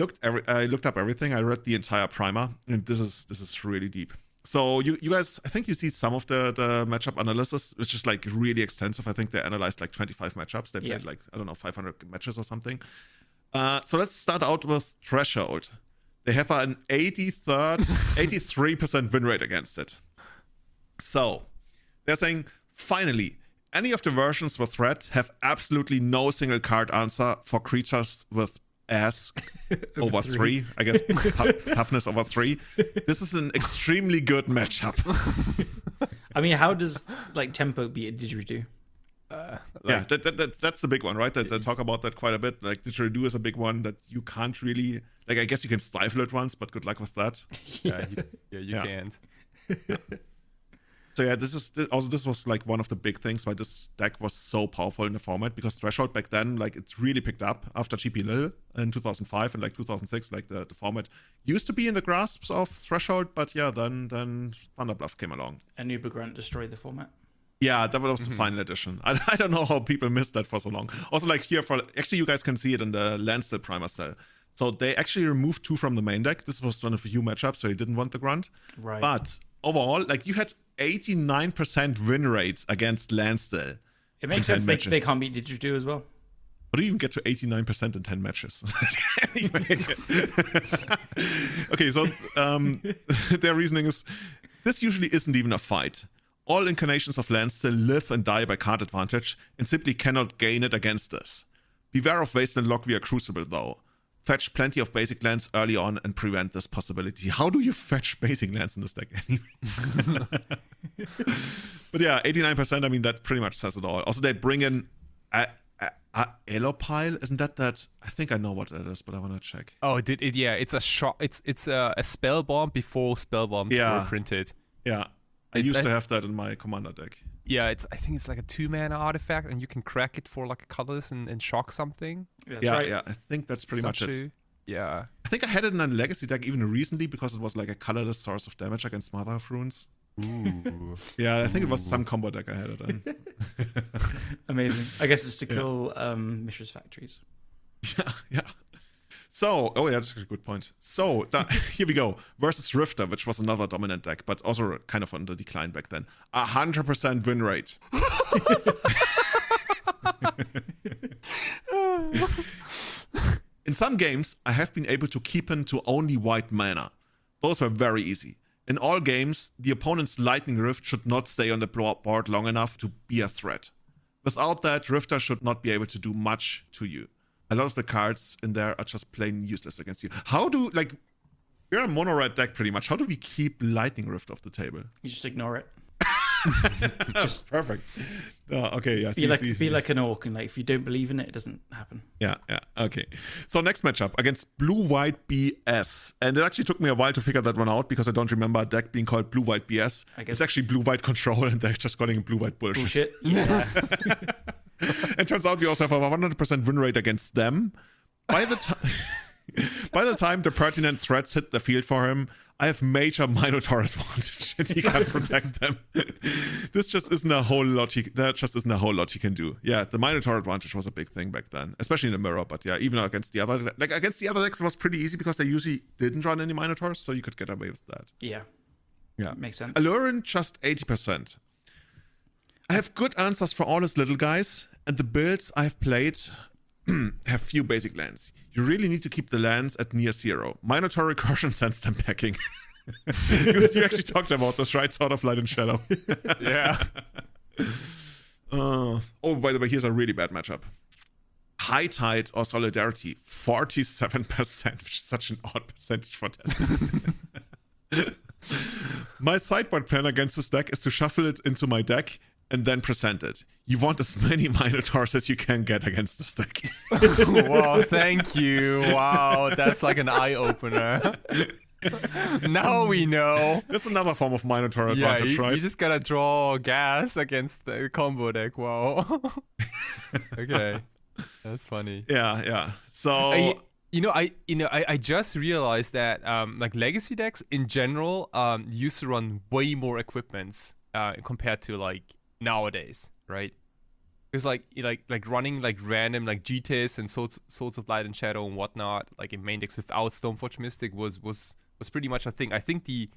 A: looked up everything. I read the entire primer, and this is really deep. So you guys, I think you see some of the matchup analysis, which is like really extensive. I think they analyzed like 25 matchups. They played like, I don't know, 500 matches or something. So let's start out with Threshold. They have an 83% win rate against it. So they're saying, finally, any of the versions with threat have absolutely no single card answer for creatures with ass over 3. I guess toughness over 3. This is an extremely good matchup.
C: I mean, how does like tempo beat a didgeridoo?
A: That's the big one, right? They talk about that quite a bit. Like didgeridoo is a big one that you can't really, like, I guess you can stifle it once, but good luck with that.
B: You can't.
A: So yeah, this was like one of the big things why this deck was so powerful in the format, because Threshold back then, like, it really picked up after GP Lil in 2005 and like 2006. Like the format used to be in the grasps of Threshold, but yeah, then Thunderbluff came along.
C: And Uber Grunt destroyed the format.
A: Yeah, that was the final edition. I don't know how people missed that for so long. Also, like here, actually you guys can see it in the Landstill Primer style. So they actually removed 2 from the main deck. This was one of the few matchups, so you didn't want the Grunt.
C: Right.
A: But overall, like, you had 89% win rates against Landstill.
C: It makes sense. They can't beat didgeridoo as well.
A: But you even get to 89% in 10 matches. Anyway. Okay, so their reasoning is, this usually isn't even a fight. All incarnations of Landstill live and die by card advantage and simply cannot gain it against us. Beware of Wasteland Lock via Crucible, though. Fetch plenty of basic lands early on and prevent this possibility. How do you fetch basic lands in this deck anyway? But yeah, 89%, I mean, that pretty much says it all. Also, they bring in Elopile. Isn't that? I think I know what that is, but I want to check.
B: Oh, yeah, it's a shot. It's a spell bomb before spell bombs were printed.
A: Yeah. I used to have that in my commander deck.
B: Yeah, I think it's like a 2-mana artifact, and you can crack it for like a colorless and shock something.
A: Yeah, I think that's pretty much it.
B: Yeah.
A: I think I had it in a legacy deck even recently because it was like a colorless source of damage against Mother of Runes.
B: Ooh.
A: Yeah, I think it was some combo deck I had it in.
C: Amazing. I guess it's to kill Mishra's Factories.
A: Yeah. So, that's actually a good point. So, here we go. Versus Rifter, which was another dominant deck, but also kind of on the decline back then. 100% win rate. In some games, I have been able to keep him to only white mana. Those were very easy. In all games, the opponent's Lightning Rift should not stay on the board long enough to be a threat. Without that, Rifter should not be able to do much to you. A lot of the cards in there are just plain useless against you. How do, like, we're a mono-red deck pretty much. How do we keep Lightning Rift off the table?
C: You just ignore it.
A: Just perfect. Okay, yeah.
C: Be like an orc, and like if you don't believe in it, it doesn't happen.
A: Yeah. Okay. So next matchup against Blue-White BS, and it actually took me a while to figure that one out because I don't remember a deck being called Blue-White BS. I guess it's actually Blue-White Control, and they're just calling it Blue-White bullshit.
C: Yeah.
A: And turns out we also have a 100% win rate against them. By the time the pertinent threats hit the field for him, I have major Minotaur advantage, and he can't protect them. There just isn't a whole lot he can do. Yeah, the Minotaur advantage was a big thing back then, especially in the mirror. But yeah, even against the other decks, it was pretty easy because they usually didn't run any Minotaurs, so you could get away with that.
C: Yeah, makes sense.
A: Allurin just 80%. I have good answers for all his little guys, and the builds I have played have few basic lands. You really need to keep the lands at near zero. Minotaur recursion sends them packing. You actually talked about this, right? Sort of Light and Shadow.
B: Yeah.
A: By the way, here's a really bad matchup. High Tide or Solidarity, 47%, which is such an odd percentage for testing. My sideboard plan against this deck is to shuffle it into my deck and then present it. You want as many Minotaurs as you can get against this deck.
B: Wow, thank you. Wow, that's like an eye-opener. Now we know.
A: That's another form of Minotaur advantage, right?
B: You just gotta draw gas against the combo deck. Wow. Okay, that's funny.
A: Yeah. So
B: I just realized that like legacy decks in general used to run way more equipments compared to like nowadays, right? Because like running like random like GTS and Swords of Light and Shadow and whatnot like in main decks without Stoneforge Mystic was pretty much a thing. I think the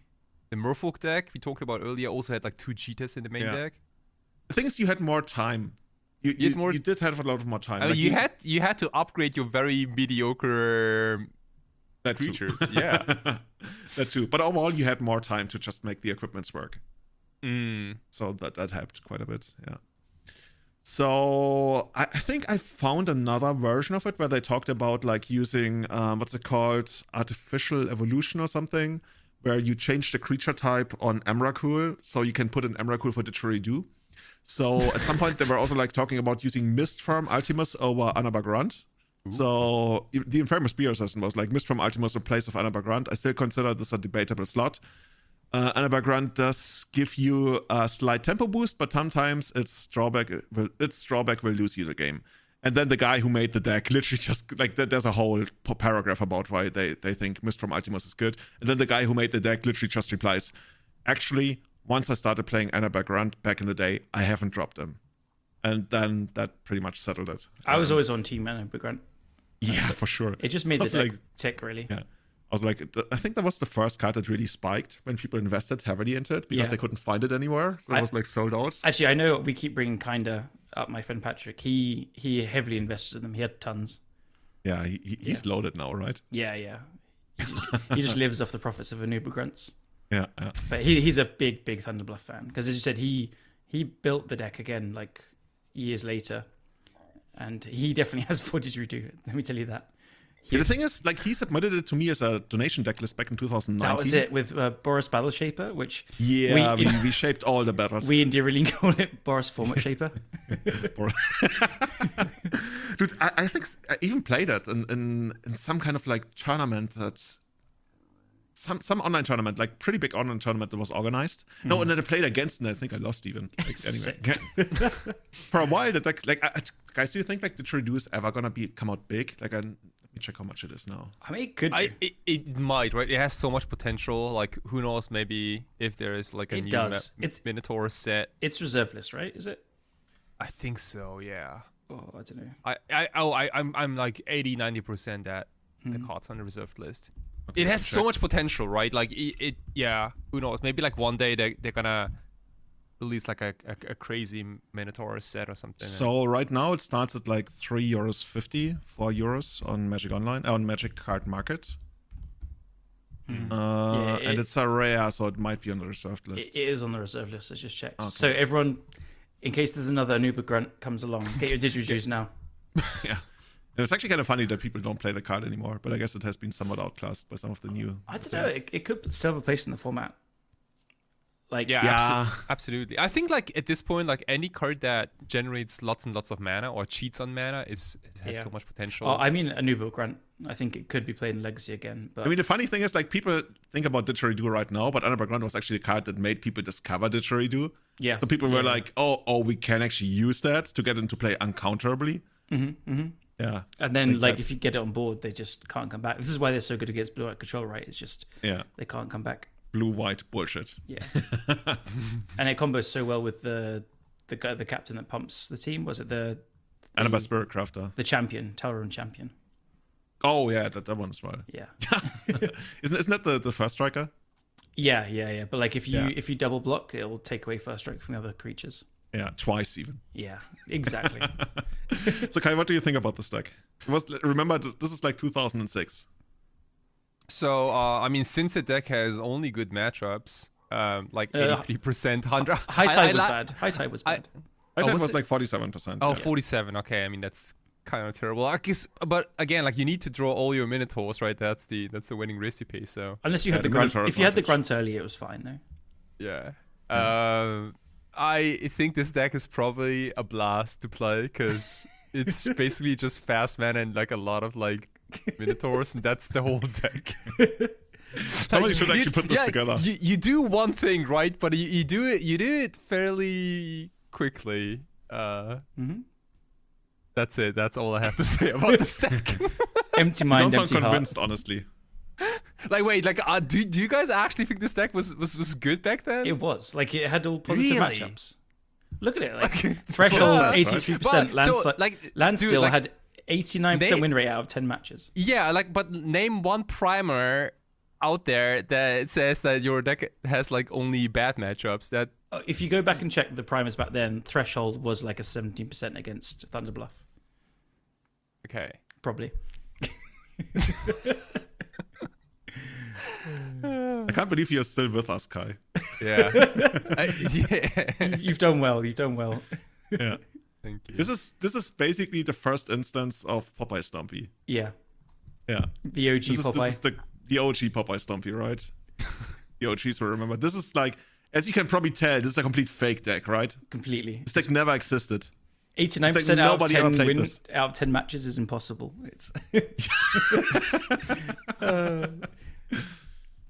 B: Merfolk deck we talked about earlier also had like 2 GTS in the main deck.
A: The thing is, you had more time. You did have a lot more time.
B: I mean, you had to upgrade your very mediocre creatures. Yeah,
A: that too. But overall, you had more time to just make the equipments work. So that helped quite a bit. Yeah. So I think I found another version of it where they talked about like using what's it called, artificial evolution or something, where you change the creature type on Emrakul, so you can put an Emrakul for Didgeridoo. So at some point they were also like talking about using Mist from Ultimus over Anabagrant. So the Infamous Spear Assassin was like Mist from Ultimus in place of Anabagrant. I still consider this a debatable slot. Anabagrant does give you a slight tempo boost, but sometimes its drawback will lose you the game. And then the guy who made the deck literally just like there's a whole paragraph about why they think Mist from Ultimus is good. And then the guy who made the deck literally just replies, actually, once I started playing Anabagrant back in the day, I haven't dropped him. And then that pretty much settled it.
C: I was always on Team Anabagrant.
A: Yeah, for sure.
C: It just made the deck tick, really.
A: Yeah. I was like, I think that was the first card that really spiked when people invested heavily into it because they couldn't find it anywhere. So it was like sold out.
C: Actually, I know we keep bringing kinda up my friend Patrick. He heavily invested in them. He had tons.
A: Yeah, he's loaded now, right?
C: Yeah. He just lives off the profits of Anabagrants.
A: Yeah.
C: But he's a big Thunderbluff fan because, as you said, he built the deck again like years later, and he definitely has footage redo. Let me tell you that.
A: The thing is, like, he submitted it to me as a donation deck list back in 2019.
C: That was it, with Boris Battle Shaper, which...
A: Yeah, we shaped all the battles.
C: We endearingly call it Boris Format Shaper.
A: Dude, I think I even played it in some kind of, like, tournament that's... Some online tournament, like, pretty big online tournament that was organized. No, and then I played against, and I think I lost even. Like, anyway. For a while, the deck... Like, guys, do you think, like, the Didgeridoo is ever gonna come out big? Like, let me check how much it is now.
C: I mean, it could be.
B: It might, right? It has so much potential. Like, who knows? Maybe if there is like a new Minotaur set.
C: It's reserve list, right? Is it?
B: I think so. Yeah.
C: Oh, I don't know.
B: I'm like 80-90% that the cards on the reserved list. Okay, it has so much potential, right? Like it. Yeah. Who knows? Maybe like one day they're gonna release like a crazy Minotaur set or something.
A: So right now it starts at like €3.50, €4 on Magic Online, on Magic Card Market. And it's a rare, so it might be on the reserved list.
C: It is on the reserve list. Let's just check. Okay. So everyone, in case there's another Anuba Grunt comes along, get your Digijuice now.
A: Yeah. And it's actually kind of funny that people don't play the card anymore, but I guess it has been somewhat outclassed by some of the new.
C: I don't know. It could still have a place in the format. Like
B: absolutely. I think like at this point, like any card that generates lots and lots of mana or cheats on mana has so much potential.
C: Oh, I mean, Anuba Grunt. I think it could be played in Legacy again. But
A: I mean, the funny thing is, like, people think about Didgeridoo right now, but Anuba Grunt was actually a card that made people discover Didgeridoo.
C: Yeah.
A: So people were like, oh, we can actually use that to get into play uncounterably. Yeah.
C: And then, like, if you get it on board, they just can't come back. This is why they're so good against blue-white control, right? It's just they can't come back.
A: Blue-white bullshit.
C: Yeah. And it combos so well with the captain that pumps the team. Was it the
A: Annabelle Spirit Crafter?
C: The champion, Talrun champion.
A: Oh yeah, that one as well.
C: Yeah.
A: Isn't that the first striker?
C: Yeah. But like if you double block, it'll take away first strike from the other creatures.
A: Yeah, twice even.
C: Yeah, exactly.
A: So Kai, what do you think about this deck? Remember, this is like 2006.
B: So, I mean, since the deck has only good matchups, like 83%, 100...
C: High Tide was bad. High Tide was bad.
A: High Tide was like 47%.
B: Oh, 47. Okay, I mean, that's kind of terrible. I guess, but again, like, you need to draw all your Minotaurs, right? That's the winning recipe, so...
C: Unless you had the Grunt. If you had the Grunt early, it was fine, though.
B: Yeah. I think this deck is probably a blast to play, because it's basically just fast mana and, like, a lot of, like, Minotaurs, and that's the whole deck.
A: Somebody should actually put this together.
B: You do one thing, right? But you do it fairly quickly. That's it. That's all I have to say about this deck.
C: Empty mind,
A: don't
C: empty
A: sound
C: heart.
A: convinced, honestly.
B: Like, wait, like, do you guys actually think this deck was good back then?
C: It was. Like, it had all positive
B: Really?
C: matchups. Look at it. Like, threshold, 83%. Land still had 89% win rate out of 10 matches.
B: Yeah, like, but name one primer out there that says that your deck has, like, only bad matchups. That
C: if you go back and check the primers back then, threshold was like a 17% against Thunder Bluff.
B: Okay.
C: Probably.
A: I can't believe you're still with us, Kai.
B: Yeah.
C: You've done well.
A: Yeah.
B: Thank you.
A: This is basically the first instance of Popeye Stompy.
C: Yeah.
A: Yeah.
C: The OG Popeye.
A: This is the OG Popeye Stompy, right? The OGs will remember. This is like, as you can probably tell, this is a complete fake deck, right?
C: Completely.
A: This deck never existed.
C: 89% out of 10 matches is impossible. It's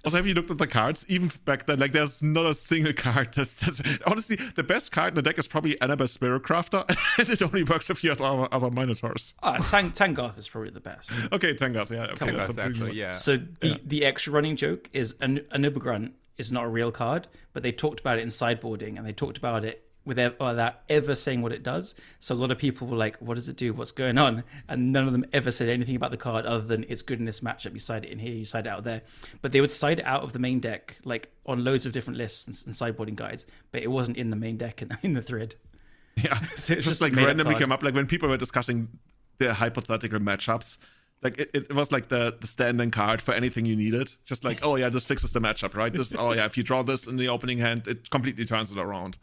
A: Also, have you looked at the cards? Even back then, like, there's not a single card that's honestly, the best card in the deck is probably Annabelle Spirit Crafter, and it only works if you have other Minotaurs.
C: Tangarth is probably the best.
A: Okay, Tangarth, yeah. Okay,
B: Tangarth, actually, yeah.
C: So the extra running joke is Anuba Grunt is not a real card, but they talked about it in sideboarding, and they talked about it without ever saying what it does. So a lot of people were like, what does it do? What's going on? And none of them ever said anything about the card other than it's good in this matchup. You side it in here, you side it out there. But they would side it out of the main deck, like on loads of different lists and sideboarding guides, but it wasn't in the main deck in the thread.
A: Yeah.
C: So it's
A: just like randomly came up, like when people were discussing their hypothetical matchups, like it was like the standing card for anything you needed. Just like, oh yeah, this fixes the matchup, right? If you draw this in the opening hand, it completely turns it around.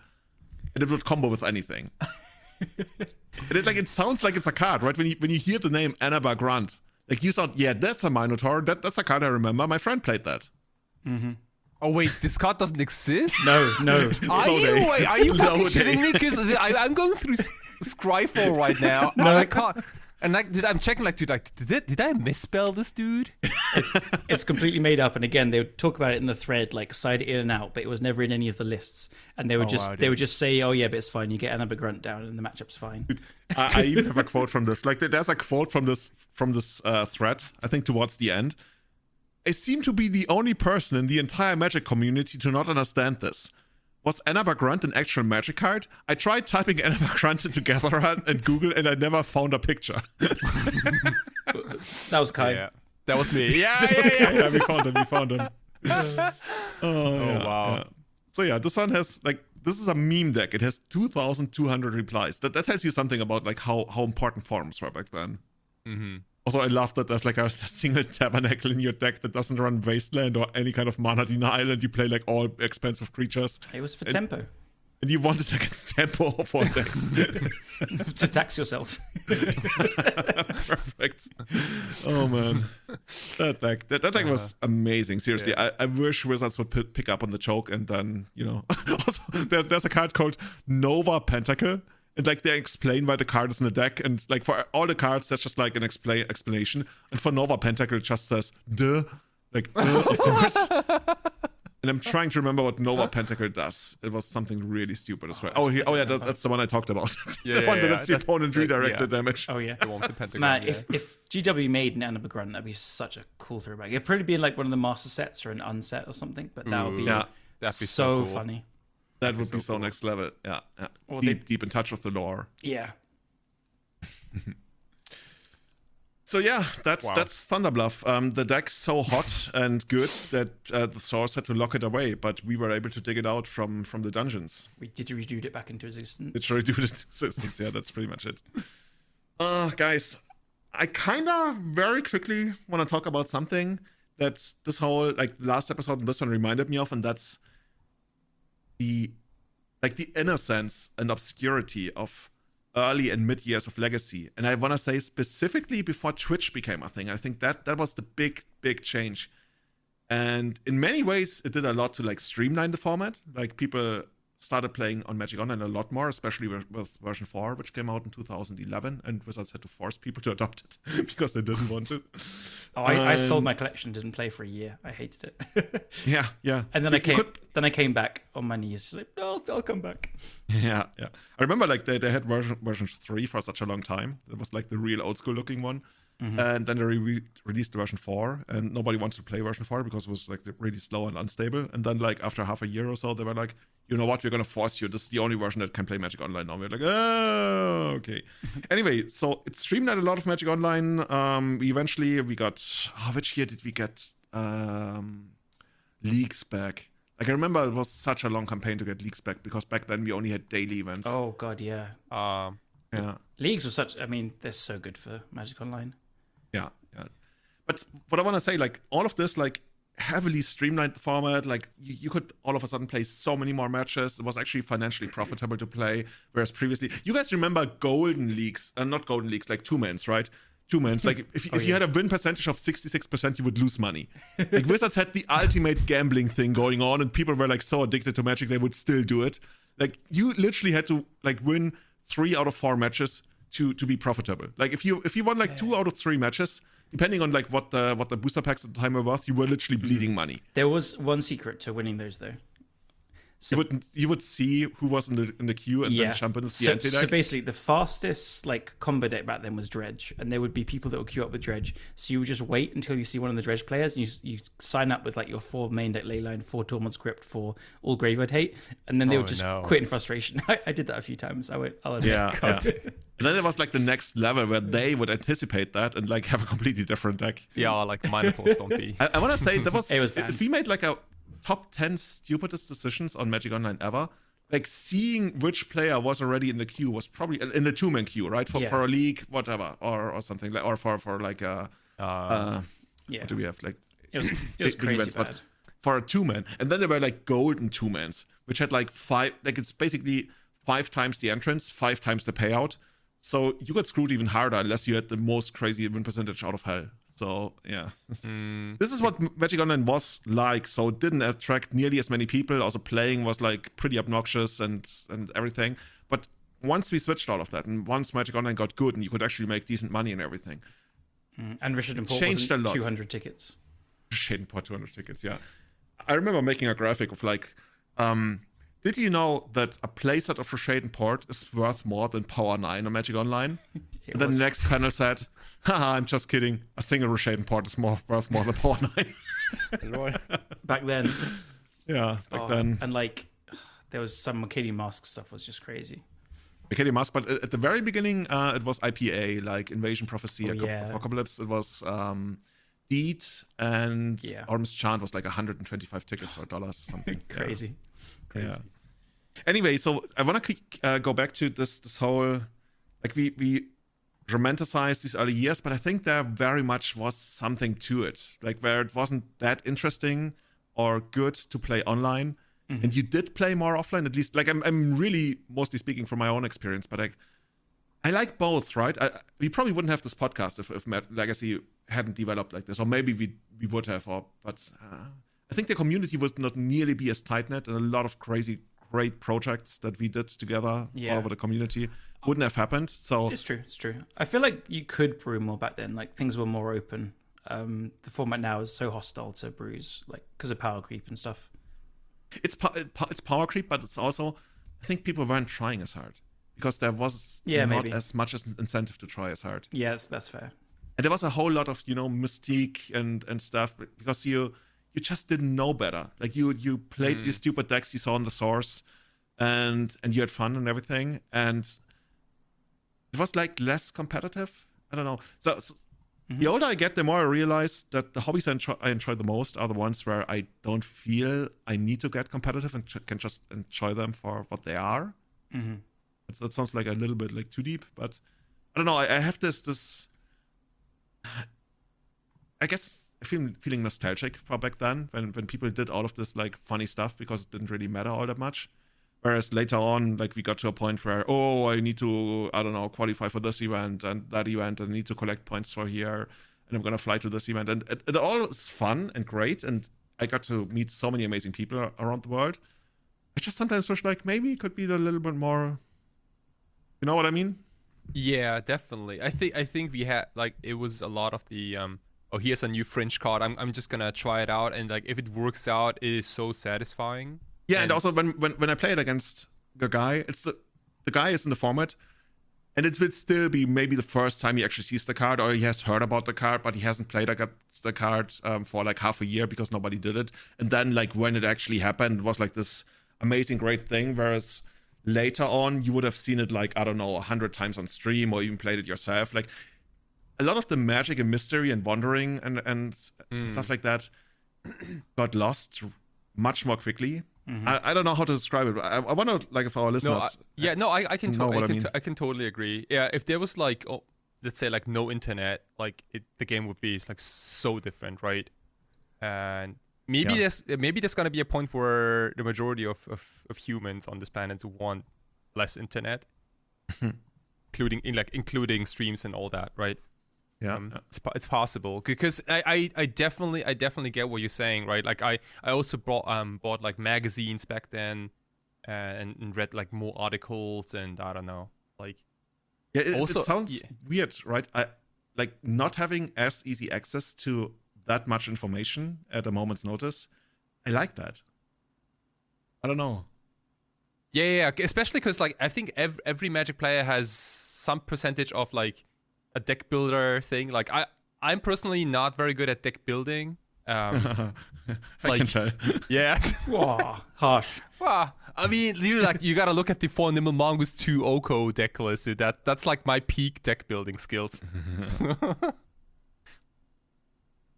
A: And it would combo with anything. It sounds like it's a card, right? When you hear the name Annabelle Grunt, like you thought, yeah, that's a Minotaur. That's a card I remember. My friend played that.
B: Mm-hmm. Oh wait, this card doesn't exist?
C: No.
B: Are you fucking shitting me? Because I'm going through Scryfall right now. No, I can't. And like, dude, I'm checking. Like, dude, like, did I misspell this dude?
C: It's completely made up. And again, they would talk about it in the thread, like side it in and out, but it was never in any of the lists. And they would just say, "Oh yeah, but it's fine. You get Annabelle Grunt down, and the matchup's fine."
A: Dude, I even have a quote from this. Like, there's a quote from this thread. I think towards the end. I seem to be the only person in the entire Magic community to not understand this. Was Annabelle Grunt an actual Magic card? I tried typing Annabelle Grunt into Gatherer and Google, and I never found a picture.
C: That was Kai.
B: Yeah. That was me. Yeah.
A: Yeah, we found him.
B: Wow.
A: Yeah. So yeah, this one has, like, this is a meme deck. It has 2,200 replies. That tells you something about, like, how important forums were back then.
B: Mm-hmm.
A: Also, I love that there's like a single tabernacle in your deck that doesn't run Wasteland or any kind of mana denial, and you play like all expensive creatures.
C: It was for tempo.
A: And you want it against tempo or 4 decks.
C: To tax yourself.
A: Perfect. Oh man, that deck was amazing. Seriously, I wish Wizards would pick up on the joke, and then also there's a card called Nova Pentacle, and like they explain why the card is in the deck, and like for all the cards that's just like an explanation, and for Nova Pentacle it just says duh, like of course. And I'm trying to remember what Nova Pentacle does. It was something really stupid as well. That's the one I talked about. The one that lets the opponent redirect the damage.
C: Oh yeah.
B: The one with the pentagram,
C: Man, if GW made an Anima Grunt, that'd be such a cool throwback. It'd probably be like one of the master sets or an unset or something, but that would be
B: that'd be
C: so
B: cool.
C: funny.
A: That would be so next level. Yeah.
C: Or
A: Deep in touch with the lore.
C: Yeah.
A: So yeah, that's Thunderbluff. The deck's so hot and good that the Source had to lock it away, but we were able to dig it out from the dungeons.
C: We didgeridooed it back into existence.
A: Didgeridooed it existence. Yeah, that's pretty much it. Guys, I kind of very quickly want to talk about something that this whole last episode and this one reminded me of, and that's the innocence and obscurity of early and mid years of Legacy. And I want to say specifically before Twitch became a thing. I think that was the big change. And in many ways, it did a lot to like streamline the format. Like people started playing on Magic Online a lot more, especially with version 4, which came out in 2011, and Wizards had to force people to adopt it because they didn't want to.
C: I sold my collection, didn't play for a year. I hated it.
A: Yeah.
C: And then I came back on my knees, like, no, I'll come back.
A: Yeah. I remember like they had version 3 for such a long time. It was like the real old school looking one. Mm-hmm. And then they released version 4, and nobody wanted to play version 4 because it was like really slow and unstable. And then like after half a year or so, they were like, you know what, we're gonna force you. This is the only version that can play Magic Online now. We're like, oh, okay. Anyway, so it streamlined a lot of Magic Online. Eventually we got, which year did we get Leagues back? Like I remember it was such a long campaign to get Leagues back because back then we only had daily events.
C: Oh god, yeah.
A: Yeah.
C: Leagues were they're so good for Magic Online.
A: Yeah. But what I want to say, like all of this, like heavily streamlined the format. Like you could all of a sudden play so many more matches. It was actually financially profitable to play. Whereas previously, you guys remember golden leagues, not golden leagues, like 2-mans, right? 2-mans. Like if you had a win percentage of 66%, you would lose money. Like Wizards had the ultimate gambling thing going on, and people were like so addicted to Magic they would still do it. Like you literally had to like win 3 out of 4 matches to be profitable. Like if you won like 2 out of 3 matches, depending on like what the booster packs at the time were worth, you were literally bleeding money.
C: There was one secret to winning those though.
A: So you would see who was in the queue and then jump into the anti deck.
C: So basically, the fastest like combo deck back then was Dredge, and there would be people that would queue up with Dredge. So you would just wait until you see one of the Dredge players, and you sign up with like your 4 main deck Leyline, 4 Tormod Script, 4 all Graveyard Hate, and then they would just quit in frustration. I did that a few times. I'll admit.
A: Yeah. And then it was like the next level where they would anticipate that and like have a completely different deck.
B: Yeah, like Minotaur Stompy.
A: I want to say that was
C: it was bad.
A: If we made like a top 10 stupidest decisions on Magic Online ever, like seeing which player was already in the queue was probably in the 2-man queue, right? For a league, whatever, or something like, or for like a what do we have, like
C: it was crazy
A: events,
C: bad.
A: but for a 2-man, and then there were like golden 2-mans, which had like 5, like it's basically 5 times the entrance, 5 times the payout. So you got screwed even harder unless you had the most crazy win percentage out of hell. So yeah, this is what Magic Online was like. So it didn't attract nearly as many people. Also playing was like pretty obnoxious and everything. But once we switched all of that, and once Magic Online got good, and you could actually make decent money and everything,
C: and Richard and Port
A: changed a lot.
C: 200 tickets.
A: Richard and Port 200 tickets. Yeah, I remember making a graphic of like, did you know that a playset of Rashad Port is worth more than Power 9 on Magic Online? And then the next panel said, haha, I'm just kidding. A single Rashad Port is worth more than Power 9.
C: Back then.
A: Yeah, back then.
C: And like, there was some Arcadia Mask stuff was just crazy.
A: Arcadia Mask, but at the very beginning, it was IPA, like Invasion Prophecy, Apocalypse. It was Deed, and Orm's Chant was like 125 tickets or dollars, something.
C: Crazy.
A: Yeah. Anyway, so I want to go back to this whole, like we romanticize these early years, but I think there very much was something to it, like where it wasn't that interesting or good to play online, and you did play more offline. At least, like I'm really mostly speaking from my own experience, but I like both, right? We probably wouldn't have this podcast if Legacy hadn't developed like this, or maybe we would have, but I think the community would not nearly be as tight knit, and a lot of great projects that we did together all over the community wouldn't have happened. So
C: it's true. I feel like you could brew more back then. Like things were more open. The format now is so hostile to brews, like because of power creep and stuff.
A: It's power creep, but it's also, I think people weren't trying as hard because there was not as much as incentive to try as hard.
C: Yes, that's fair.
A: And there was a whole lot of mystique and stuff because you just didn't know better. Like you played these stupid decks you saw on the source, and you had fun and everything, and it was like less competitive. I don't know. So the older I get, the more I realize that the hobbies I enjoy the most are the ones where I don't feel I need to get competitive and can just enjoy them for what they are. That sounds like a little bit like too deep, but I don't know. I have this. I guess feeling nostalgic for back then when people did all of this like funny stuff because it didn't really matter all that much. Whereas later on, like we got to a point where, I need to, I don't know, qualify for this event and that event, and I need to collect points for here, and I'm gonna fly to this event, and it all is fun and great, and I got to meet so many amazing people around the world. I just sometimes wish like maybe it could be a little bit more. You know what I mean?
B: Yeah, definitely. I think we had like it was a lot of the here's a new Fringe card. I'm just gonna try it out, and like if it works out, it is so satisfying.
A: Yeah, and also when I play it against the guy, it's the guy is in the format, and it will still be maybe the first time he actually sees the card, or he has heard about the card, but he hasn't played against the card for like half a year because nobody did it. And then like when it actually happened, it was like this amazing, great thing. Whereas later on, you would have seen it like, I don't know, 100 times on stream, or even played it yourself. Like a lot of the magic and mystery and wandering and stuff like that got lost much more quickly. I don't know how to describe it. I wonder, like, if our listeners.
B: I can totally agree. Yeah, if there was like, let's say like no internet, like the game would be like so different, right? And maybe there's gonna be a point where the majority of humans on this planet want less internet, including streams and all that, right?
A: Yeah,
B: it's possible because I definitely get what you're saying, right? Like I also bought like magazines back then, and read like more articles, and I don't know, like
A: it sounds weird, right? I like not having as easy access to that much information at a moment's notice. I like that. I don't know.
B: Yeah, especially because like I think every Magic player has some percentage of like a deck builder thing. Like I'm personally not very good at deck building.
A: I can tell.
B: Yeah.
C: Wow, harsh.
B: Wow. I mean, you gotta look at the 4 Nimble Mongoose 2 Oko deck list. Dude. That's like my peak deck building skills.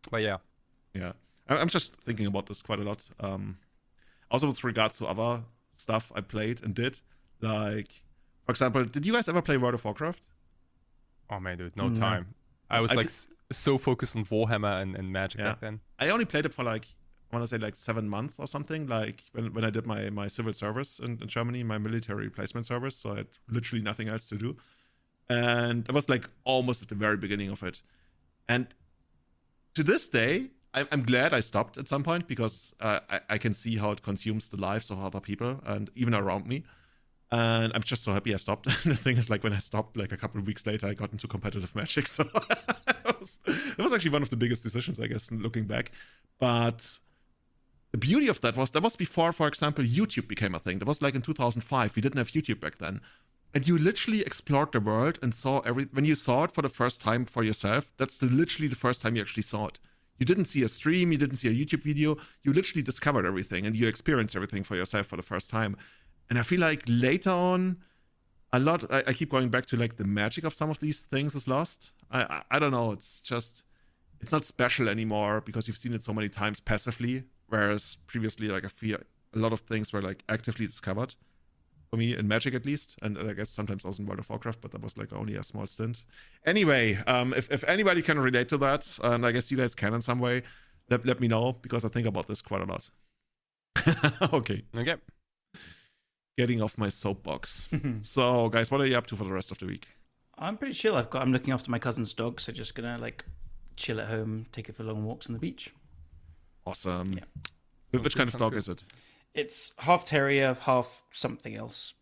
B: But yeah.
A: I'm just thinking about this quite a lot. Also with regards to other stuff I played and did, like, for example, did you guys ever play World of Warcraft?
B: Oh man, dude, no time. I was so focused on Warhammer and Magic back then.
A: I only played it for like, I want to say like 7 months or something, like when I did my civil service in Germany, my military replacement service, so I had literally nothing else to do. And it was like almost at the very beginning of it. And to this day, I'm glad I stopped at some point because I can see how it consumes the lives of other people and even around me. And I'm just so happy I stopped. The thing is, like, when I stopped, like a couple of weeks later, I got into competitive Magic. So it was actually one of the biggest decisions, I guess, looking back. But the beauty of that was before, for example, YouTube became a thing. That was like in 2005. We didn't have YouTube back then. And you literally explored the world and saw when you saw it for the first time for yourself, that's literally the first time you actually saw it. You didn't see a stream, you didn't see a YouTube video. You literally discovered everything and you experienced everything for yourself for the first time. And I feel like later on, a lot, I keep going back to like the magic of some of these things is lost. I don't know. It's just, it's not special anymore because you've seen it so many times passively. Whereas previously, like I feel a lot of things were like actively discovered. for me in Magic at least, and I guess sometimes also in World of Warcraft, but that was like only a small stint. Anyway, if anybody can relate to that, and I guess you guys can in some way, let me know, because I think about this quite a lot. Okay. Getting off my soapbox. So, guys, what are you up to for the rest of the week?
C: I'm pretty chill. I'm looking after my cousin's dog, so just gonna like chill at home, take it for long walks on the beach.
A: Awesome.
C: Yeah.
A: Which kind of dog is it?
C: It's half terrier, half something else.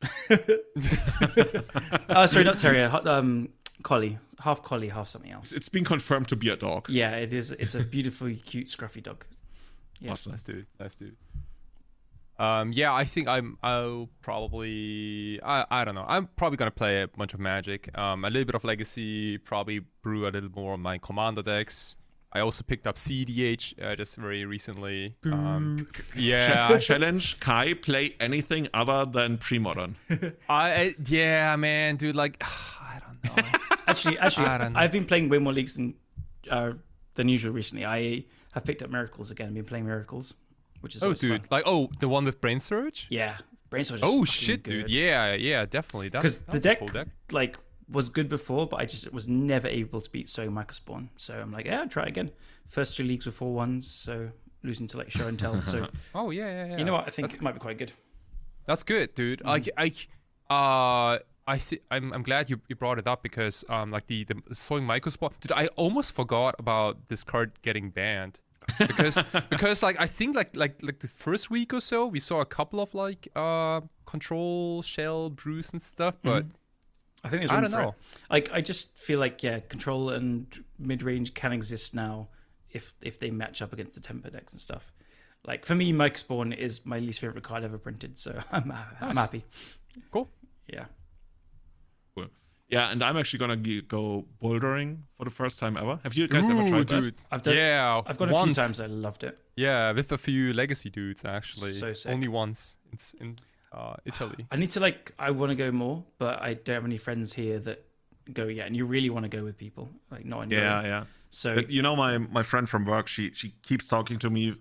C: Sorry, not terrier. Collie. Half collie, half something else.
A: It's been confirmed to be a dog.
C: Yeah, it is. It's a beautifully cute, scruffy dog. Yeah.
A: Awesome.
B: Nice dude. Yeah, I think I'll probably I don't know. I'm probably gonna play a bunch of Magic, a little bit of Legacy, probably brew a little more on my Commander decks. I also picked up CDH just very recently. Yeah.
A: Challenge Kai, play anything other than pre-modern.
B: Yeah, man, dude. Like, I don't know.
C: Actually,
B: I don't know.
C: I've been playing way more leagues than usual recently. I have picked up Miracles again. I've been playing Miracles, which is always fun.
B: Like, the one with Brain Surge.
C: Yeah, Brain Surge.
B: Oh
C: is
B: shit,
C: good.
B: dude. Yeah, definitely.
C: Because the deck,
B: cool deck,
C: like, was good before, but I just was never able to beat So Microspawn. So I'm like, I'll try again. First 2 leagues were 4-1s, so losing to like Show and Tell. So
B: oh yeah.
C: You know what? I think it might be quite good.
B: That's good, dude. I'm glad you brought it up, because like the Sowing Microspawn, dude. I almost forgot about this card getting banned. because like I think like the first week or so we saw a couple of like control shell brews and stuff, but
C: I think there's
B: I
C: room
B: don't
C: for
B: know.
C: it. Like, I just feel like, control and mid-range can exist now if they match up against the tempo decks and stuff. Like, for me, Mike Spawn is my least favorite card ever printed, so I'm happy.
B: Cool.
C: Yeah.
A: Cool. Yeah, and I'm actually gonna go bouldering for the first time ever. Have you guys ever tried that?
C: I've done.
B: Yeah,
C: I've gone a few times. I loved it.
B: Yeah, with a few Legacy dudes actually.
C: So sick.
B: Only once. It's in Italy.
C: I need to I want to go more, but I don't have any friends here that go yet. And you really want to go with people, like not in
A: Yeah.
C: So
A: But, you know, my friend from work, she keeps talking to me.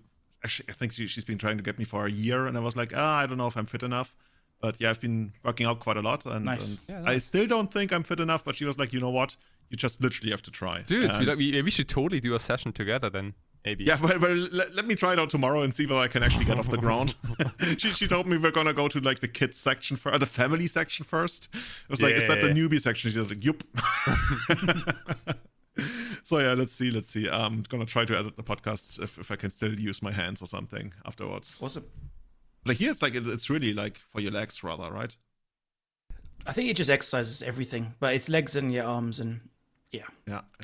A: Actually, I think she's been trying to get me for a year, and I was like, I don't know if I'm fit enough. But yeah, I've been working out quite a lot, and,
C: Nice.
A: and I still don't think I'm fit enough. But she was like, you know what? You just literally have to try.
B: Dude,
A: And-
B: we should totally do a session together then. Maybe.
A: Yeah, well let me try it out tomorrow and see whether I can actually get off the ground. She told me we're gonna go to like the kids section first, the family section first. It was like, is that the newbie section? She was like, yup. So yeah, let's see. I'm gonna try to edit the podcast if I can still use my hands or something afterwards.
C: awesome.
A: Like here, it's like it's really like for your legs rather, right?
C: I think it just exercises everything, but it's legs and your arms and
A: Yeah.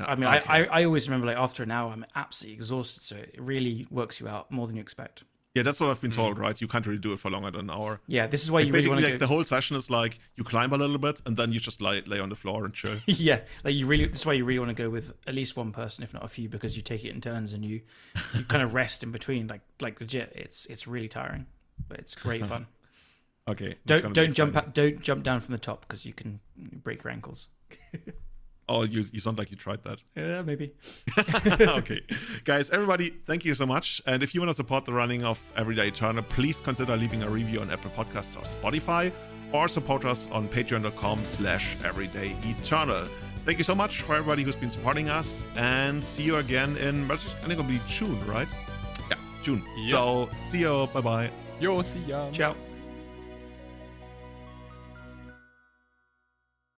C: I mean,
A: okay.
C: I always remember like after an hour I'm absolutely exhausted, so it really works you out more than you expect.
A: Yeah, that's what I've been told, right? You can't really do it for longer than an hour.
C: Yeah, this is why you really
A: Basically,
C: want to
A: like
C: go.
A: the whole session is like you climb a little bit and then you just lay on the floor and chill.
C: Yeah, like this is why you really want to go with at least one person, if not a few, because you take it in turns and you kind of rest in between. Like legit, it's really tiring, but it's great fun.
A: Okay. that's gonna be
C: Don't jump
A: exciting.
C: don't jump down from the top because you can break your ankles.
A: Oh, you sound like you tried that.
C: Yeah, maybe.
A: Okay. Guys, everybody, thank you so much. And if you want to support the running of Everyday Eternal, please consider leaving a review on Apple Podcasts or Spotify, or support us on patreon.com/everydayeternal. Thank you so much for everybody who's been supporting us, and see you again in, I think it'll be June, right? Yeah, June.
B: Yep.
A: So, see you. Bye-bye.
B: Yo, see ya.
C: Ciao.